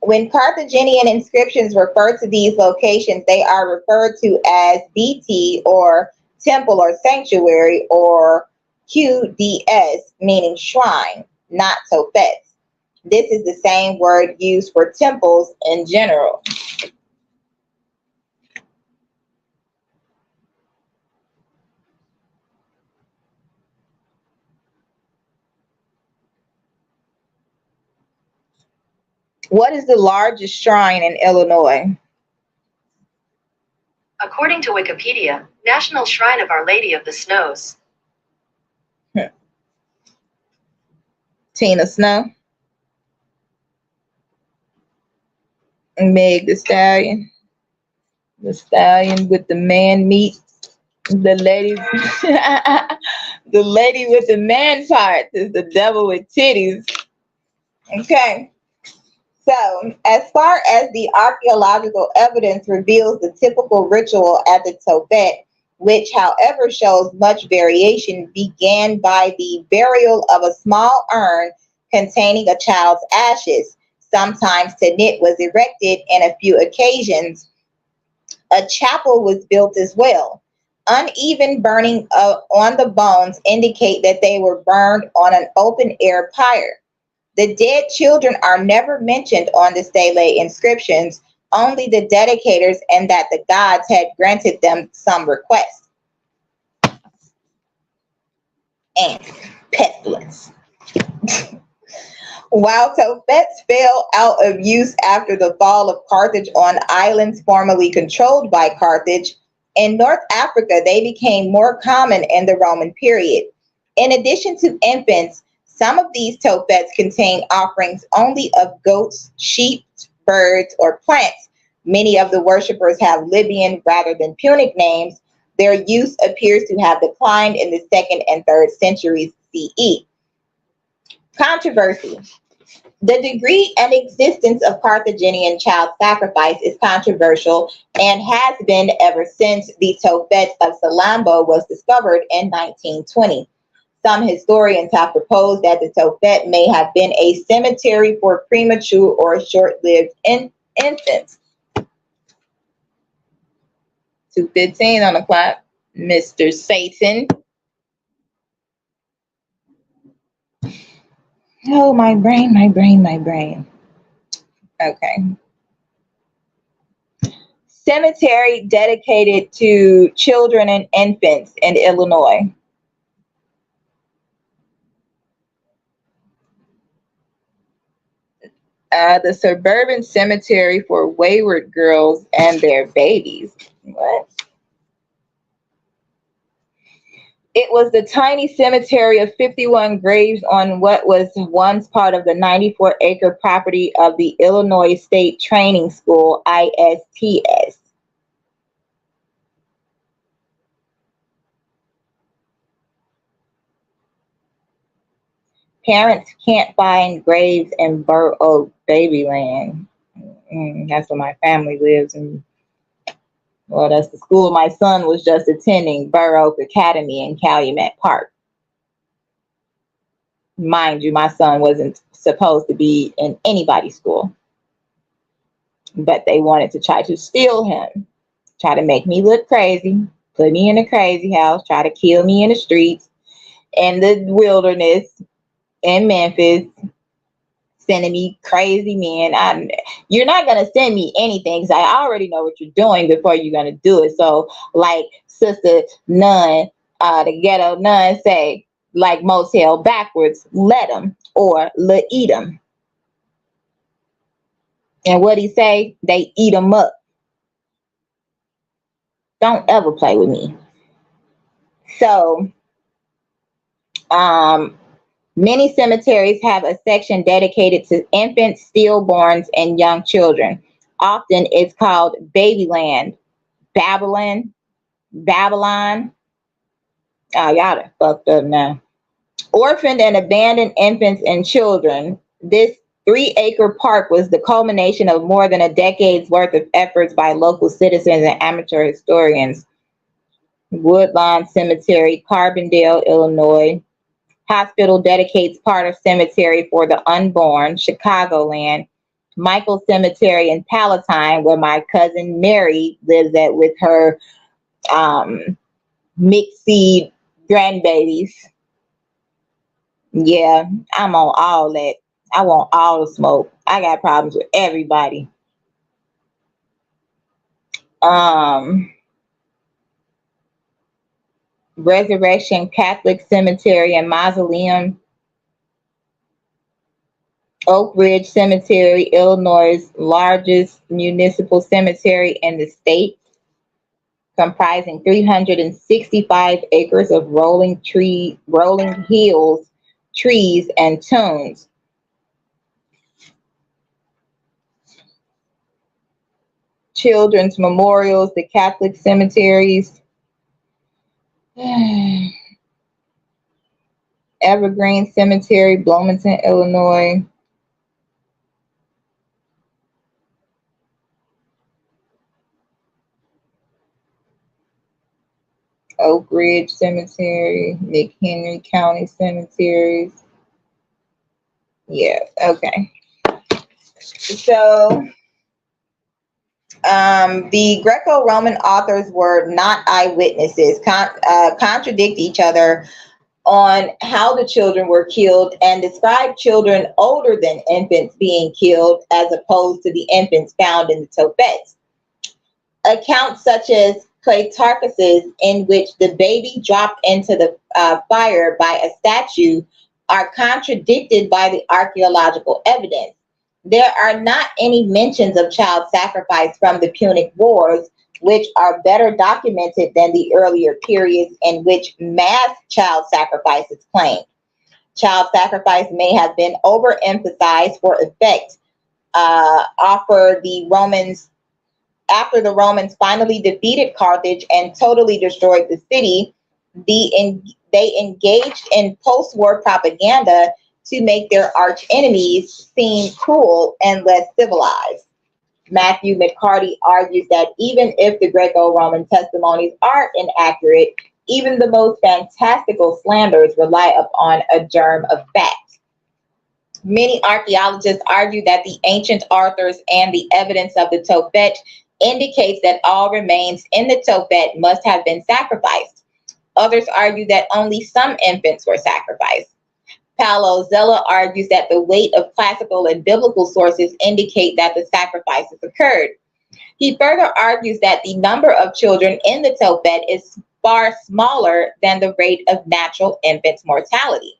when Carthaginian inscriptions refer to these locations, they are referred to as BT or temple or sanctuary or QDS, meaning shrine, not Tophets. This is the same word used for temples in general. What is the largest shrine in Illinois? According to Wikipedia, National Shrine of Our Lady of the Snows. Tina Snow. Meg the Stallion. The stallion with the man meat. The lady, the lady with the man parts is the devil with titties. Okay. So, as far as the archaeological evidence reveals the typical ritual at the Tophet, which, however, shows much variation, began by the burial of a small urn containing a child's ashes. Sometimes Tanit was erected, and a few occasions a chapel was built as well. Uneven burning on the bones indicate that they were burned on an open-air pyre. The dead children are never mentioned on the stele inscriptions, only the dedicators and that the gods had granted them some request. And pestilence. While Tophets fell out of use after the fall of Carthage on islands formerly controlled by Carthage, in North Africa they became more common in the Roman period. In addition to infants, Some of these Tophets contain offerings only of goats, sheep, birds, or plants. Many of the worshippers have Libyan rather than Punic names. Their use appears to have declined in the 2nd and 3rd centuries CE. Controversy. The degree and existence of Carthaginian child sacrifice is controversial and has been ever since the Tophet of Salambo was discovered in 1920. Some historians have proposed that the Tophet may have been a cemetery for premature or short-lived infants. 2:15 on the clock, Mr. Satan. Oh, my brain, my brain, my brain. Okay. Cemetery dedicated to children and infants in Illinois. The suburban cemetery for wayward girls and their babies. What? It was the tiny cemetery of 51 graves on what was once part of the 94-acre property of the Illinois State Training School, ISTS. Parents can't find graves in Burr Oak, Babyland. That's where my family lives. And well, that's the school my son was just attending, Burr Oak Academy in Calumet Park. Mind you, my son wasn't supposed to be in anybody's school. But they wanted to try to steal him, try to make me look crazy, put me in a crazy house, try to kill me in the streets, in the wilderness, in Memphis, sending me crazy men. You're not going to send me anything because I already know what you're doing before you're going to do it. So, like Sister Nun, the ghetto nun say, like motel backwards, let them or eat them. And what he say? They eat them up. Don't ever play with me. So, many cemeteries have a section dedicated to infants, stillborns, and young children. Often it's called Babyland, Babylon. Oh, y'all are fucked up now. Orphaned and abandoned infants and children. This 3-acre park was the culmination of more than a decade's worth of efforts by local citizens and amateur historians. Woodlawn Cemetery, Carbondale, Illinois. Hospital dedicates part of cemetery for the unborn, Chicagoland. Michael Cemetery in Palatine, where my cousin Mary lives at with her mixed seed grandbabies. Yeah, I'm on all that. I want all the smoke. I got problems with everybody. Resurrection Catholic Cemetery and Mausoleum. Oak Ridge Cemetery, Illinois' largest municipal cemetery in the state, comprising 365 acres of rolling hills, trees, and tombs. Children's memorials, the Catholic cemeteries. Evergreen Cemetery, Bloomington, Illinois. Oak Ridge Cemetery, McHenry County Cemeteries. Yeah, okay. So, the Greco-Roman authors were not eyewitnesses, contradict each other on how the children were killed and describe children older than infants being killed as opposed to the infants found in the Tophets. Accounts such as Plutarchus's, in which the baby dropped into the fire by a statue, are contradicted by the archaeological evidence. There are not any mentions of child sacrifice from the Punic Wars, which are better documented than the earlier periods in which mass child sacrifice is claimed. Child sacrifice may have been overemphasized for effect. After the Romans finally defeated Carthage and totally destroyed the city, they engaged in post-war propaganda to make their arch enemies seem cruel and less civilized. Matthew McCarty argues that even if the Greco-Roman testimonies are inaccurate, even the most fantastical slanders rely upon a germ of fact. Many archaeologists argue that the ancient authors and the evidence of the Tophet indicates that all remains in the Tophet must have been sacrificed. Others argue that only some infants were sacrificed. Paulo Zella argues that the weight of classical and biblical sources indicate that the sacrifices occurred. He further argues that the number of children in the Tophet is far smaller than the rate of natural infant mortality.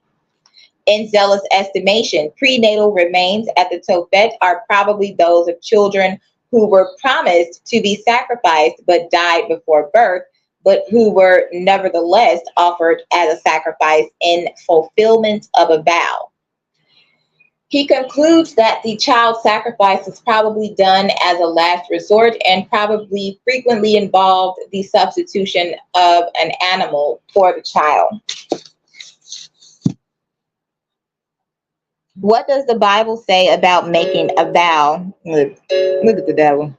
In Zella's estimation, prenatal remains at the Tophet are probably those of children who were promised to be sacrificed but died before birth, but who were nevertheless offered as a sacrifice in fulfillment of a vow. He concludes that the child sacrifice is probably done as a last resort and probably frequently involved the substitution of an animal for the child. What does the Bible say about making a vow? Look at the devil.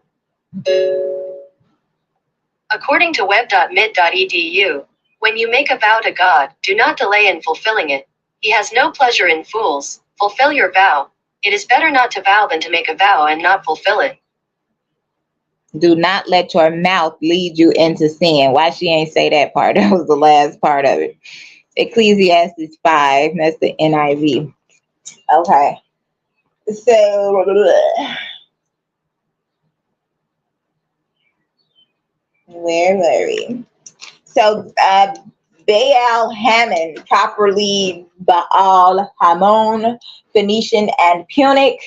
According to web.mit.edu, when you make a vow to God, do not delay in fulfilling it. He has no pleasure in fools. Fulfill your vow. It is better not to vow than to make a vow and not fulfill it. Do not let your mouth lead you into sin. Why she ain't say that part? That was the last part of it. Ecclesiastes 5, that's the NIV. Okay. So, where were we? So, Baal Hamon, properly Baal Hamon, Phoenician and Punic,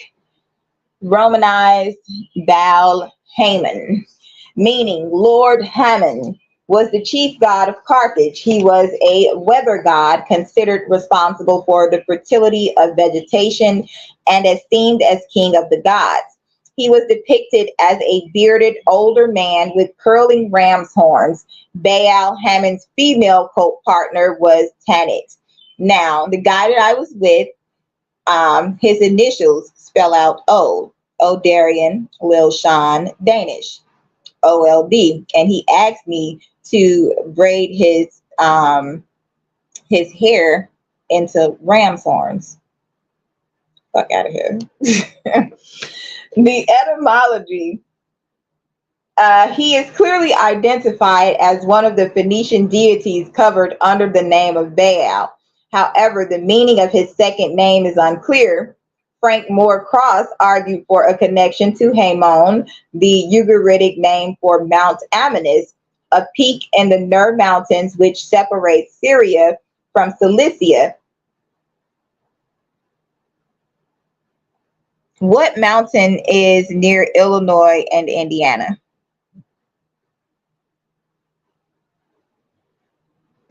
Romanized Baal Hamon, meaning Lord Hammon, was the chief god of Carthage. He was a weather god considered responsible for the fertility of vegetation and esteemed as king of the gods. He was depicted as a bearded older man with curling ram's horns. Baal Hammon's female co-partner was Tanit. Now, the guy that I was with, his initials spell out O, Odarian, Lil Sean, Danish, OLD, and he asked me to braid his hair into ram's horns. Fuck out of here. The etymology, he is clearly identified as one of the Phoenician deities covered under the name of Baal. However, the meaning of his second name is unclear. Frank Moore Cross argued for a connection to Hamon, the Ugaritic name for Mount Amanus, a peak in the Nur Mountains which separates Syria from Cilicia. What mountain is near Illinois and Indiana?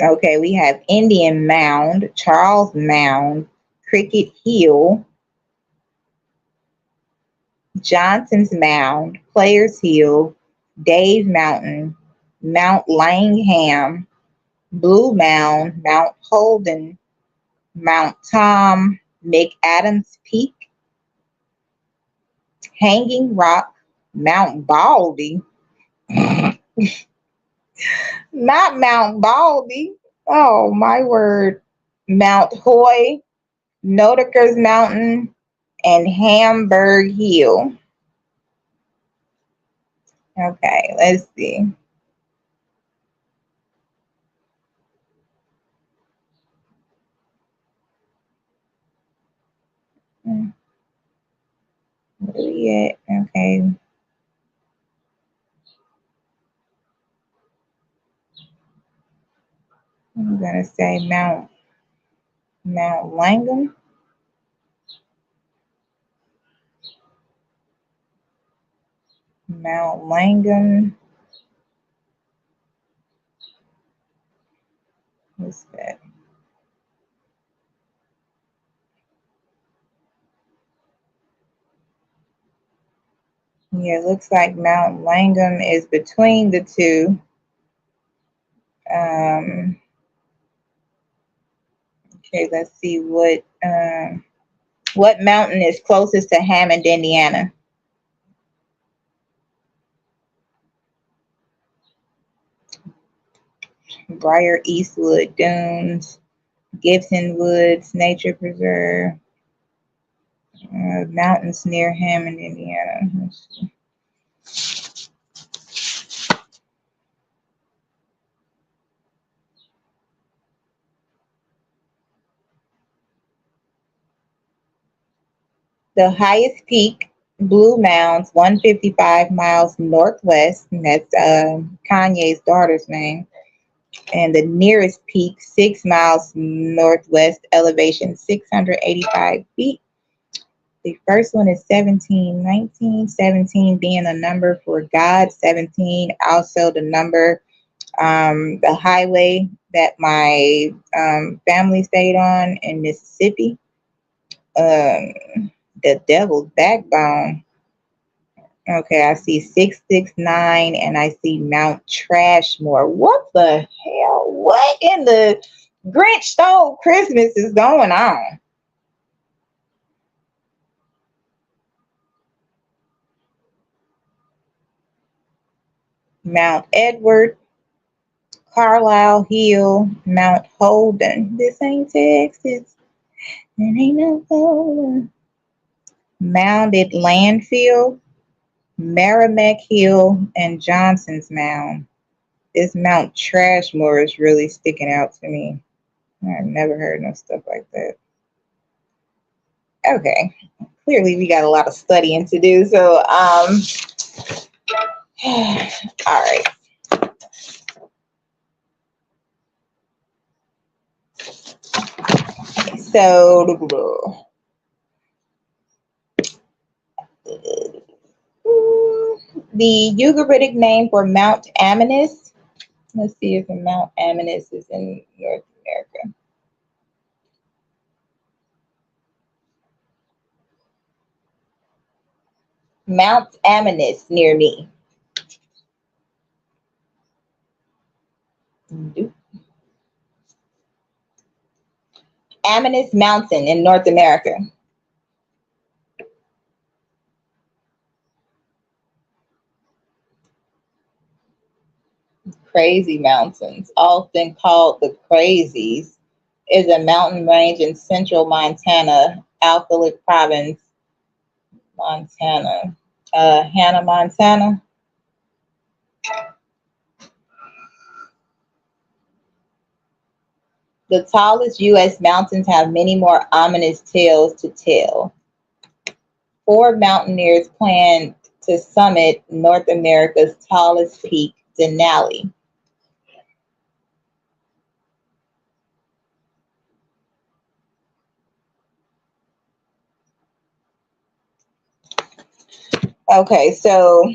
Okay, we have Indian Mound, Charles Mound, Cricket Hill, Johnson's Mound, Players Hill, Dave Mountain, Mount Langham, Blue Mound, Mount Holden, Mount Tom, McAdams Peak, Hanging Rock, Mount Baldy. Not Mount Baldy. Oh, my word. Mount Hoy, Notiker's Mountain, and Hamburg Hill. Okay, let's see. Where we at? Okay. I'm gonna say Mount Langham. Mount Langham. What's that? Yeah, it looks like Mount Langham is between the two. Um, okay, let's see what mountain is closest to Hammond, Indiana. Briar Eastwood Dunes, Gibson Woods Nature Preserve, mountains near Hammond, Indiana. Let's see. The highest peak, Blue Mounds, 155 miles northwest, and that's Kanye's daughter's name. And the nearest peak, 6 miles northwest, elevation 685 feet. The first one is 1719, 17 being a number for God, 17 also the number, the highway that my family stayed on in Mississippi. The devil's backbone. Okay, I see 669 and I see Mount Trashmore. What the hell? What in the Grinch stole Christmas is going on? Mount Edward, Carlisle Hill, Mount Holden. This ain't Texas. It ain't no Holden. Mounded Landfill, Merrimack Hill, and Johnson's Mound. This Mount Trashmore is really sticking out to me. I've never heard no stuff like that. Okay, clearly we got a lot of studying to do. So, all right. So, the Ugaritic name for Mount Amanus. Let's see if the Mount Amanus is in North America. Mount Amanus near me. Amanus Mountain in North America. Crazy Mountains, often called the Crazies, is a mountain range in central Montana, Alphalic Province, Montana. Hannah, Montana. The tallest U.S. mountains have many more ominous tales to tell. 4 mountaineers plan to summit North America's tallest peak, Denali. Okay, so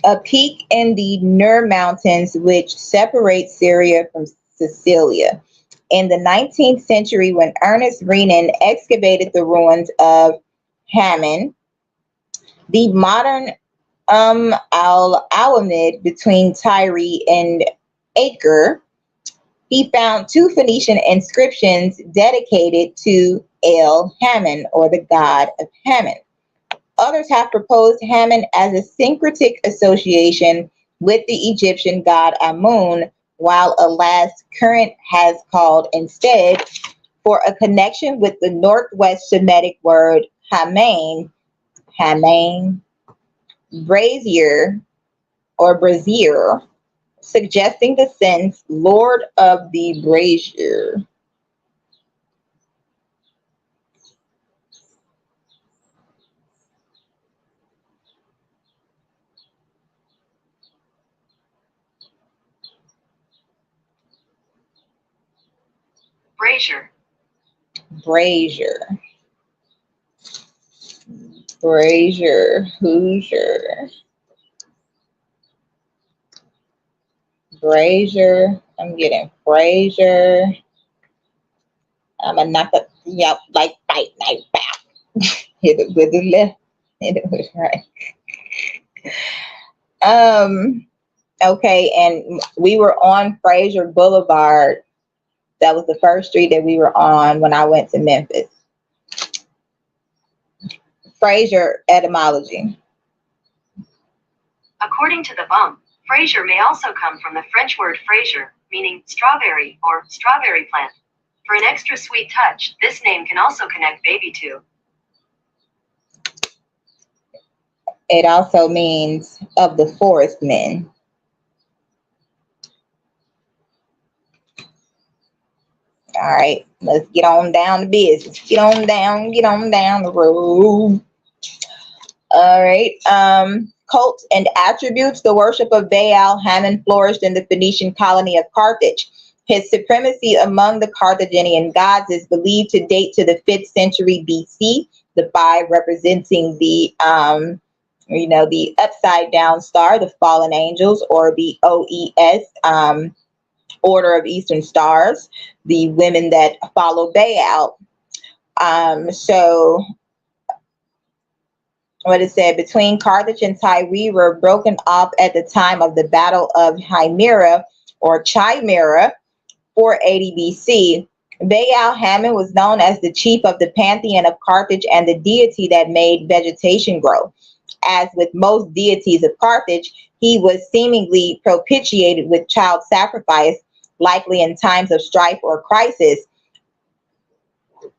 a peak in the Nur Mountains, which separates Syria from Sicilia. In the 19th century, when Ernest Renan excavated the ruins of Hammon, the modern Al Alamid between Tyre and Acre, he found 2 Phoenician inscriptions dedicated to El Hammon, or the god of Hammon. Others have proposed Hammon as a syncretic association with the Egyptian god Amun, while a last current has called instead for a connection with the Northwest Semitic word Hamain, brazier or brazier, suggesting the sense Lord of the Brazier. Brazier. Brazier. Brazier. Hoosier. Brazier. I'm getting Brazier. I'm gonna knock it, yep, like fight night, bow. Hit it with the left, hit it with the right. Okay, and we were on Fraser Boulevard. That was the first street that we were on when I went to Memphis. Fraser etymology. According to the bump, Fraser may also come from the French word fraisier, meaning strawberry or strawberry plant. For an extra sweet touch, this name can also connect baby to. It also means of the forest men. All right, let's get on down to business. Get on down the road. All right. Cults and attributes. The worship of Baal Hammon flourished in the Phoenician colony of Carthage. His supremacy among the Carthaginian gods is believed to date to the 5th century BC. The 5 representing the upside down star, the fallen angels, or the OES, Order of Eastern Stars, the women that follow Baal. So what it said, between Carthage and Tyre were broken off at the time of the Battle of Himera or Chimera, 480 BC. Baal Hammon was known as the chief of the pantheon of Carthage and the deity that made vegetation grow. As with most deities of Carthage, he was seemingly propitiated with child sacrifice, likely in times of strife or crisis,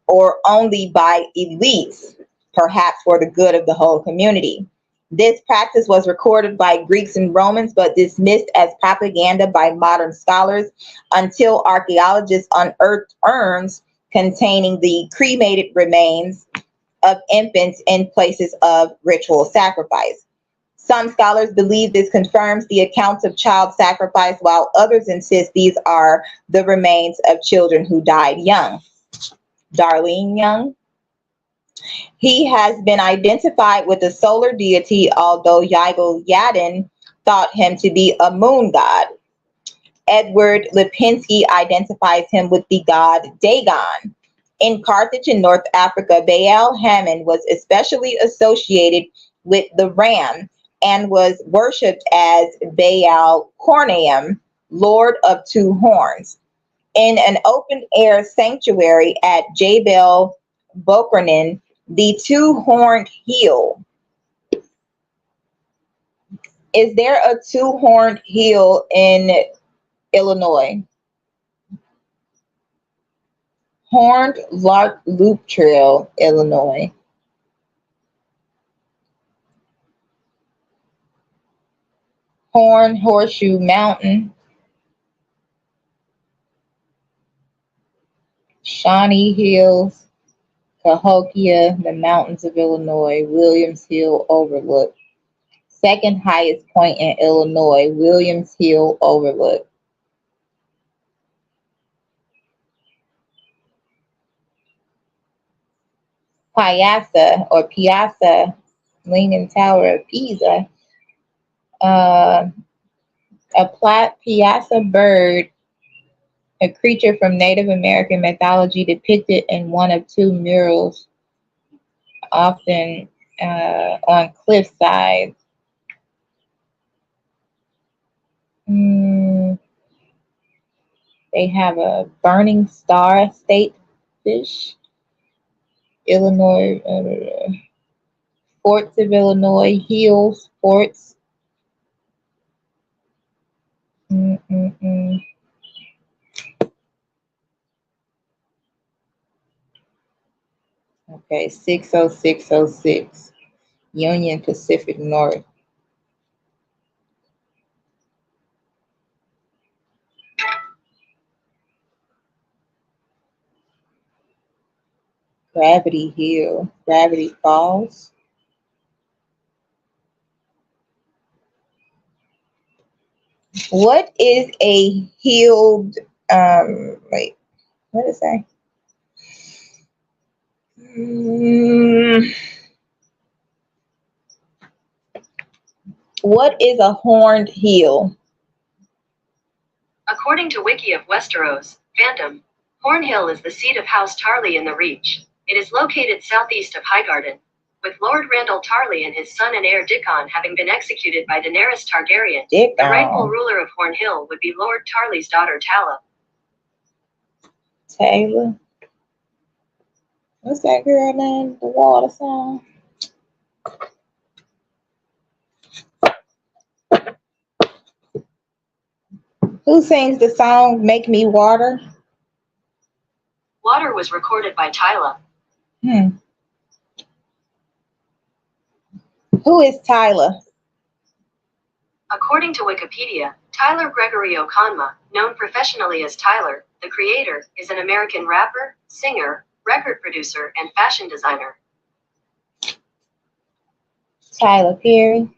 or only by elites, perhaps for the good of the whole community. This practice was recorded by Greeks and Romans, but dismissed as propaganda by modern scholars until archaeologists unearthed urns containing the cremated remains of infants in places of ritual sacrifice. Some scholars believe this confirms the accounts of child sacrifice, while others insist these are the remains of children who died young. Darlene Young. He has been identified with the solar deity, although Yigal Yadin thought him to be a moon god. Edward Lipinski identifies him with the god Dagon. In Carthage in North Africa, Baal Hammon was especially associated with the ram and was worshipped as Baal Corneum, Lord of Two Horns. In an open-air sanctuary at Jabal Bokernan, the two-horned heel. Is there a two-horned heel in Illinois? Horned Lark Loop Trail, Illinois. Horn Horseshoe Mountain. Shawnee Hills, Cahokia, the mountains of Illinois, Williams Hill Overlook. Second highest point in Illinois, Williams Hill Overlook. Piazza, Leaning Tower of Pisa. A piazza bird, a creature from Native American mythology depicted in one of two murals, often on cliff sides. They have a burning star state fish. Illinois, Forts of Illinois, Hills, Forts. Okay, 60606, Union Pacific North. Gravity Hill, Gravity Falls. What is a healed, wait, what is that? What is a horned heel? According to Wiki of Westeros, Phantom, Hornhill is the seat of House Tarley in the Reach. It is located southeast of Highgarden. with Lord Randall Tarley and his son and heir Dickon having been executed by Daenerys Targaryen. Dickon. The rightful ruler of Horn Hill would be Lord Tarley's daughter Tala. Taylor. What's that girl name? The water song. Who sings the song Make Me Water? Water was recorded by Tila. Who is Tyler? According to Wikipedia, Tyler Gregory Okonma, known professionally as Tyler, the Creator, is an American rapper, singer, record producer, and fashion designer. Tyler Perry.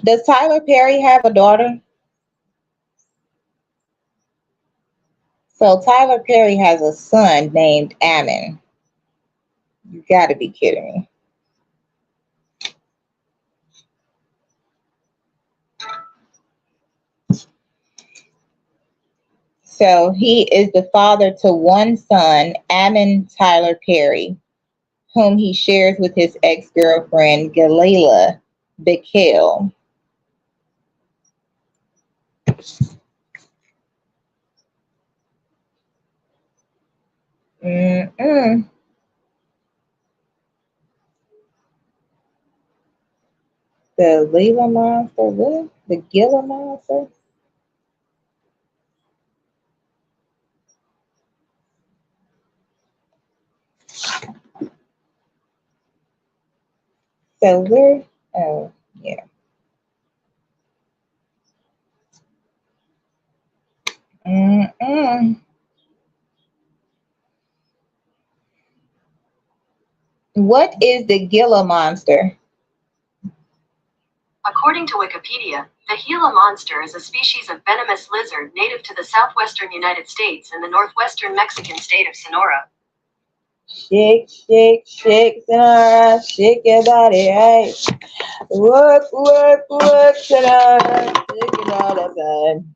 Does Tyler Perry have a daughter? So Tyler Perry has a son named Ammon. You gotta be kidding me. So he is the father to one son, Ammon Tyler Perry, whom he shares with his ex-girlfriend, Galila Bickel. The Gila monster, what? The Gila monster? So where? Oh, yeah. What is the Gila monster? According to Wikipedia, the Gila monster is a species of venomous lizard native to the southwestern United States and the northwestern Mexican state of Sonora. Shake, shake, shake, Sonora, shake your body, right? Work, work, work, Sonora, shake it all the time.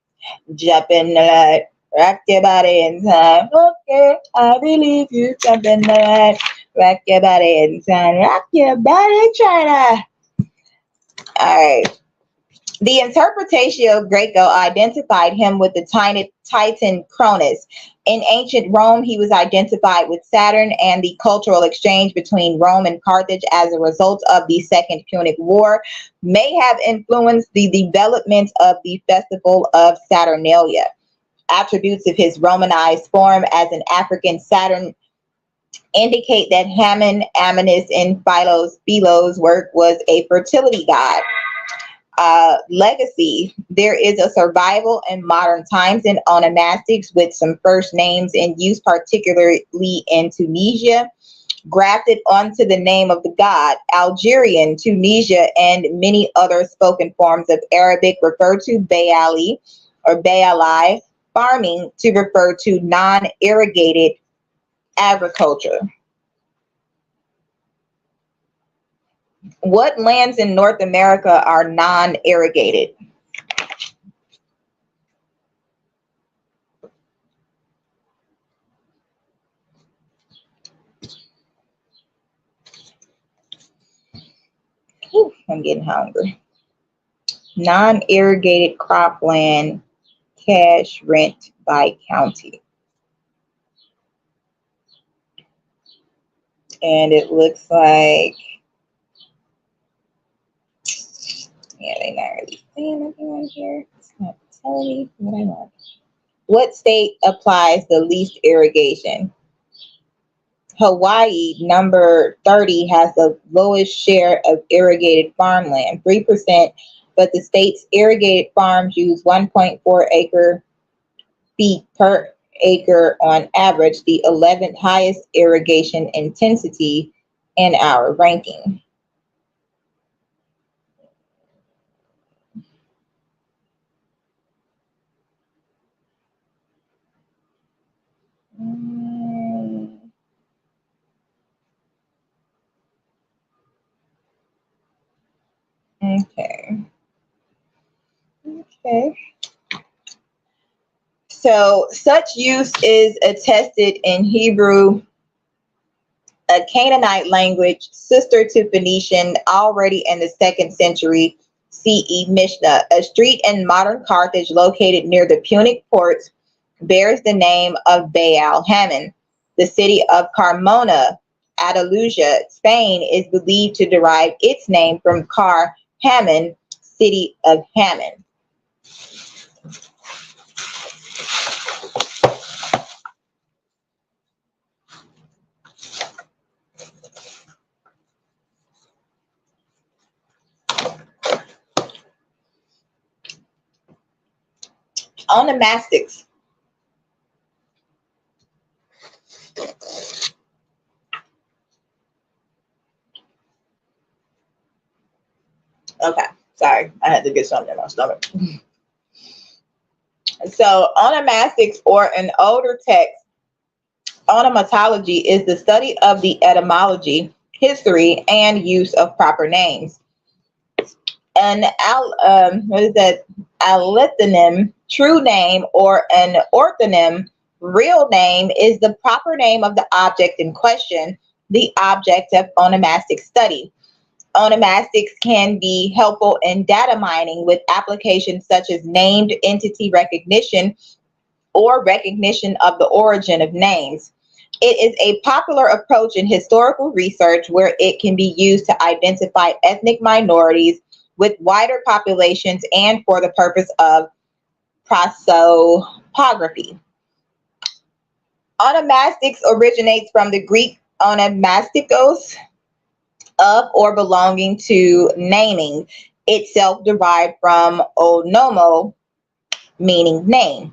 Jump in the light, rock your body in time. Okay, I believe you. Jump in the light, rock your body in time. Rock your body, China. All right. The interpretation of Greco identified him with the Titan Cronus. In ancient Rome, he was identified with Saturn, and the cultural exchange between Rome and Carthage as a result of the Second Punic War may have influenced the development of the festival of Saturnalia. Attributes of his Romanized form as an African Saturn indicate that Hammon, Ammonus, and Philo's work was a fertility god. Legacy. There is a survival in modern times in Onomastics with some first names in use, particularly in Tunisia, grafted onto the name of the god. Algerian, Tunisia, and many other spoken forms of Arabic refer to Baali or Baali. Farming to refer to non-irrigated agriculture. What lands in North America are non-irrigated? Whew, I'm getting hungry. Non-irrigated cropland, cash rent by county. And it looks like, yeah, they're not really saying anything on here. It's not telling me what I want. What state applies the least irrigation? Hawaii, number 30, has the lowest share of irrigated farmland, 3%, but the state's irrigated farms use 1.4 acre feet per acre on average, the 11th highest irrigation intensity in our ranking. Okay. Okay. So such use is attested in Hebrew a Canaanite language sister to Phoenician already in the 2nd century CE Mishnah. A street in modern Carthage located near the Punic ports bears the name of Baal Hammon. The city of Carmona, Andalusia, Spain, is believed to derive its name from Car Hammon, city of Hammon. Onomastics. Okay, sorry, I had to get something in my stomach. So, onomastics, or an older text, onomatology, is the study of the etymology, history, and use of proper names. An alethnym, true name, or an orthonym, real name, is the proper name of the object in question, the object of onomastic study. Onomastics can be helpful in data mining with applications such as named entity recognition or recognition of the origin of names. It is a popular approach in historical research where it can be used to identify ethnic minorities with wider populations and for the purpose of prosopography. Onomastics originates from the Greek onomastikos, of or belonging to, naming, itself derived from onomo, meaning name.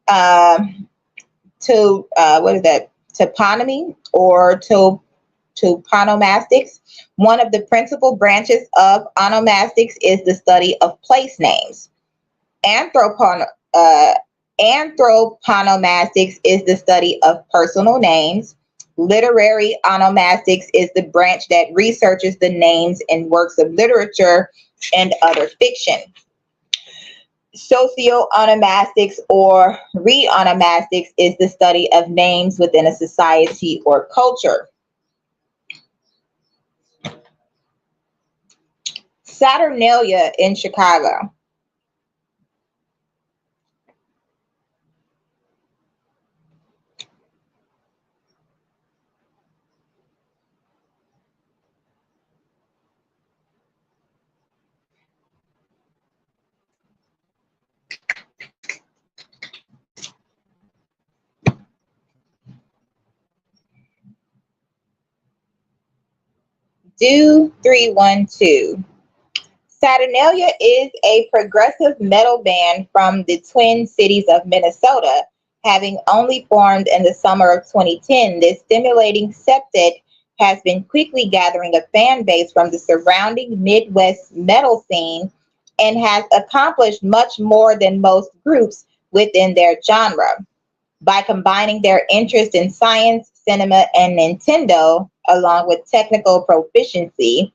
To what is that? Toponymy, or toponomastics. One of the principal branches of onomastics is the study of place names. Anthropon uh, Anthroponomastics is the study of personal names. Literary onomastics is the branch that researches the names in works of literature and other fiction. Socio-onomastics, or re-onomastics, is the study of names within a society or culture. Saturnalia in Chicago. Do 312. Saturnalia is a progressive metal band from the Twin Cities of Minnesota, having only formed in the summer of 2010. This stimulating septet has been quickly gathering a fan base from the surrounding Midwest metal scene and has accomplished much more than most groups within their genre. By combining their interest in science, cinema, and Nintendo, along with technical proficiency,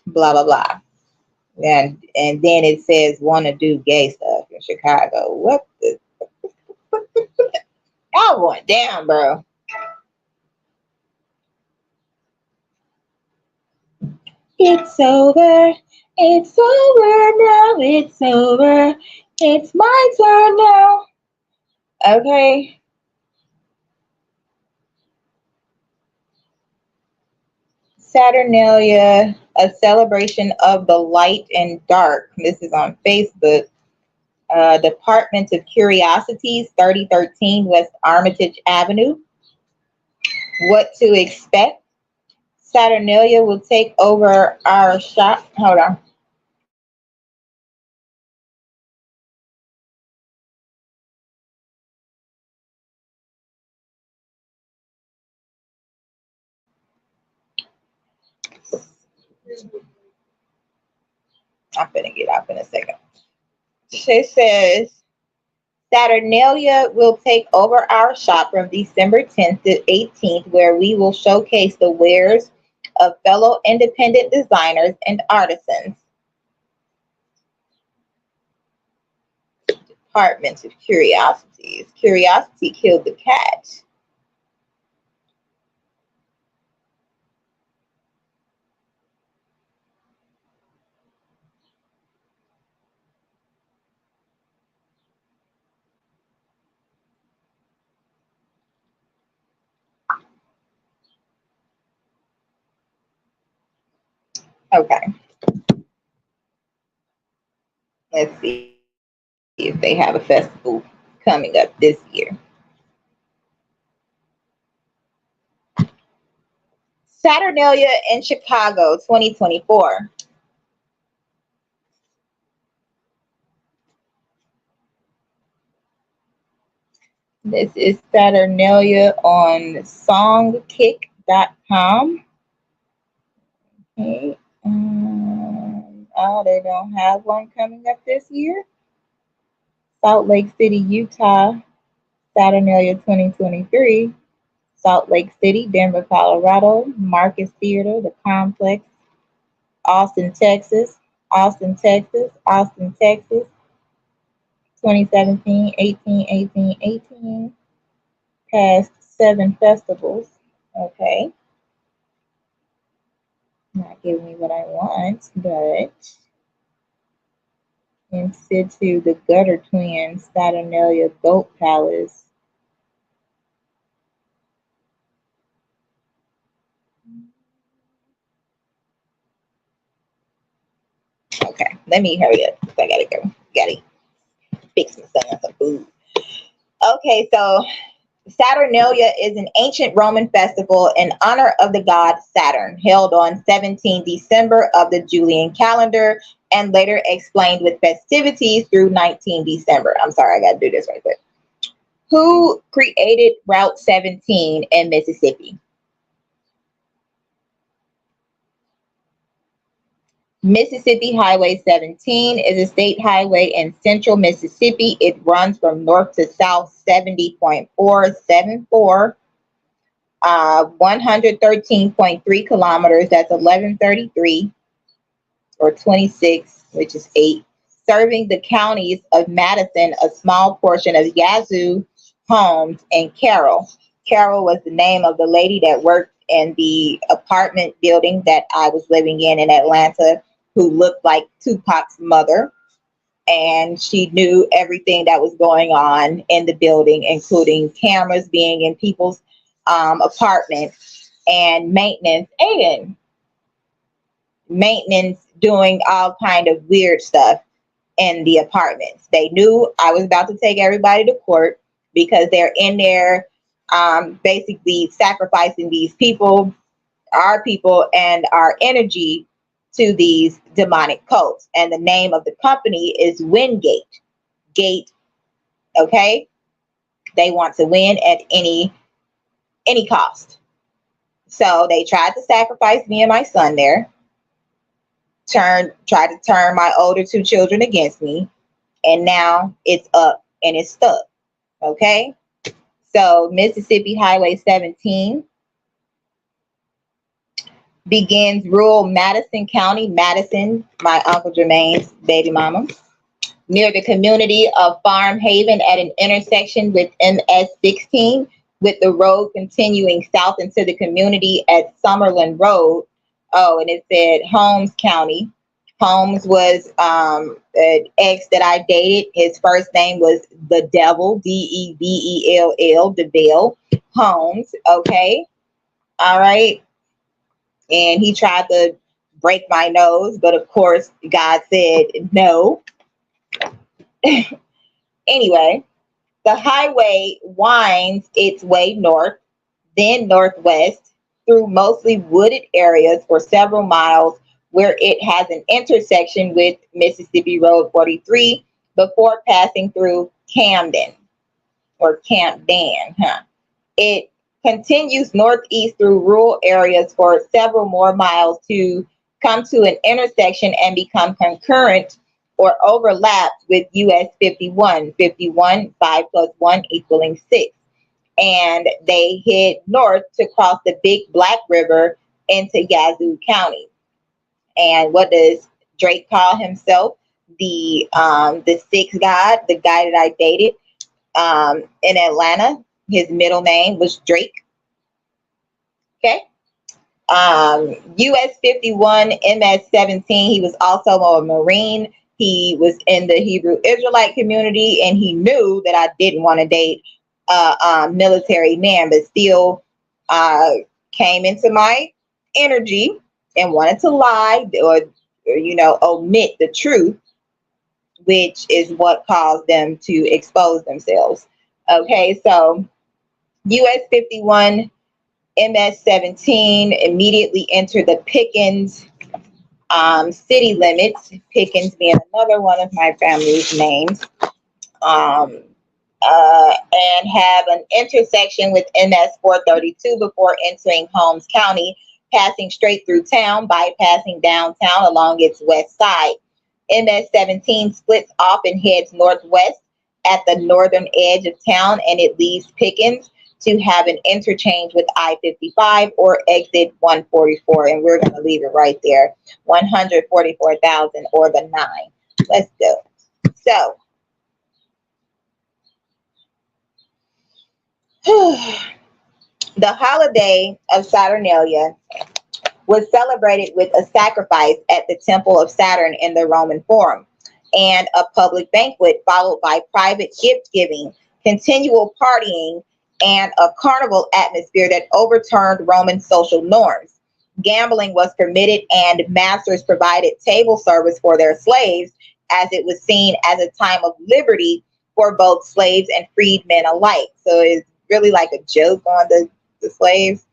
blah, blah, blah. And then it says want to do gay stuff in Chicago. What the? Y'all going down, bro. It's over. It's over now. It's over. It's my turn now. Okay. Saturnalia, a celebration of the light and dark. This is on Facebook. Department of Curiosities, 3013 West Armitage Avenue. What to expect? Saturnalia will take over our shop. Hold on. I'm gonna get up in a second. She says Saturnalia will take over our shop from December 10th to 18th, where we will showcase the wares of fellow independent designers and artisans. Department of Curiosities. Curiosity killed the cat. Okay, let's see if they have a festival coming up this year. Saturnalia in Chicago 2024. This is Saturnalia on songkick.com. Okay. Oh, they don't have one coming up this year. Salt Lake City, Utah, Saturnalia 2023. Salt Lake City, Denver, Colorado, Marcus Theater, The Complex, Austin, Texas, Austin, Texas, Austin, Texas, 2017, 18, 18, 18. Past 7 festivals. Okay. Not giving me what I want, but in situ, the Gutter Twins, Saturnalia Goat Palace. Okay, let me hurry up. I gotta go. Gotta fix my son some food. Okay, so Saturnalia is an ancient Roman festival in honor of the god Saturn, held on 17 December of the Julian calendar and later explained with festivities through 19 December. I'm sorry, I gotta do this right quick. Who created Route 17 in Mississippi? Mississippi Highway 17 is a state highway in central Mississippi. It runs from north to south 70.474, 113.3 kilometers. That's 1133 or 26, which is 8, serving the counties of Madison, a small portion of Yazoo, Holmes, and Carroll. Carroll was the name of the lady that worked in the apartment building that I was living in Atlanta, who looked like Tupac's mother. And she knew everything that was going on in the building, including cameras being in people's apartments and maintenance doing all kind of weird stuff in the apartments. They knew I was about to take everybody to court because they're in there basically sacrificing these people, our people, and our energy to these demonic cults. And the name of the company is Wingate. Gate, okay? They want to win at any cost. So they tried to sacrifice me and my son there. Tried to turn my older 2 children against me, and now it's up and it's stuck. Okay, so Mississippi Highway 17 begins rural Madison County, Madison, my Uncle Jermaine's baby mama, near the community of Farm Haven at an intersection with MS 16, with the road continuing south into the community at Summerlin Road. Oh, and it said Holmes County. Holmes was an ex that I dated. His first name was the Devil, Devell, DeVille Holmes. Okay, all right. And he tried to break my nose, but of course God said no. Anyway, the highway winds its way north, then northwest, through mostly wooded areas for several miles, where it has an intersection with Mississippi Road 43 before passing through Camden or Campden. It continues northeast through rural areas for several more miles to come to an intersection and become concurrent or overlapped with US 51. 51, 5 plus 1 equaling 6. And they head north to cross the Big Black River into Yazoo County. And what does Drake call himself? The sixth god, the guy that I dated in Atlanta. His middle name was Drake. Okay. US 51, MS 17. He was also a Marine. He was in the Hebrew Israelite community, and he knew that I didn't want to date a military man, but still came into my energy and wanted to lie or omit the truth, which is what caused them to expose themselves. Okay, so US 51 MS 17 immediately entered the Pickens city limits, Pickens being another one of my family's names, um, and have an intersection with MS 432 before entering Holmes County, passing straight through town, bypassing downtown along its west side. MS 17 splits off and heads northwest at the northern edge of town, and it leaves Pickens to have an interchange with I-55 or exit 144, and we're going to leave it right there, 144,000 or the 9. Let's go. So, the holiday of Saturnalia was celebrated with a sacrifice at the Temple of Saturn in the Roman Forum, and a public banquet followed by private gift giving, continual partying, and a carnival atmosphere that overturned Roman social norms. Gambling was permitted, and masters provided table service for their slaves, as it was seen as a time of liberty for both slaves and freedmen alike. So it's really like a joke on the slaves.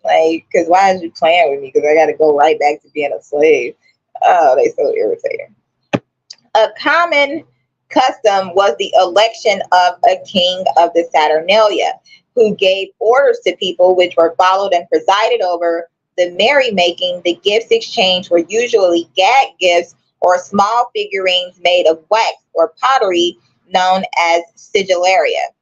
Like, because why is you playing with me? Because I got to go right back to being a slave. Oh, they so irritating. A common custom was the election of a king of the Saturnalia, who gave orders to people which were followed and presided over. The merrymaking, the gifts exchanged were usually gag gifts or small figurines made of wax or pottery known as sigillaria.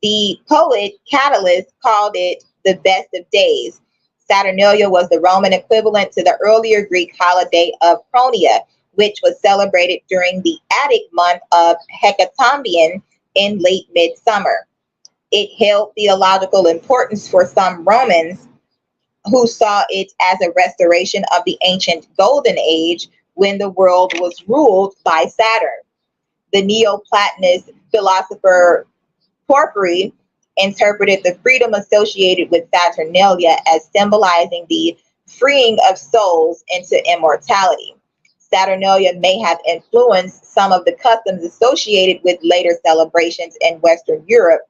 The poet Catullus called it the best of days. Saturnalia was the Roman equivalent to the earlier Greek holiday of Pronia, which was celebrated during the Attic month of Hecatombion in late midsummer. It held theological importance for some Romans who saw it as a restoration of the ancient Golden Age when the world was ruled by Saturn. The Neoplatonist philosopher Porphyry interpreted the freedom associated with Saturnalia as symbolizing the freeing of souls into immortality. Saturnalia may have influenced some of the customs associated with later celebrations in Western Europe,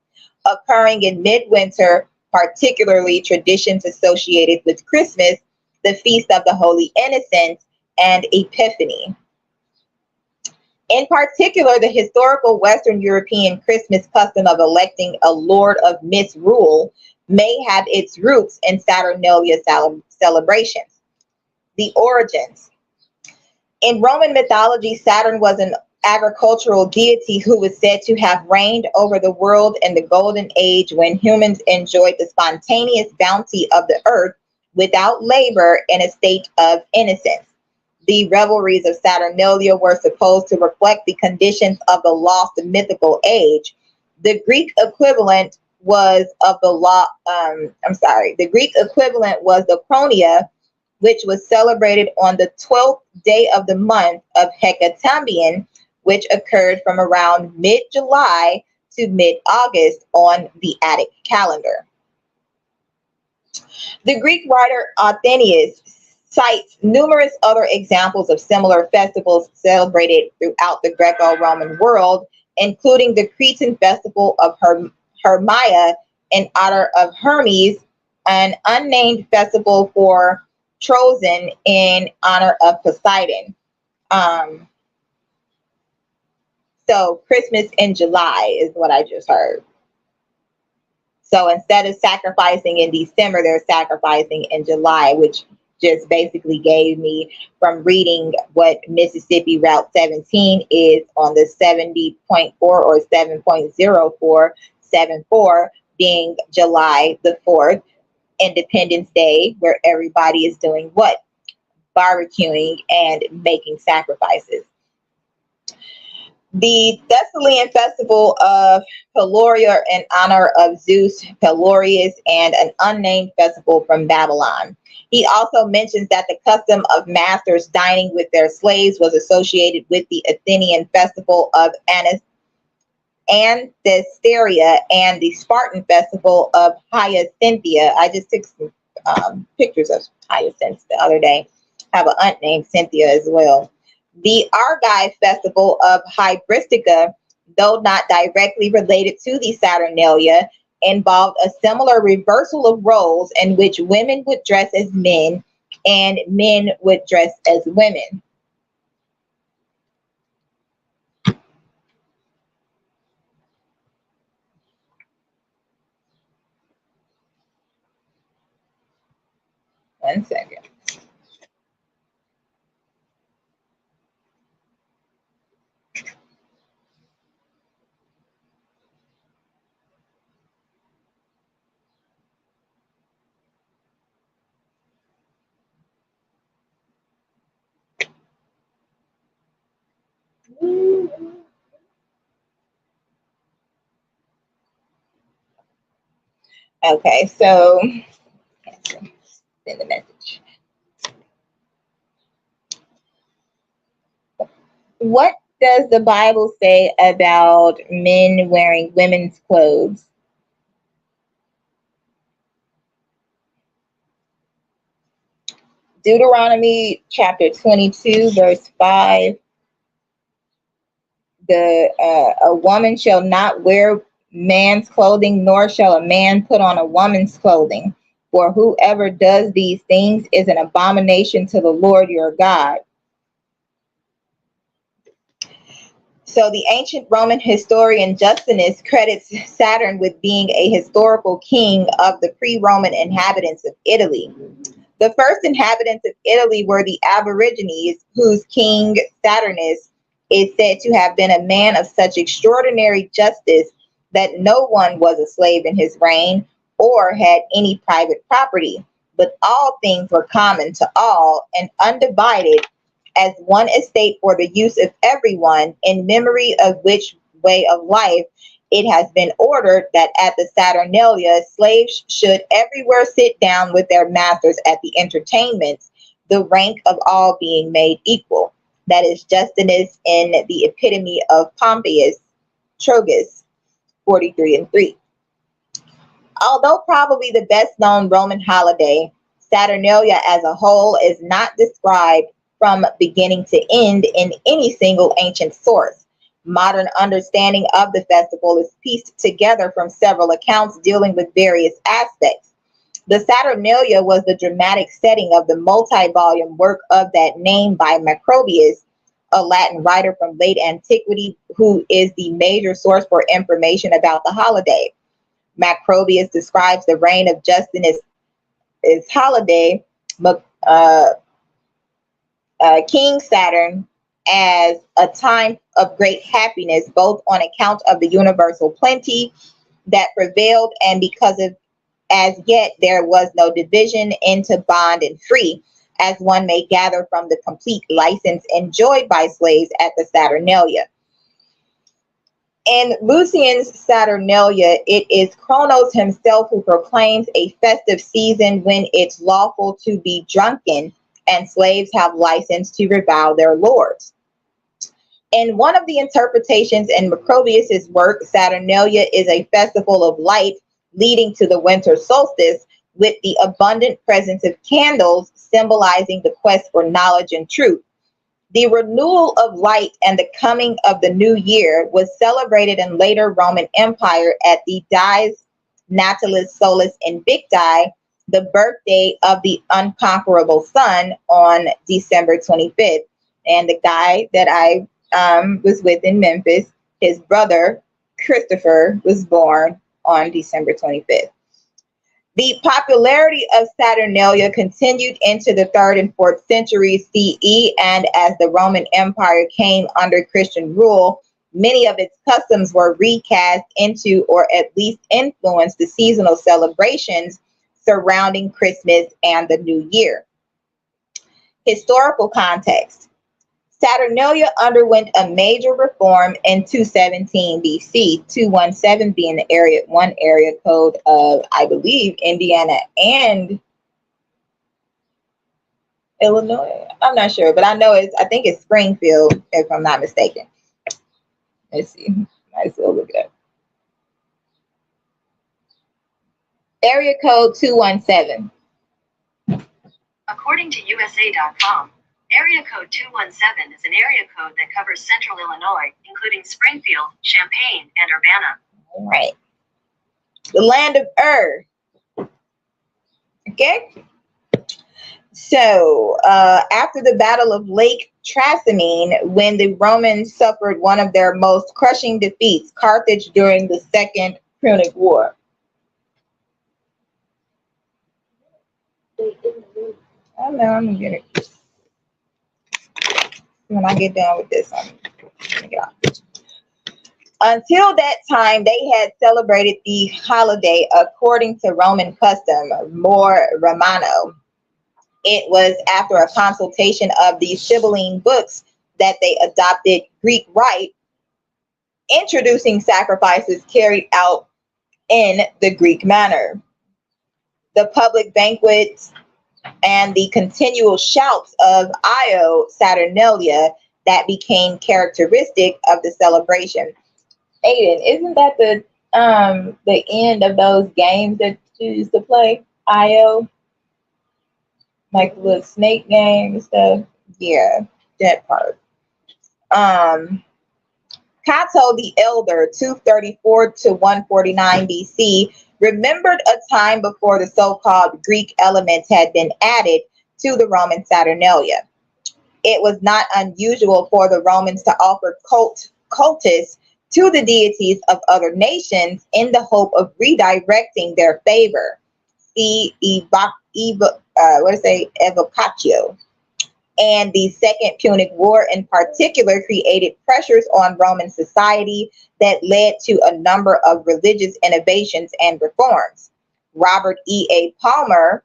occurring in midwinter, particularly traditions associated with Christmas, the Feast of the Holy Innocents, and Epiphany. In particular, the historical Western European Christmas custom of electing a lord of misrule may have its roots in Saturnalia celebrations. The origins. In Roman mythology, Saturn was an agricultural deity who was said to have reigned over the world in the Golden Age when humans enjoyed the spontaneous bounty of the earth without labor in a state of innocence. The revelries of Saturnalia were supposed to reflect the conditions of the lost mythical age. The Greek equivalent was the Greek equivalent was the Pronia, which was celebrated on the 12th day of the month of Hecatombion, which occurred from around mid-July to mid-August on the Attic calendar. The Greek writer Athenaeus cites numerous other examples of similar festivals celebrated throughout the Greco-Roman world, including the Cretan festival of Hermia in honor of Hermes, an unnamed festival for Troezen in honor of Poseidon. So Christmas in July is what I just heard. So instead of sacrificing in December, they're sacrificing in July, which just basically gave me from reading what Mississippi Route 17 is on the 70.4 or 7.0474, being July the 4th, Independence Day, where everybody is doing what? Barbecuing and making sacrifices. The Thessalian festival of Peloria in honor of Zeus Pelorius, and an unnamed festival from Babylon. He also mentions that the custom of masters dining with their slaves was associated with the Athenian festival of Anthesteria and the Spartan festival of Hyacinthia. I just took some pictures of hyacinths the other day. I have an aunt named Cynthia as well. The Argive festival of Hybristica, though not directly related to the Saturnalia, involved a similar reversal of roles in which women would dress as men and men would dress as women. One second. Okay, so send the message. What does the Bible say about men wearing women's clothes? Deuteronomy chapter 22, verse 5. A woman shall not wear man's clothing, nor shall a man put on a woman's clothing. For whoever does these things is an abomination to the Lord your God. So the ancient Roman historian Justinus credits Saturn with being a historical king of the pre-Roman inhabitants of Italy. The first inhabitants of Italy were the Aborigines, whose king Saturnus is said to have been a man of such extraordinary justice that no one was a slave in his reign or had any private property, but all things were common to all and undivided as one estate for the use of everyone, in memory of which way of life it has been ordered that at the Saturnalia slaves should everywhere sit down with their masters at the entertainments, the rank of all being made equal. That is Justinus in the Epitome of Pompeius Trogus 43 and 3. Although probably the best known Roman holiday, Saturnalia as a whole is not described from beginning to end in any single ancient source. Modern understanding of the festival is pieced together from several accounts dealing with various aspects. The Saturnalia was the dramatic setting of the multi-volume work of that name by Macrobius, a Latin writer from late antiquity who is the major source for information about the holiday. Macrobius describes the reign of Justinus' holiday, King Saturn, as a time of great happiness, both on account of the universal plenty that prevailed and because of as yet there was no division into bond and free, as one may gather from the complete license enjoyed by slaves at the Saturnalia. In Lucian's Saturnalia, it is Kronos himself who proclaims a festive season when it's lawful to be drunken and slaves have license to revile their lords. In one of the interpretations in Macrobius's work, Saturnalia is a festival of light leading to the winter solstice, with the abundant presence of candles symbolizing the quest for knowledge and truth. The renewal of light and the coming of the new year was celebrated in later Roman Empire at the Dies Natalis Solis Invicti, the birthday of the unconquerable sun, on December 25th. And the guy that I was with in Memphis, his brother Christopher was born on December 25th. The popularity of Saturnalia continued into the 3rd and 4th centuries CE, and as the Roman Empire came under Christian rule, many of its customs were recast into, or at least influenced, the seasonal celebrations surrounding Christmas and the New Year. Historical context. Saturnalia underwent a major reform in 217 BC, 217 being the one area code of, I believe, Indiana and Illinois. I'm not sure, but I think it's Springfield, if I'm not mistaken. Let's see. Might as well look it up. Area code 217. According to USA.com, Area Code 217 is an area code that covers central Illinois, including Springfield, Champaign, and Urbana. All right. The land of Ur. Okay. So, after the Battle of Lake Trasimene, when the Romans suffered one of their most crushing defeats, Carthage during the Second Punic War. I know, I'm gonna get it. When I get done with this, I'm gonna get off. Until that time, they had celebrated the holiday according to Roman custom, Mor Romano. It was after a consultation of the Sibylline books that they adopted Greek rite, introducing sacrifices carried out in the Greek manner. The public banquets and the continual shouts of Io Saturnalia that became characteristic of the celebration. Aiden, isn't that the end of those games that you used to play? Io? Like the little snake game and stuff. Yeah, that part. Cato the Elder, 234 to 149 BC, remembered a time before the so-called Greek elements had been added to the Roman Saturnalia. It was not unusual for the Romans to offer cultus to the deities of other nations in the hope of redirecting their favor. See evocatio. And the Second Punic War in particular created pressures on Roman society that led to a number of religious innovations and reforms. Robert E.A. Palmer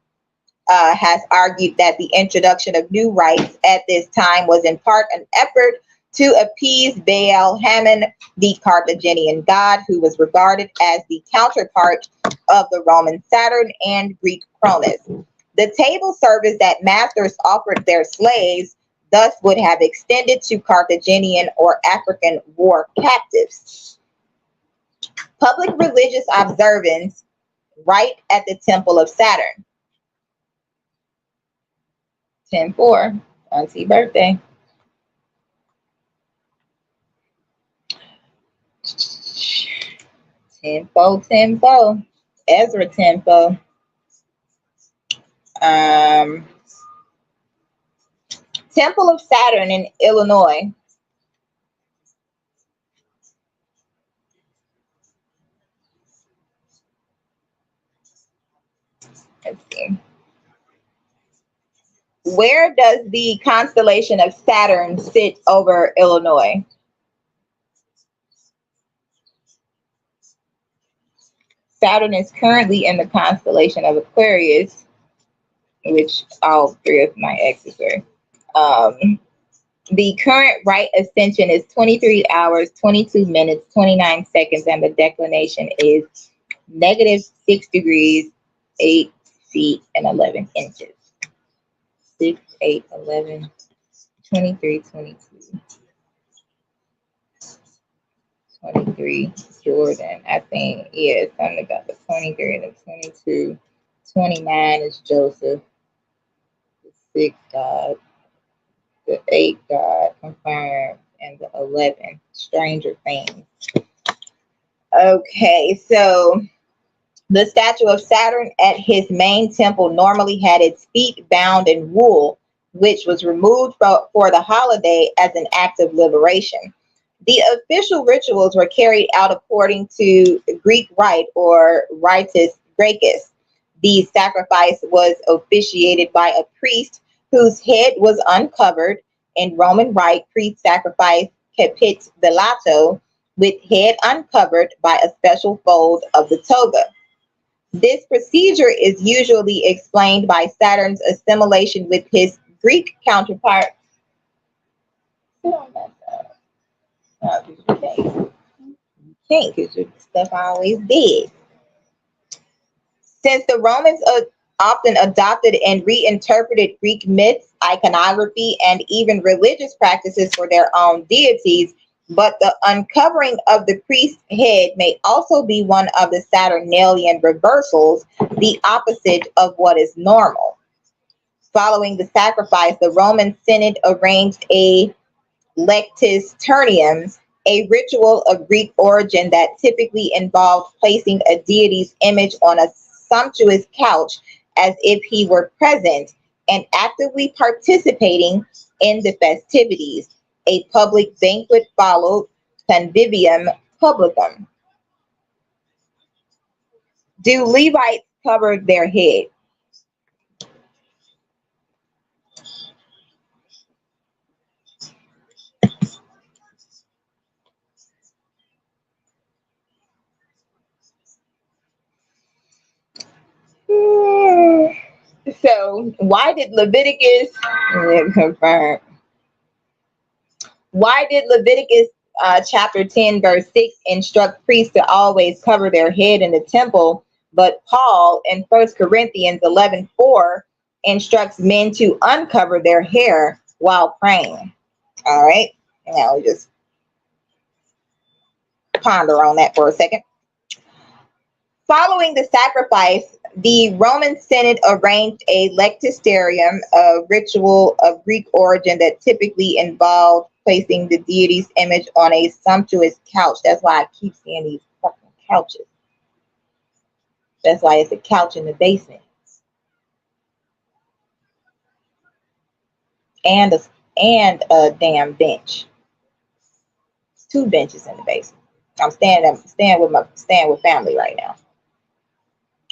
has argued that the introduction of new rites at this time was in part an effort to appease Baal Hammon, the Carthaginian god, who was regarded as the counterpart of the Roman Saturn and Greek Cronus. The table service that masters offered their slaves thus would have extended to Carthaginian or African war captives. Public religious observance right at the Temple of Saturn. 10-4, Auntie's birthday. Tempo. Ezra Tempo. Temple of Saturn in Illinois. Let's see. Where does the constellation of Saturn sit over Illinois? Saturn is currently in the constellation of Aquarius, which all three of my exes were. The current right ascension is 23 hours, 22 minutes, 29 seconds, and the declination is -6 degrees, 8 feet, and 11 inches. 6, 8, 11, 23, 22. 23, Jordan. I think, yeah, something about the 23 and the 22. 29 is Joseph. The 6, God. The 8, God, confirmed. And the 11, Stranger Things. Okay, so the statue of Saturn at his main temple normally had its feet bound in wool, which was removed for the holiday as an act of liberation. The official rituals were carried out according to Greek rite or ritus Graecus. The sacrifice was officiated by a priest whose head was uncovered. In Roman rite, priests sacrificed capit velato with head uncovered by a special fold of the toga. This procedure is usually explained by Saturn's assimilation with his Greek counterpart. No, you can't because your stuff always did. Since the Romans often adopted and reinterpreted Greek myths, iconography, and even religious practices for their own deities, but the uncovering of the priest's head may also be one of the Saturnalian reversals, the opposite of what is normal. Following the sacrifice, the Roman Senate arranged a lectus ternium, a ritual of Greek origin that typically involved placing a deity's image on a sumptuous couch as if he were present and actively participating in the festivities. A public banquet followed, convivium publicum. Do Levites cover their head? So, why did Leviticus confirm? Why did Leviticus chapter 10, verse 6 instruct priests to always cover their head in the temple, but Paul in 1 Corinthians 11:4 instructs men to uncover their hair while praying? All right, now we just ponder on that for a second. Following the sacrifice, the Roman Senate arranged a lectusterium, a ritual of Greek origin that typically involved placing the deity's image on a sumptuous couch. That's why I keep seeing these fucking couches. That's why it's a couch in the basement. And a damn bench. Two benches in the basement. I'm staying with family right now.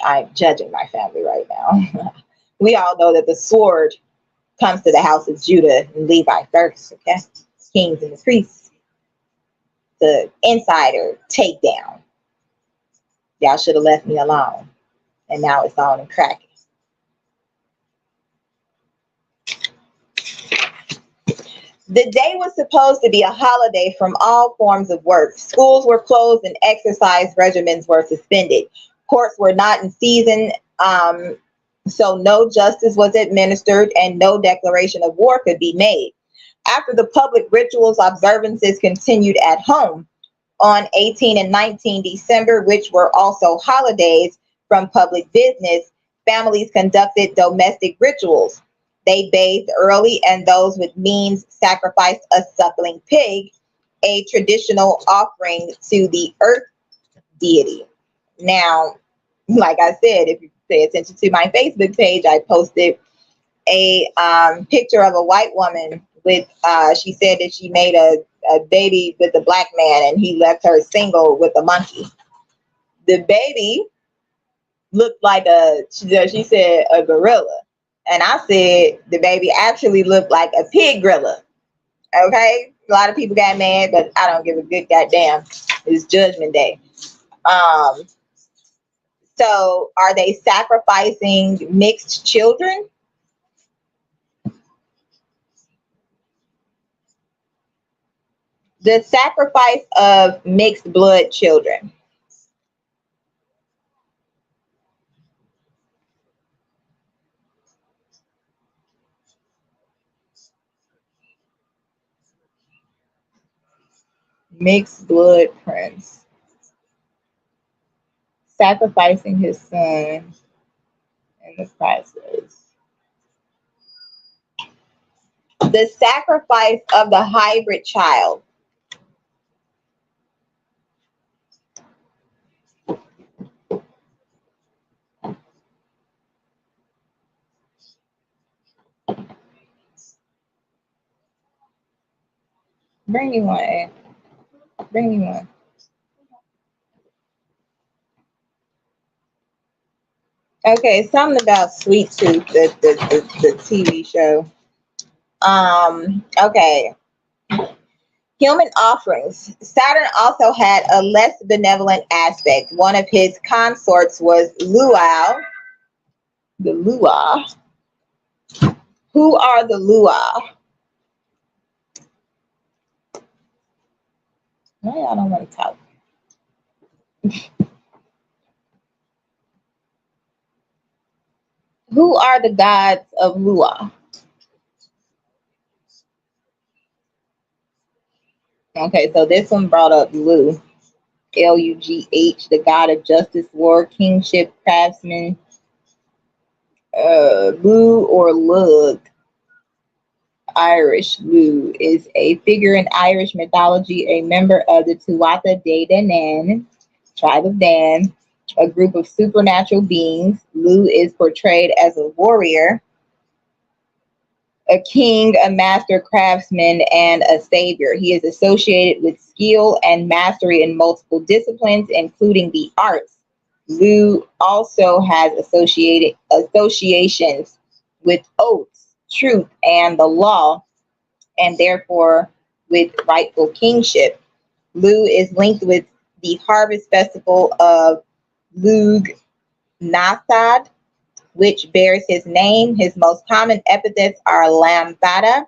I'm judging my family right now. We all know that the sword comes to the house of Judah and Levi first, okay? Kings and the priests. The insider takedown. Y'all should have left me alone. And now it's on and cracking. The day was supposed to be a holiday from all forms of work. Schools were closed and exercise regimens were suspended. Courts were not in season, so no justice was administered and no declaration of war could be made. After the public rituals, observances continued at home. On 18 and 19 December, which were also holidays from public business, families conducted domestic rituals. They bathed early, and those with means sacrificed a suckling pig, a traditional offering to the earth deity. Now, like I said, if you pay attention to my Facebook page, I posted a picture of a white woman with, she said that she made a baby with a black man and he left her single with a monkey. The baby looked like she said a gorilla. And I said the baby actually looked like a pig gorilla. Okay? A lot of people got mad, but I don't give a good goddamn. It's Judgment Day. So are they sacrificing mixed children? The sacrifice of mixed blood children. Mixed blood prince. Sacrificing his son in the process. The sacrifice of the hybrid child. Bring me one, Ed. Bring me one. Okay, something about Sweet Tooth, the TV show. Okay. Human offerings. Saturn also had a less benevolent aspect. One of his consorts was Luau. The Lua. Who are the Lua? No, y'all don't want to talk. Who are the gods of Lua? Okay, so this one brought up Lu. Lugh, the god of justice, war, kingship, craftsman, Lu or Lug. Irish Lu is a figure in Irish mythology, a member of the Tuatha De Danann, tribe of Dan, a group of supernatural beings. Lu is portrayed as a warrior, a king, a master craftsman, and a savior. He is associated with skill and mastery in multiple disciplines, including the arts. Lu also has associations with oaths, truth, and the law, and therefore with rightful kingship. Lu is linked with the harvest festival of Lug Nathad, which bears his name. His most common epithets are lampada,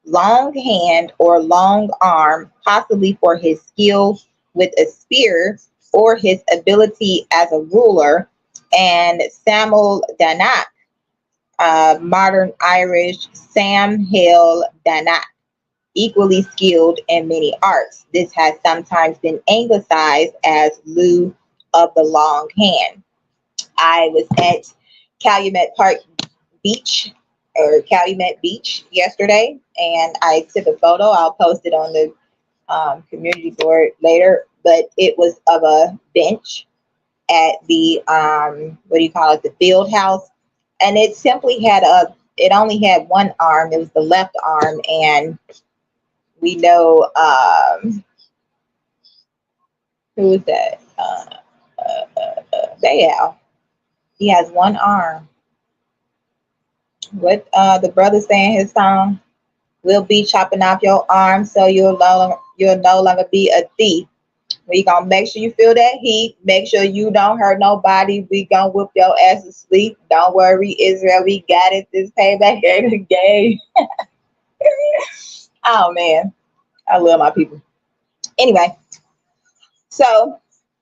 long hand or long arm, possibly for his skill with a spear or his ability as a ruler, and Samul Danak, modern Irish Sam Hill Danak, equally skilled in many arts. This has sometimes been anglicized as Lu of the Long Hand. I was at Calumet Park Beach or Calumet Beach yesterday, and I took a photo. I'll post it on the community board later. But it was of a bench at the what do you call it? The field house, and it simply had a. It only had one arm. It was the left arm, and we know who is that? Baal. He has one arm. What the brother saying his song? We'll be chopping off your arm so you'll no longer be a thief. We gonna make sure you feel that heat. Make sure you don't hurt nobody. We gonna whoop your ass to sleep. Don't worry, Israel. We got it. This payback ain't a game. Oh man, I love my people. Anyway, so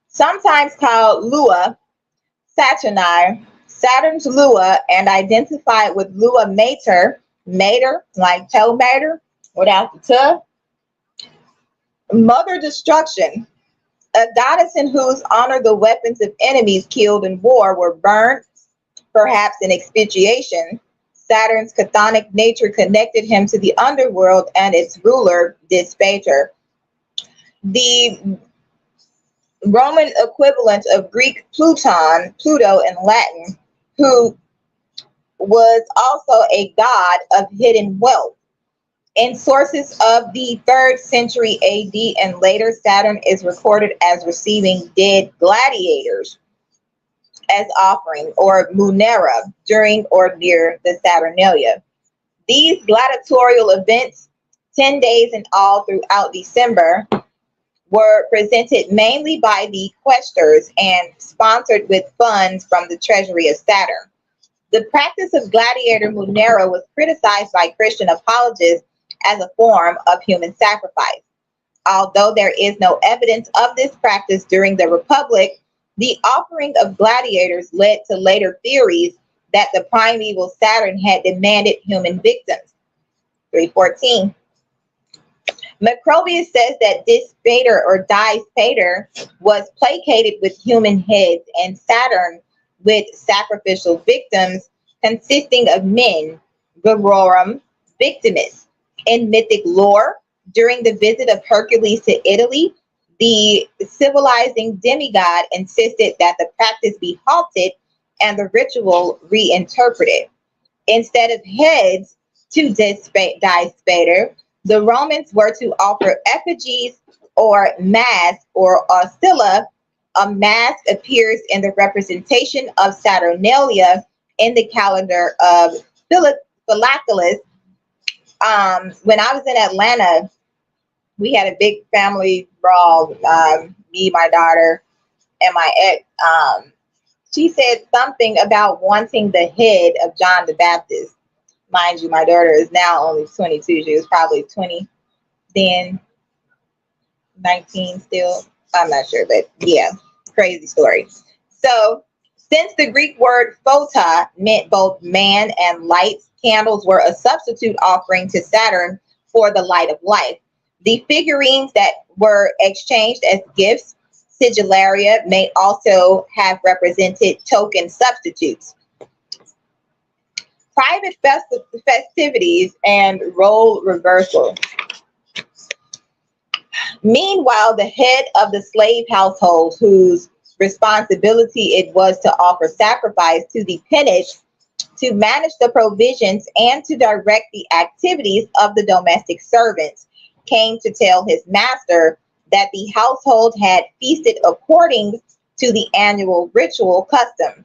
sometimes called Lua, Saturn's Lua, and identified with Lua Mater, like toe mater, without the tuh. Mother Destruction, a goddess in whose honor the weapons of enemies killed in war were burned, perhaps in expiation. Saturn's chthonic nature connected him to the underworld and its ruler, Dispater. The Roman equivalent of Greek Pluto in Latin, who was also a god of hidden wealth. In sources of the 3rd century AD and later, Saturn is recorded as receiving dead gladiators as offering, or munera, during or near the Saturnalia. These gladiatorial events, 10 days in all throughout December, were presented mainly by the questors and sponsored with funds from the treasury of Saturn. The practice of gladiator munera was criticized by Christian apologists as a form of human sacrifice. Although there is no evidence of this practice during the Republic, the offering of gladiators led to later theories that the primeval Saturn had demanded human victims. 314. Macrobius says that Dispater or Dispater was placated with human heads and Saturn with sacrificial victims consisting of men, Virorum Victimus. In mythic lore, during the visit of Hercules to Italy, the civilizing demigod insisted that the practice be halted and the ritual reinterpreted. Instead of heads to Dispater, the Romans were to offer effigies or masks or oscilla. A mask appears in the representation of Saturnalia in the calendar of Philocalus. When I was in Atlanta, we had a big family brawl. Me, my daughter, and my ex. She said something about wanting the head of John the Baptist. Mind you, my daughter is now only 22. She was probably 20 then, 19 still. I'm not sure, but yeah, crazy story. So, since the Greek word phota meant both man and light, candles were a substitute offering to Saturn for the light of life. The figurines that were exchanged as gifts Sigillaria may also have represented token substitutes. Private festivities and role reversal. Meanwhile, the head of the slave household, whose responsibility it was to offer sacrifice to the Punic, to manage the provisions, and to direct the activities of the domestic servants, came to tell his master that the household had feasted according to the annual ritual custom.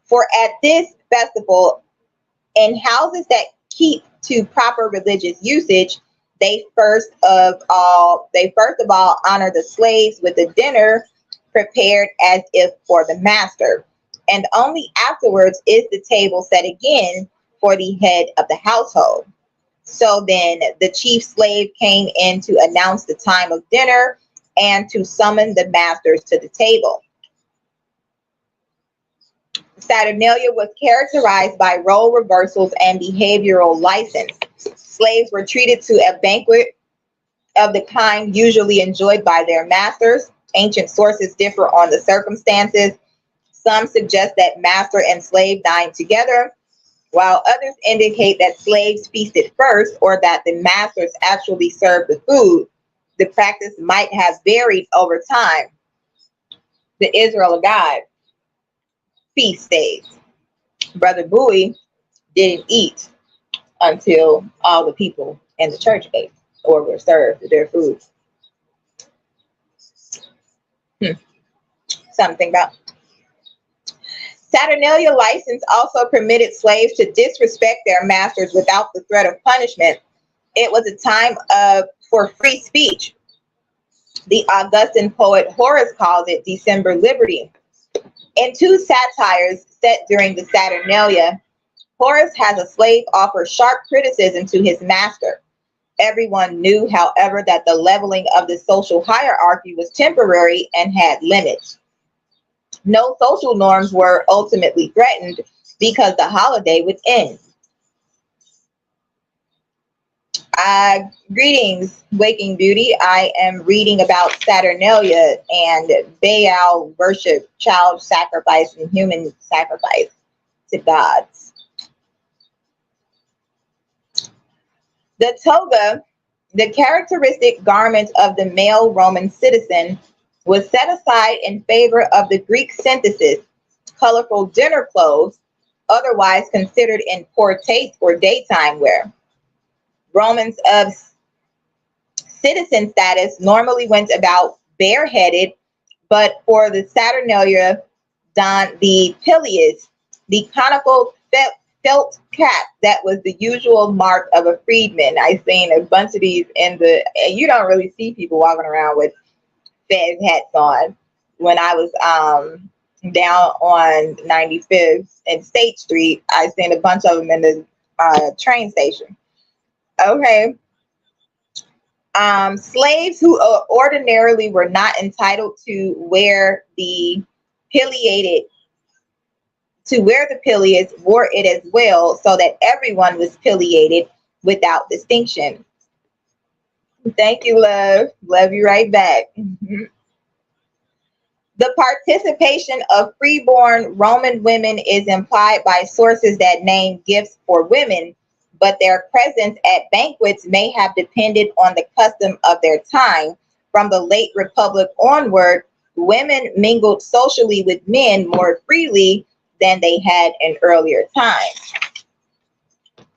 For at this festival, in houses that keep to proper religious usage, they first of all honor the slaves with a dinner prepared as if for the master, and only afterwards is the table set again for the head of the household. So then the chief slave came in to announce the time of dinner and to summon the masters to the table. Saturnalia was characterized by role reversals and behavioral license. Slaves were treated to a banquet of the kind usually enjoyed by their masters. Ancient sources differ on the circumstances. Some suggest that master and slave dined together, while others indicate that slaves feasted first or that the masters actually served the food. The practice might have varied over time. The Israel guide, feast days. Brother Bowie didn't eat until all the people in the church ate or were served their food. Something about Saturnalia license also permitted slaves to disrespect their masters without the threat of punishment. It was a time for free speech. The Augustan poet Horace calls it December liberty. In two satires set during the Saturnalia, Horace has a slave offer sharp criticism to his master. Everyone knew, however, that the leveling of the social hierarchy was temporary and had limits. No social norms were ultimately threatened because the holiday would end. Greetings, Waking Beauty. I am reading about Saturnalia and Baal worship, child sacrifice, and human sacrifice to gods. The toga, the characteristic garment of the male Roman citizen, was set aside in favor of the Greek synthesis, colorful dinner clothes, otherwise considered in poor taste or daytime wear. Romans of citizen status normally went about bareheaded, but for the Saturnalia donned the pileus, the conical felt cap that was the usual mark of a freedman. I've seen a bunch of these you don't really see people walking around with fez hats on. When I was down on 95th and State Street, I seen a bunch of them in the train station. Okay. Slaves who ordinarily were not entitled to wear the pileus wore it as well, so that everyone was pileated without distinction. Thank you, love. Love you right back. The participation of freeborn Roman women is implied by sources that name gifts for women, but their presence at banquets may have depended on the custom of their time. From the late Republic onward, women mingled socially with men more freely than they had in earlier times.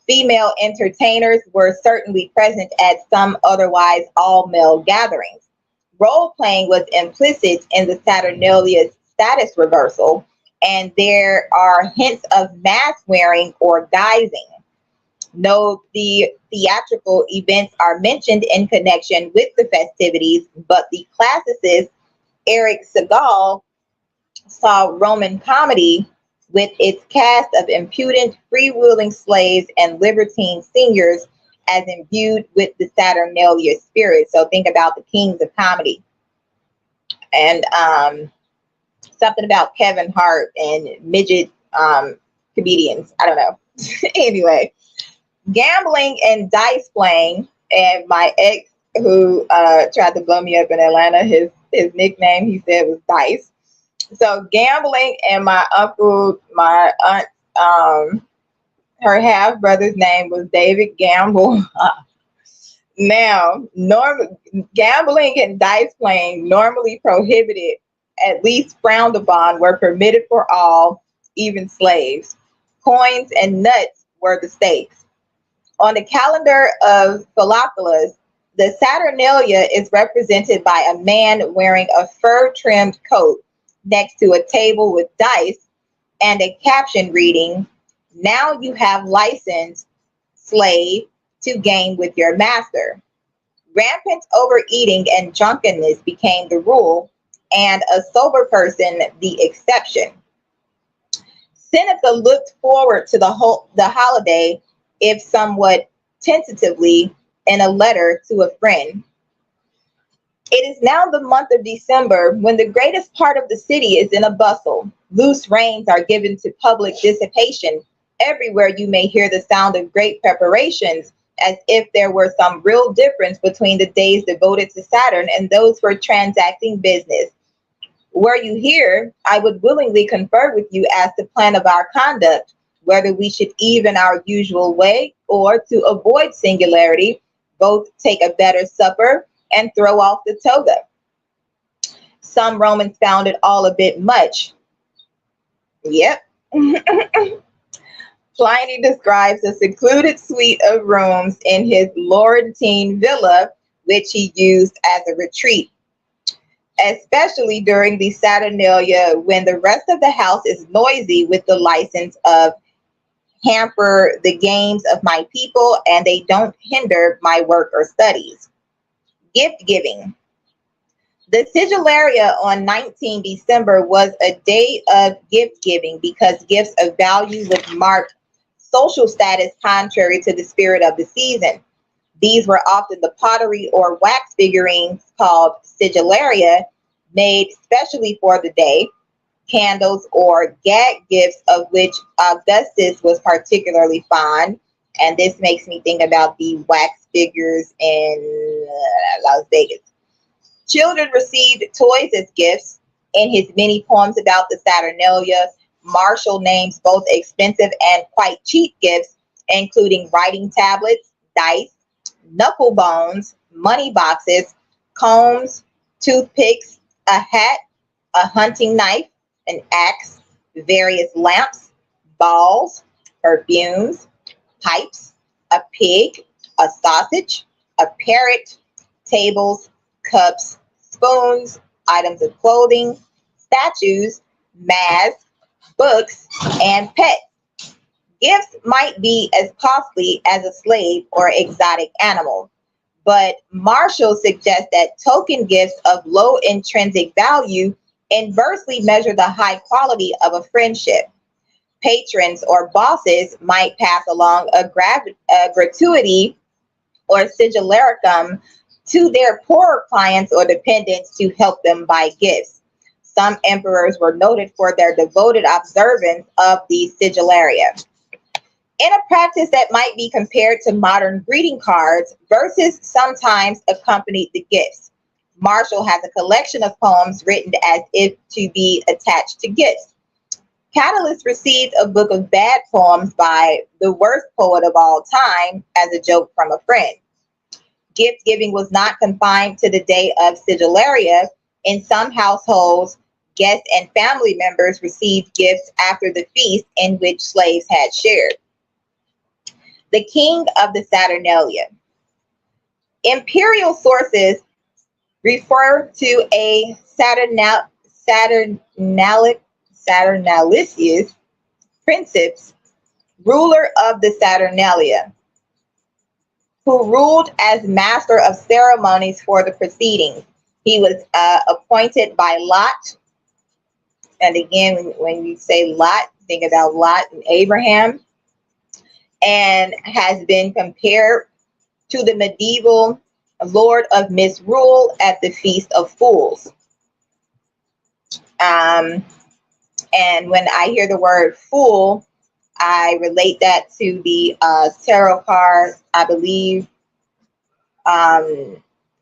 Female entertainers were certainly present at some otherwise all-male gatherings. Role-playing was implicit in the Saturnalia's status reversal, and there are hints of mask wearing or guising. No, the theatrical events are mentioned in connection with the festivities, but the classicist Eric Segal saw Roman comedy with its cast of impudent, freewheeling slaves and libertine singers as imbued with the Saturnalia spirit. So think about the kings of comedy. And something about Kevin Hart and midget comedians. I don't know. Anyway. Gambling and dice playing, and my ex who tried to blow me up in Atlanta, his His nickname, he said, was Dice. So gambling, and my aunt, her half brother's name was David Gamble. Now, gambling and dice playing, normally prohibited, at least frowned upon, were permitted for all, even slaves. Coins and nuts were the stakes. On the calendar of Philophilas, the Saturnalia is represented by a man wearing a fur-trimmed coat next to a table with dice and a caption reading, "Now you have license, slave, to game with your master." Rampant overeating and drunkenness became the rule, and a sober person the exception. Seneca looked forward to the holiday, if somewhat tentatively, in a letter to a friend. It is now the month of December, when the greatest part of the city is in a bustle. Loose reins are given to public dissipation. Everywhere you may hear the sound of great preparations, as if there were some real difference between the days devoted to Saturn and those for transacting business. Were you here, I would willingly confer with you as to plan of our conduct, whether we should even our usual way, or, to avoid singularity, both take a better supper and throw off the toga. Some Romans found it all a bit much. Yep. Pliny describes a secluded suite of rooms in his Laurentine villa, which he used as a retreat, especially during the Saturnalia, when the rest of the house is noisy with the license of hamper the games of my people, and they don't hinder my work or studies. Gift giving. The Sigillaria on 19 December was a day of gift giving because gifts of value would mark social status contrary to the spirit of the season. These were often the pottery or wax figurines called sigillaria, made specially for the day, candles or gag gifts, of which Augustus was particularly fond. And this makes me think about the wax figures in Las Vegas. Children received toys as gifts. In his many poems about the Saturnalia, Martial names both expensive and quite cheap gifts, including writing tablets, dice, knuckle bones, money boxes, combs, toothpicks, a hat, a hunting knife, an axe, various lamps, balls, perfumes, pipes, a pig, a sausage, a parrot, tables, cups, spoons, items of clothing, statues, masks, books, and pets. Gifts might be as costly as a slave or exotic animal, but Marshall suggests that token gifts of low intrinsic value inversely measure the high quality of a friendship. Patrons or bosses might pass along a gratuity or sigillaricum to their poorer clients or dependents to help them buy gifts. Some emperors were noted for their devoted observance of the sigillaria. In a practice that might be compared to modern greeting cards, verses sometimes accompanied the gifts. Marshall has a collection of poems written as if to be attached to gifts. Catullus received a book of bad poems by the worst poet of all time as a joke from a friend. Gift giving was not confined to the day of Sigillaria. In some households, guests and family members received gifts after the feast in which slaves had shared. The king of the Saturnalia. Imperial sources refer to a Saturnalicius princeps, ruler of the Saturnalia, who ruled as master of ceremonies for the proceedings. He was appointed by lot. And again, when you say Lot, think about Lot and Abraham. And has been compared to the medieval Lord of Misrule at the Feast of Fools. And when I hear the word fool, I relate that to the tarot card, I believe,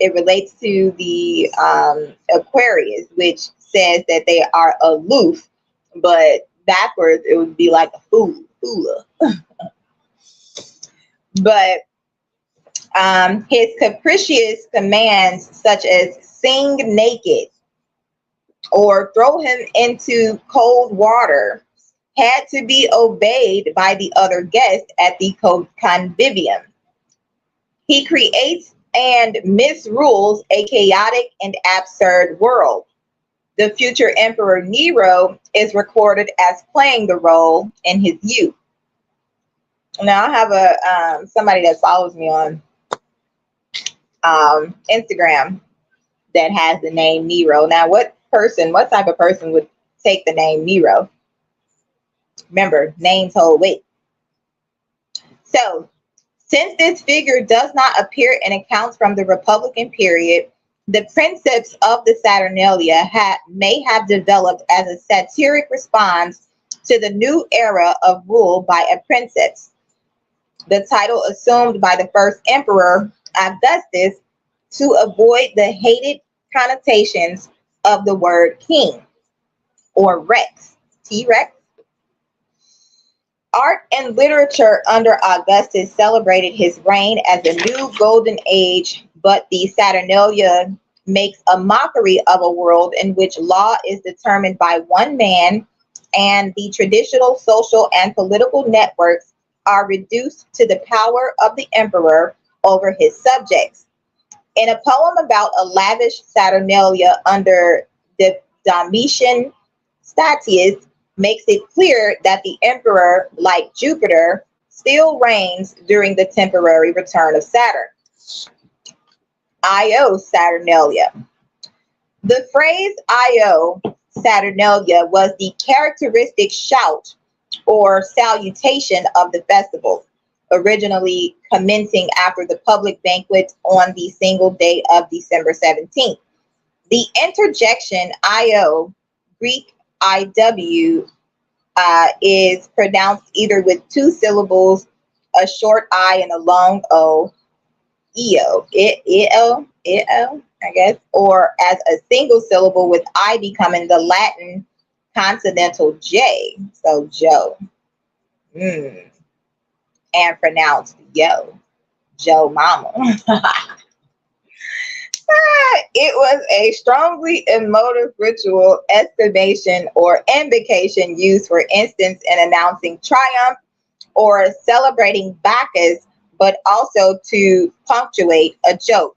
It relates to the Aquarius, which says that they are aloof, but backwards it would be like a fooler. But his capricious commands, such as sing naked or throw him into cold water, had to be obeyed by the other guests at the convivium. He creates and misrules a chaotic and absurd world. The future Emperor Nero is recorded as playing the role in his youth. Now I have a somebody that follows me on Instagram that has the name Nero. Now, what type of person would take the name Nero? Remember, names hold weight. So, since this figure does not appear in accounts from the Republican period, the princeps of the Saturnalia may have developed as a satiric response to the new era of rule by a princeps, the title assumed by the first emperor, Augustus, to avoid the hated connotations of the word king or rex, T-Rex. Art and literature under Augustus celebrated his reign as a new golden age, but the Saturnalia makes a mockery of a world in which law is determined by one man and the traditional social and political networks are reduced to the power of the emperor over his subjects. In a poem about a lavish Saturnalia under the Domitian, Statius makes it clear that the emperor, like Jupiter, still reigns during the temporary return of Saturn. Io Saturnalia. The phrase Io Saturnalia was the characteristic shout or salutation of the festival, originally commencing after the public banquet on the single day of December 17th. The interjection Io, Greek IW, is pronounced either with two syllables, a short I and a long O, Eo, I guess, or as a single syllable with I becoming the Latin consonantal J, so Joe, and pronounced Joe Mama. It was a strongly emotive ritual, exclamation, or invocation used, for instance, in announcing triumph or celebrating Bacchus, but also to punctuate a joke.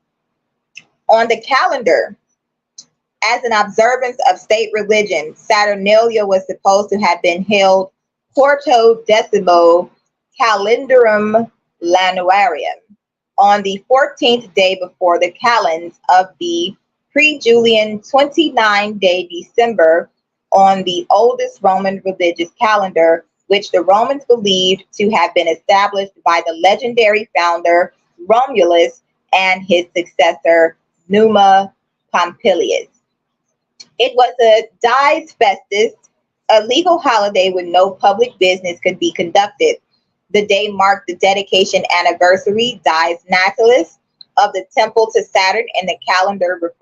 On the calendar, as an observance of state religion, Saturnalia was supposed to have been held quarto decimo calendarum lanuarium on the 14th day before the calends of the pre-Julian 29-day December on the oldest Roman religious calendar, which the Romans believed to have been established by the legendary founder Romulus and his successor Numa Pompilius. It was a dies festus, a legal holiday when no public business could be conducted. The day marked the dedication anniversary, dies natalis, of the temple to Saturn in the calendar of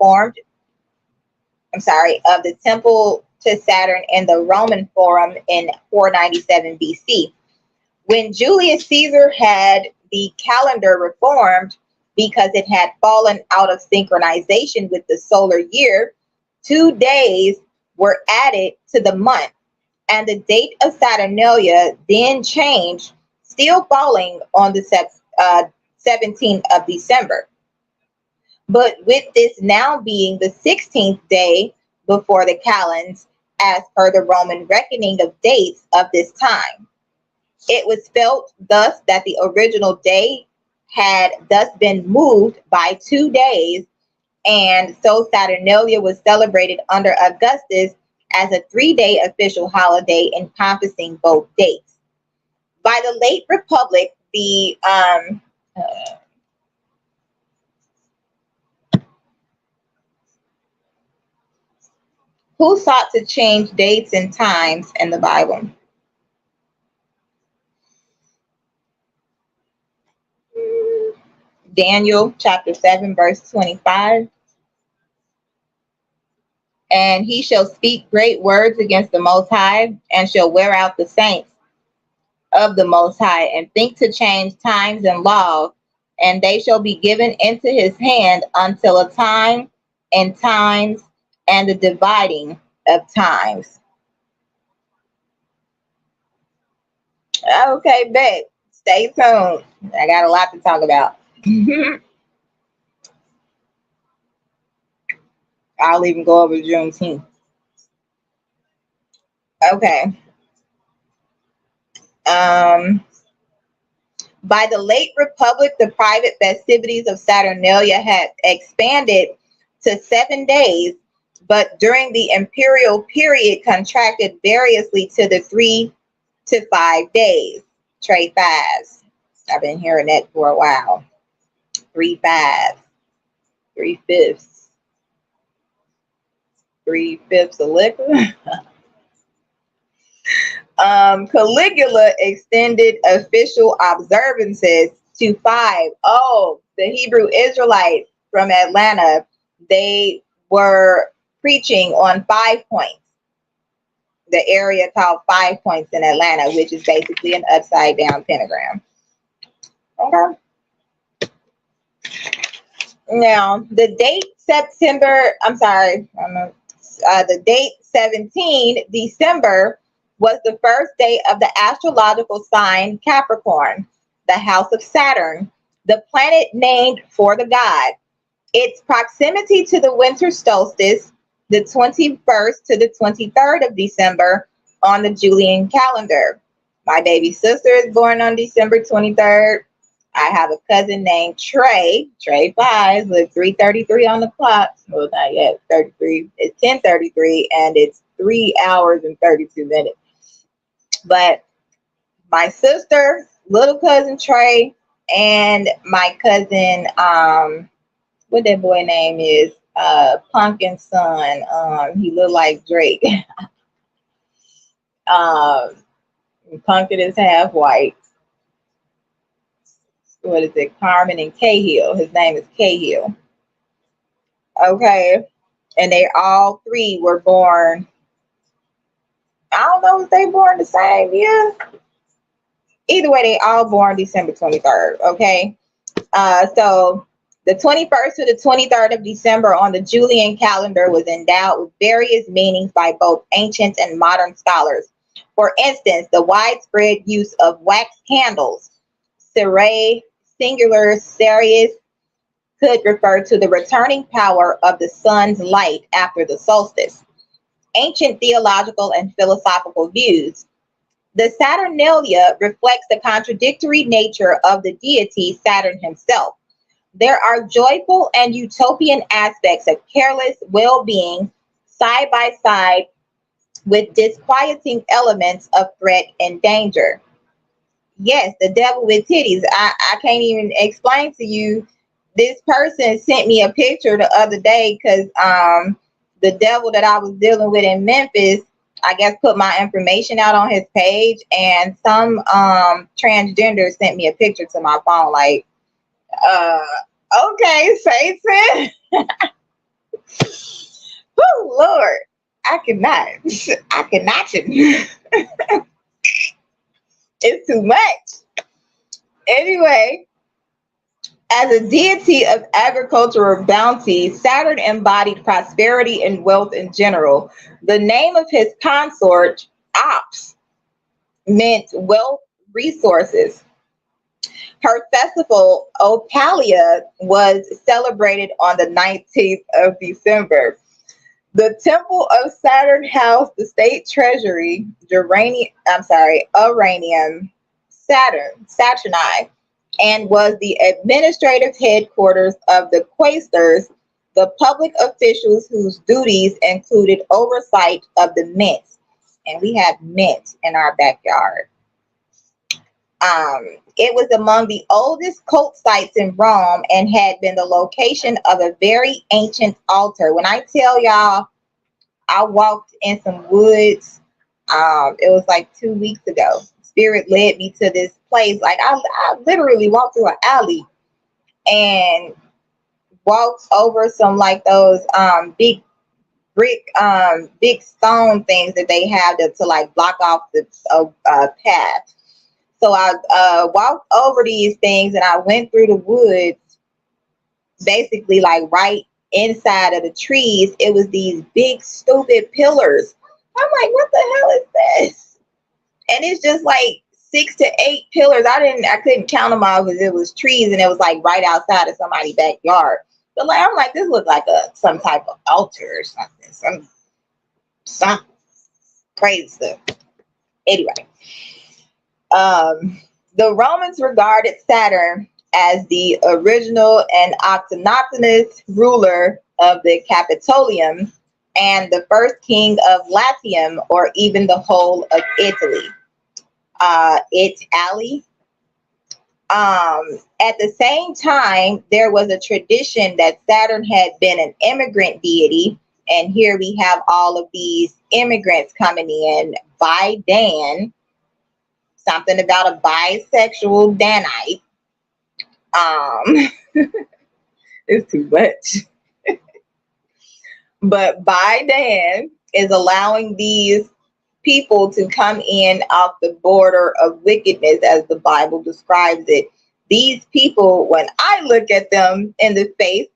the temple to Saturn in the Roman Forum in 497 BC. When Julius Caesar had the calendar reformed because it had fallen out of synchronization with the solar year, 2 days were added to the month, and the date of Saturnalia then changed, still falling on the 17th of December. But with this now being the 16th day before the calends, as per the Roman reckoning of dates of this time, it was felt thus that the original day had thus been moved by 2 days, and so Saturnalia was celebrated under Augustus as a 3-day official holiday encompassing both dates. By the late Republic, the who sought to change dates and times in the Bible. Daniel chapter 7, verse 25. And he shall speak great words against the Most High, and shall wear out the saints of the Most High, and think to change times and laws, and they shall be given into his hand until a time and times and the dividing of times. Okay, bet. Stay tuned. I got a lot to talk about. I'll even go over Juneteenth. Okay. By the late Republic, the private festivities of Saturnalia had expanded to 7 days, but during the imperial period contracted variously to the 3 to 5 days. Trade fives. I've been hearing that for a while. 3/5, 3/5, 3/5 of liquor. Caligula extended official observances to 5. Oh, the Hebrew Israelites from Atlanta, they were preaching on 5 points. The area called 5 Points in Atlanta, which is basically an upside down pentagram. Okay. Now, the date 17 December was the first day of the astrological sign Capricorn, the house of Saturn, the planet named for the god. Its proximity to the winter solstice, the 21st to the 23rd of December on the Julian calendar. My baby sister is born on December 23rd. I have a cousin named Trey 5, with 3:33 on the clock. Well, not yet, 33. It's 10:33, and it's 3 hours and 32 minutes. But my sister, little cousin Trey, and my cousin, what that boy name is, Pumpkin's son. He looked like Drake. Pumpkin is half white. What is it? Carmen and Cahill. His name is Cahill. Okay. And they all 3 were born. I don't know if they born the same year. Either way, they all born December 23rd. Okay. So the 21st to the 23rd of December on the Julian calendar was endowed with various meanings by both ancient and modern scholars. For instance, the widespread use of wax candles, Ceres, singular Ceres, could refer to the returning power of the sun's light after the solstice. Ancient theological and philosophical views. The Saturnalia reflects the contradictory nature of the deity Saturn himself. There are joyful and utopian aspects of careless well-being side by side with disquieting elements of threat and danger. Yes, the devil with titties. I can't even explain to you. This person sent me a picture the other day because the devil that I was dealing with in Memphis, I guess, put my information out on his page, and some transgender sent me a picture to my phone like, okay, Satan. Oh Lord, I cannot. It's too much. Anyway, as a deity of agricultural bounty, Saturn embodied prosperity and wealth in general. The name of his consort, Ops, meant wealth resources. Her festival, Opalia, was celebrated on the 19th of December. The temple of Saturn housed the state treasury, Uranium, Saturni, and was the administrative headquarters of the quaestors, the public officials whose duties included oversight of the mint. And we have mint in our backyard. It was among the oldest cult sites in Rome and had been the location of a very ancient altar. When I tell y'all, I walked in some woods. It was like 2 weeks ago. Spirit led me to this place. Like I literally walked through an alley and walks over some like those big brick big stone things that they have to like block off the path. So I walked over these things and I went through the woods, basically like right inside of the trees. It was these big stupid pillars. I'm like, what the hell is this? And it's just like 6 to 8 pillars. I couldn't count them all because it was trees and it was like right outside of somebody's backyard. But like I'm like, this looks like some type of altar or something. Some crazy stuff. Anyway, the Romans regarded Saturn as the original and autochthonous ruler of the Capitolium and the first king of Latium, or even the whole of Italy. Italy. At the same time, there was a tradition that Saturn had been an immigrant deity, and here we have all of these immigrants coming in by Dan. Something about a bisexual Danite. It's too much. But by Dan is allowing these people to come in off the border of wickedness, as the Bible describes it. These people, when I look at them in the face,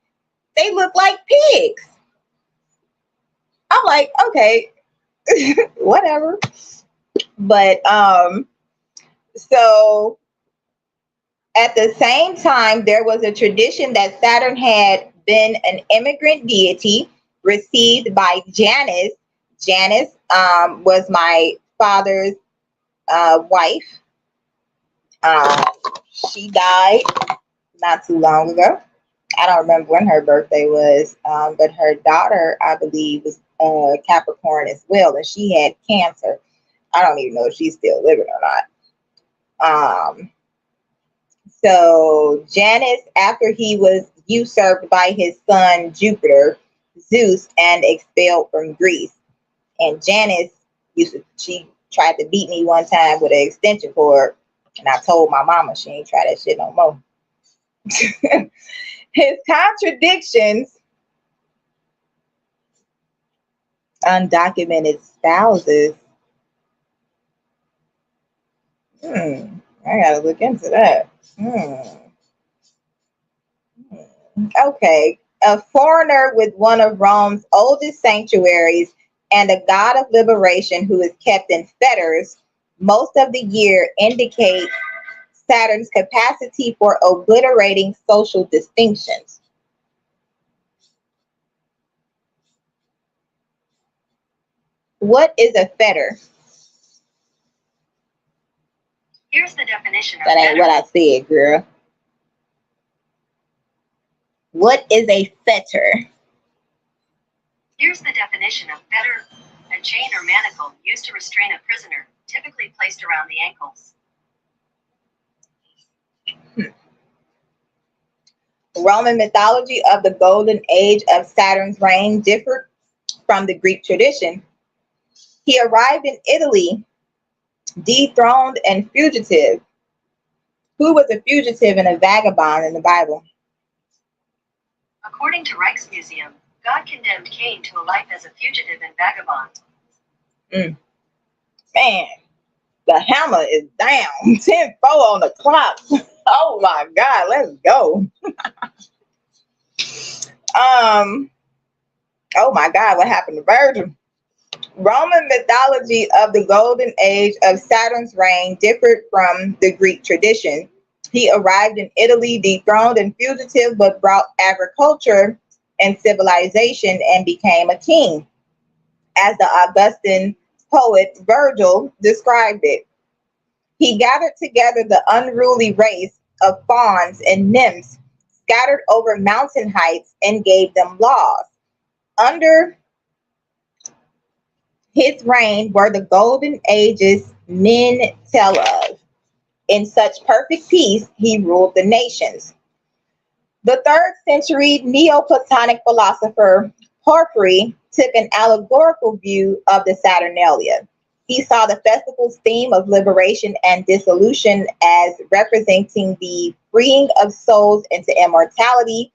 they look like pigs. I'm like, okay, whatever. But so at the same time, there was a tradition that Saturn had been an immigrant deity received by Janus. Janus was my father's wife. She died not too long ago. I don't remember when her birthday was, but her daughter, I believe, was Capricorn as well, and she had cancer. I don't even know if she's still living or not. So Janus, after he was usurped by his son Jupiter, Zeus, and expelled from Greece. And Janice she tried to beat me one time with an extension cord, and I told my mama she ain't try that shit no more. His contradictions, undocumented spouses. I gotta look into that. Okay. A foreigner with one of Rome's oldest sanctuaries and a god of liberation who is kept in fetters most of the year indicates Saturn's capacity for obliterating social distinctions. What is a fetter? Here's the definition of That ain't fetter. what I said, girl. What is a fetter? Here's the definition of fetter: a chain or manacle used to restrain a prisoner, typically placed around the ankles. Roman mythology of the golden age of Saturn's reign differed from the Greek tradition. He arrived in Italy, dethroned and fugitive. Who was a fugitive and a vagabond in the Bible? According to Rijksmuseum, God condemned Cain to a life as a fugitive and vagabond. Man, the hammer is down. 10-4 on the clock. Oh my God, let's go. Oh my God, what happened to Virgil? Roman mythology of the golden age of Saturn's reign differed from the Greek tradition. He arrived in Italy dethroned and fugitive, but brought agriculture and civilization and became a king, as the Augustan poet Virgil described it. He gathered together the unruly race of fauns and nymphs scattered over mountain heights and gave them laws. Under his reign were the golden ages men tell of. In such perfect peace, he ruled the nations. The 3rd century Neoplatonic philosopher Porphyry took an allegorical view of the Saturnalia. He saw the festival's theme of liberation and dissolution as representing the freeing of souls into immortality,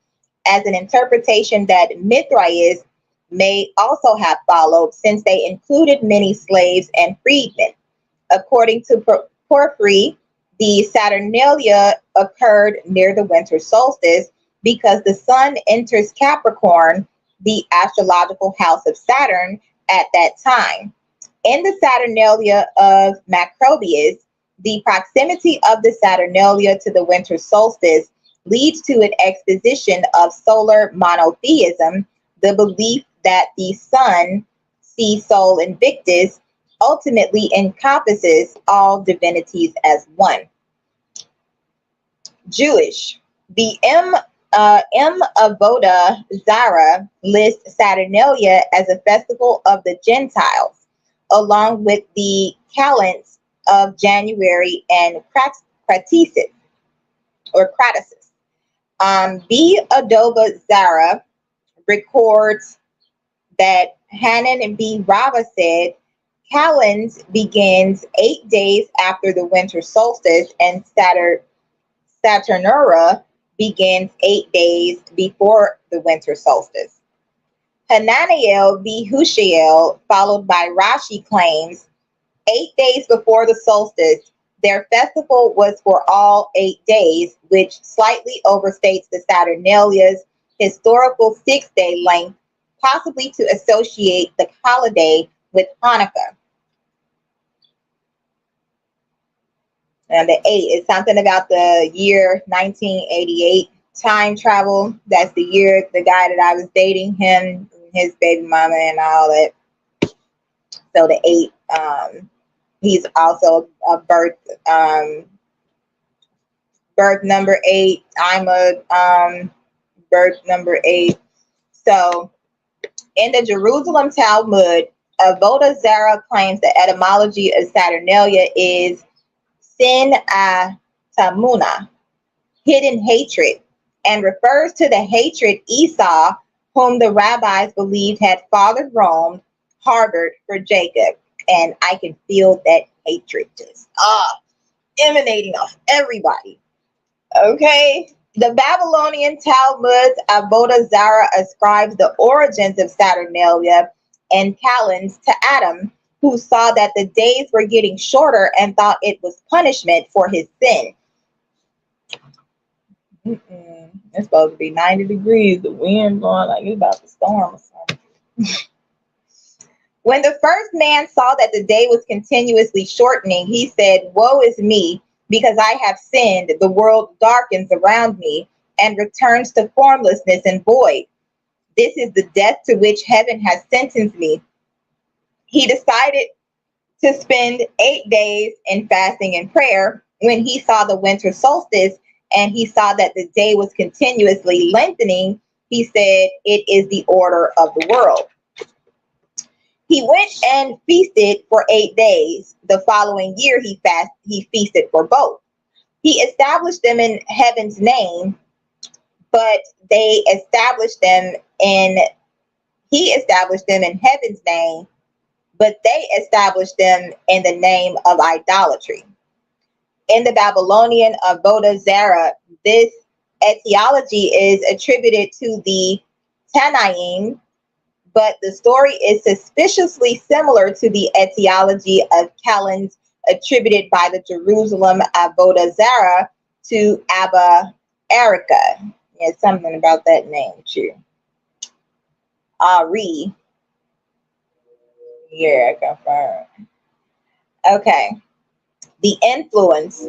as an interpretation that Mithraism may also have followed, since they included many slaves and freedmen. According to Porphyry, the Saturnalia occurred near the winter solstice because the sun enters Capricorn, the astrological house of Saturn, at that time. In the Saturnalia of Macrobius, the proximity of the Saturnalia to the winter solstice leads to an exposition of solar monotheism, the belief that the sun, see Sol Invictus, ultimately encompasses all divinities as one. Jewish. The M. Avoda Zara lists Saturnalia as a festival of the Gentiles, along with the calends of January and Cratisis, or Cratisis. B. Adoba Zara records that Hanan B. Rava said, calends begins 8 days after the winter solstice, and Saturnura begins 8 days before the winter solstice. Hananiel v. Hushael, followed by Rashi, claims 8 days before the solstice, their festival was for all 8 days, which slightly overstates the Saturnalia's historical 6-day length, possibly to associate the holiday with Hanukkah. And the 8 is something about the year 1988, time travel. That's the year the guy that I was dating, him, his baby mama, and all that. So the 8, he's also a birth number 8. I'm a birth number 8. So in the Jerusalem Talmud, Avodah Zarah claims the etymology of Saturnalia is sin a tamuna, hidden hatred, and refers to the hatred Esau, whom the rabbis believed had fathered Rome, harbored for Jacob. And I can feel that hatred just emanating off everybody. Okay. The Babylonian Talmud's Avodah Zarah ascribes the origins of Saturnalia and calends to Adam, who saw that the days were getting shorter and thought it was punishment for his sin. It's supposed to be 90 degrees. The wind blowing like it's about to storm or something. When the first man saw that the day was continuously shortening, he said, "Woe is me, because I have sinned. The world darkens around me and returns to formlessness and void. This is the death to which heaven has sentenced me." He decided to spend 8 days in fasting and prayer. When he saw the winter solstice and he saw that the day was continuously lengthening, he said, "It is the order of the world." He went and feasted for 8 days. The following year, he feasted for both. He established them in heaven's name, but he established them in heaven's name, but they established them in the name of idolatry. In the Babylonian Avodah Zarah, this etiology is attributed to the Tanaim, but the story is suspiciously similar to the etiology of calends attributed by the Jerusalem Avodah Zarah to Abba Erica. Yeah, something about that name too. Ari. Yeah, confirmed. Okay. The influence.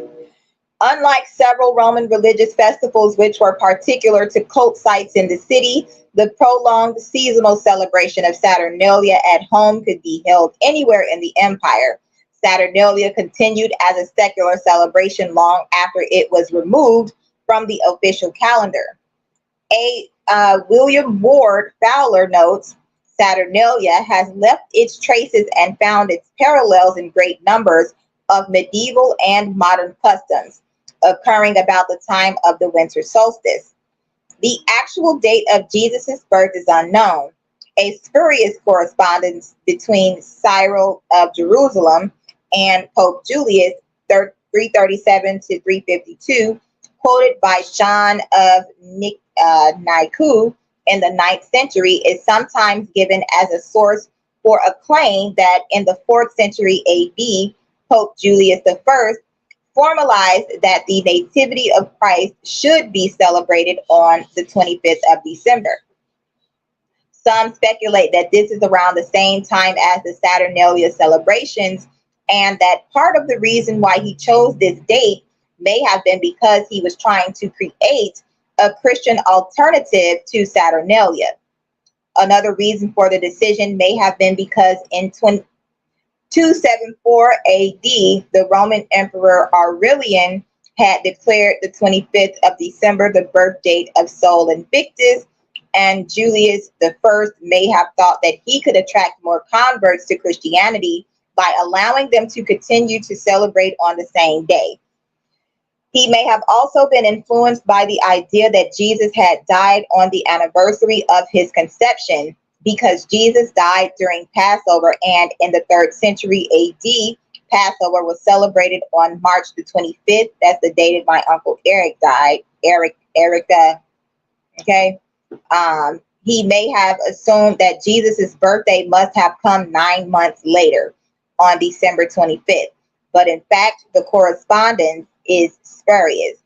Unlike several Roman religious festivals which were particular to cult sites in the city, the prolonged seasonal celebration of Saturnalia at home could be held anywhere in the empire. Saturnalia continued as a secular celebration long after it was removed from the official calendar. William Ward Fowler notes, Saturnalia has left its traces and found its parallels in great numbers of medieval and modern customs, occurring about the time of the winter solstice. The actual date of Jesus' birth is unknown. A spurious correspondence between Cyril of Jerusalem and Pope Julius, 337 to 352, quoted by John of Niku in the 9th century, is sometimes given as a source for a claim that in the 4th century AD, Pope Julius I formalized that the Nativity of Christ should be celebrated on the 25th of December. Some speculate that this is around the same time as the Saturnalia celebrations, and that part of the reason why he chose this date may have been because he was trying to create a Christian alternative to Saturnalia. Another reason for the decision may have been because in 274 AD, the Roman Emperor Aurelian had declared the 25th of December the birth date of Sol Invictus, and Julius I may have thought that he could attract more converts to Christianity by allowing them to continue to celebrate on the same day. He may have also been influenced by the idea that Jesus had died on the anniversary of his conception, because Jesus died during Passover, and in the 3rd century AD, Passover was celebrated on March the 25th. That's the date that my Uncle Eric died. Okay. He may have assumed that Jesus' birthday must have come 9 months later on December 25th. But in fact, the correspondence is spurious.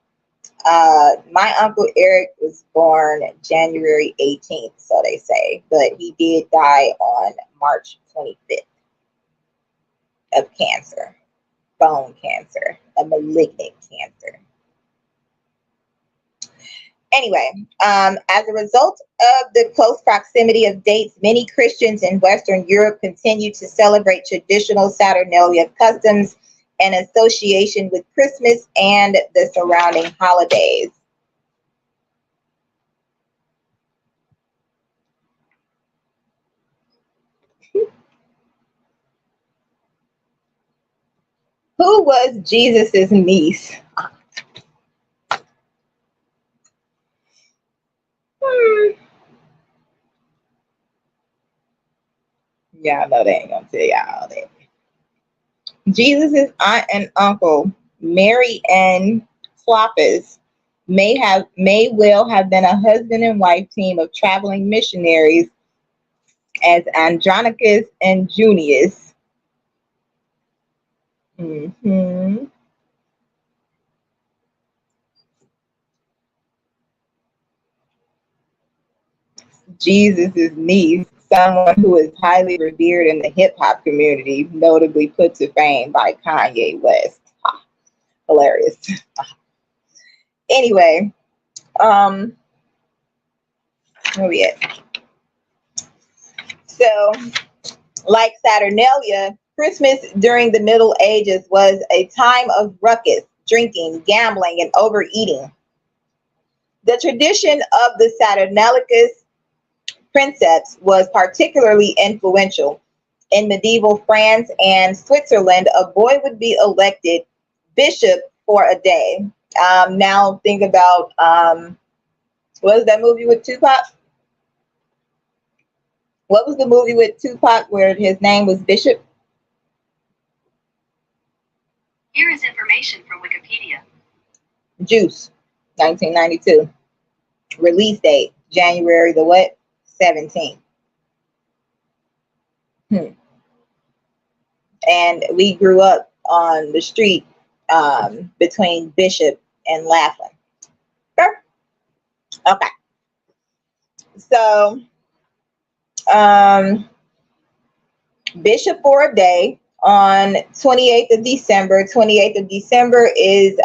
My Uncle Eric was born January 18th, so they say, but he did die on March 25th of cancer, bone cancer, a malignant cancer. Anyway, as a result of the close proximity of dates, many Christians in Western Europe continue to celebrate traditional Saturnalia customs in association with Christmas and the surrounding holidays. Who was Jesus's niece? Yeah, I know they ain't gonna tell y'all that. Jesus' aunt and uncle, Mary and Clopas, may well have been a husband and wife team of traveling missionaries as Andronicus and Junius. Jesus' niece, someone who is highly revered in the hip hop community, notably put to fame by Kanye West. Hilarious. Anyway, where we at? So, like Saturnalia, Christmas during the Middle Ages was a time of ruckus, drinking, gambling, and overeating. The tradition of the Saturnalicus princeps was particularly influential. In medieval France and Switzerland, a boy would be elected bishop for a day. Now think about, what was that movie with Tupac? What was the movie with Tupac where his name was Bishop? Here is information from Wikipedia. Juice, 1992. Release date, January the what? 17th. And we grew up on the street between Bishop and Laughlin. Okay. So, Bishop for a day on 28th of December. 28th of December is,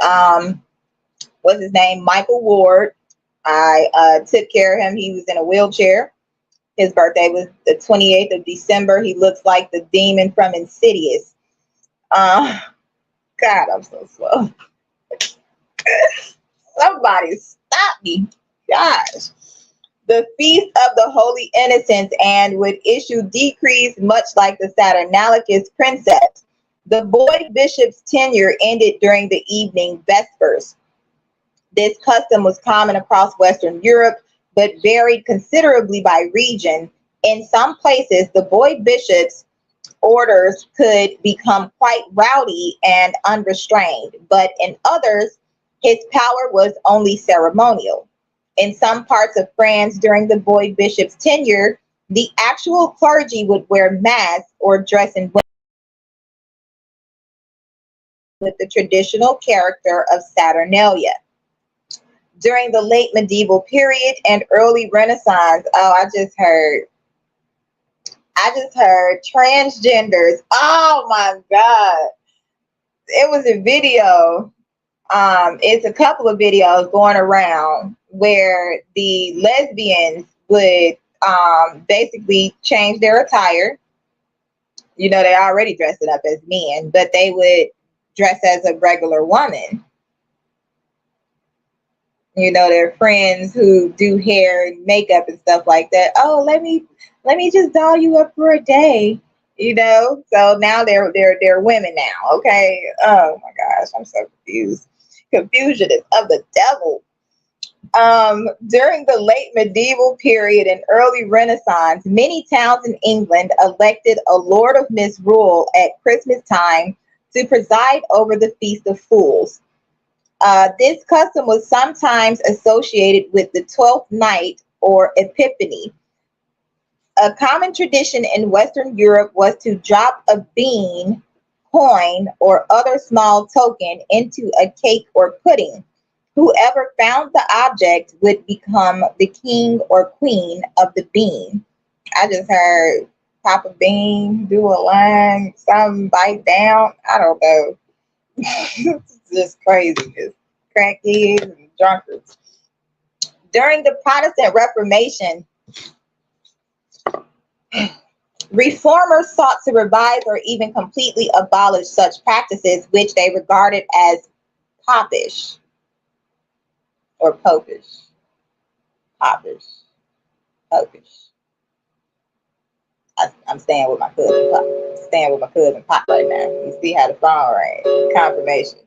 what's his name? Michael Ward. I took care of him. He was in a wheelchair. His birthday was the 28th of December. He looks like the demon from Insidious. God, I'm so slow. Somebody stop me. Gosh. The Feast of the Holy Innocents, and would issue decrees much like the Saturnalicus princeps. The boy bishop's tenure ended during the evening vespers. This custom was common across Western Europe, but varied considerably by region. In some places, the boy bishop's orders could become quite rowdy and unrestrained, but in others, His power was only ceremonial. In some parts of France during the boy bishop's tenure, the actual clergy would wear masks or dress in with the traditional character of Saturnalia. During the late medieval period and early Renaissance, oh, I just heard transgenders. Oh my God. It was a video. It's a couple of videos going around where the lesbians would basically change their attire. You know, they already dressing up as men, but they would dress as a regular woman. You know, their friends who do hair and makeup and stuff like that. Oh, let me just doll you up for a day. You know, so now they're women now. Okay. Oh my gosh, I'm so confused. Confusion is of the devil. During the late medieval period and early Renaissance, many towns in England elected a Lord of Misrule at Christmas time to preside over the Feast of Fools. This custom was sometimes associated with the 12th night or Epiphany. A common tradition in Western Europe was to drop a bean, coin, or other small token into a cake or pudding. Whoever found the object would become the king or queen of the bean. I just heard pop a bean, do a line, some bite down. I don't know. It's just craziness. Crackheads and drunkards. During the Protestant Reformation, reformers sought to revise or even completely abolish such practices, which they regarded as popish or popish. Popish. Popish. I'm staying with my cousin Pop. Staying with my cousin Pop right now. You see how the phone rang. Confirmation.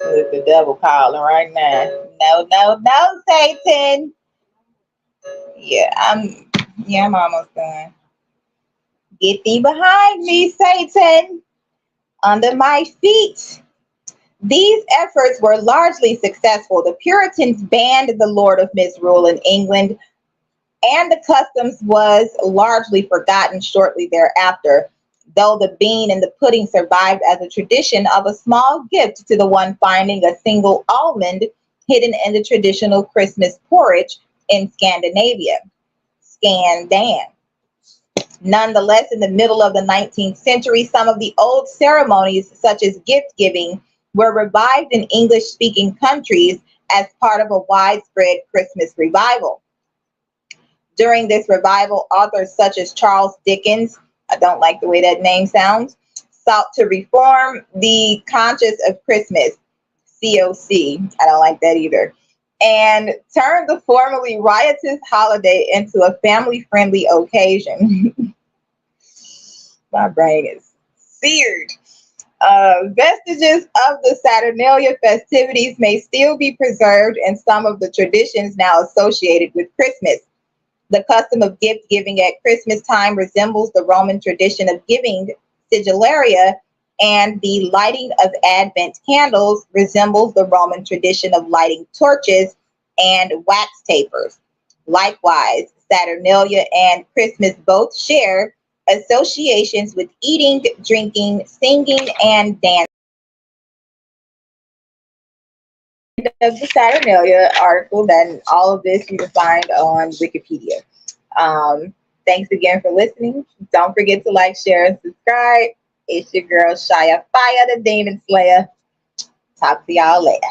With the devil calling right now. No, no, no, Satan. I'm almost done. Get thee behind me, Satan. Under my feet. These efforts were largely successful. The Puritans banned the Lord of Misrule in England, and the customs was largely forgotten shortly thereafter, though the bean and the pudding survived as a tradition of a small gift to the one finding a single almond hidden in the traditional Christmas porridge in Scandinavia. Scandan. Nonetheless, in the middle of the 19th century, some of the old ceremonies, such as gift giving, were revived in English-speaking countries as part of a widespread Christmas revival. During this revival, authors such as Charles Dickens, I don't like the way that name sounds, sought to reform the conscience of Christmas, COC, I don't like that either, and turned the formerly riotous holiday into a family-friendly occasion. My brain is seared. Vestiges of the Saturnalia festivities may still be preserved in some of the traditions now associated with Christmas. The custom of gift giving at Christmas time resembles the Roman tradition of giving sigillaria, and the lighting of Advent candles resembles the Roman tradition of lighting torches and wax tapers. Likewise, Saturnalia and Christmas both share associations with eating, drinking, singing, and dancing. Of the Saturnalia article, then all of this you can find on Wikipedia. Thanks again for listening. Don't forget to like, share, and subscribe. It's your girl Shia Fire, the Demon Slayer. Talk to y'all later.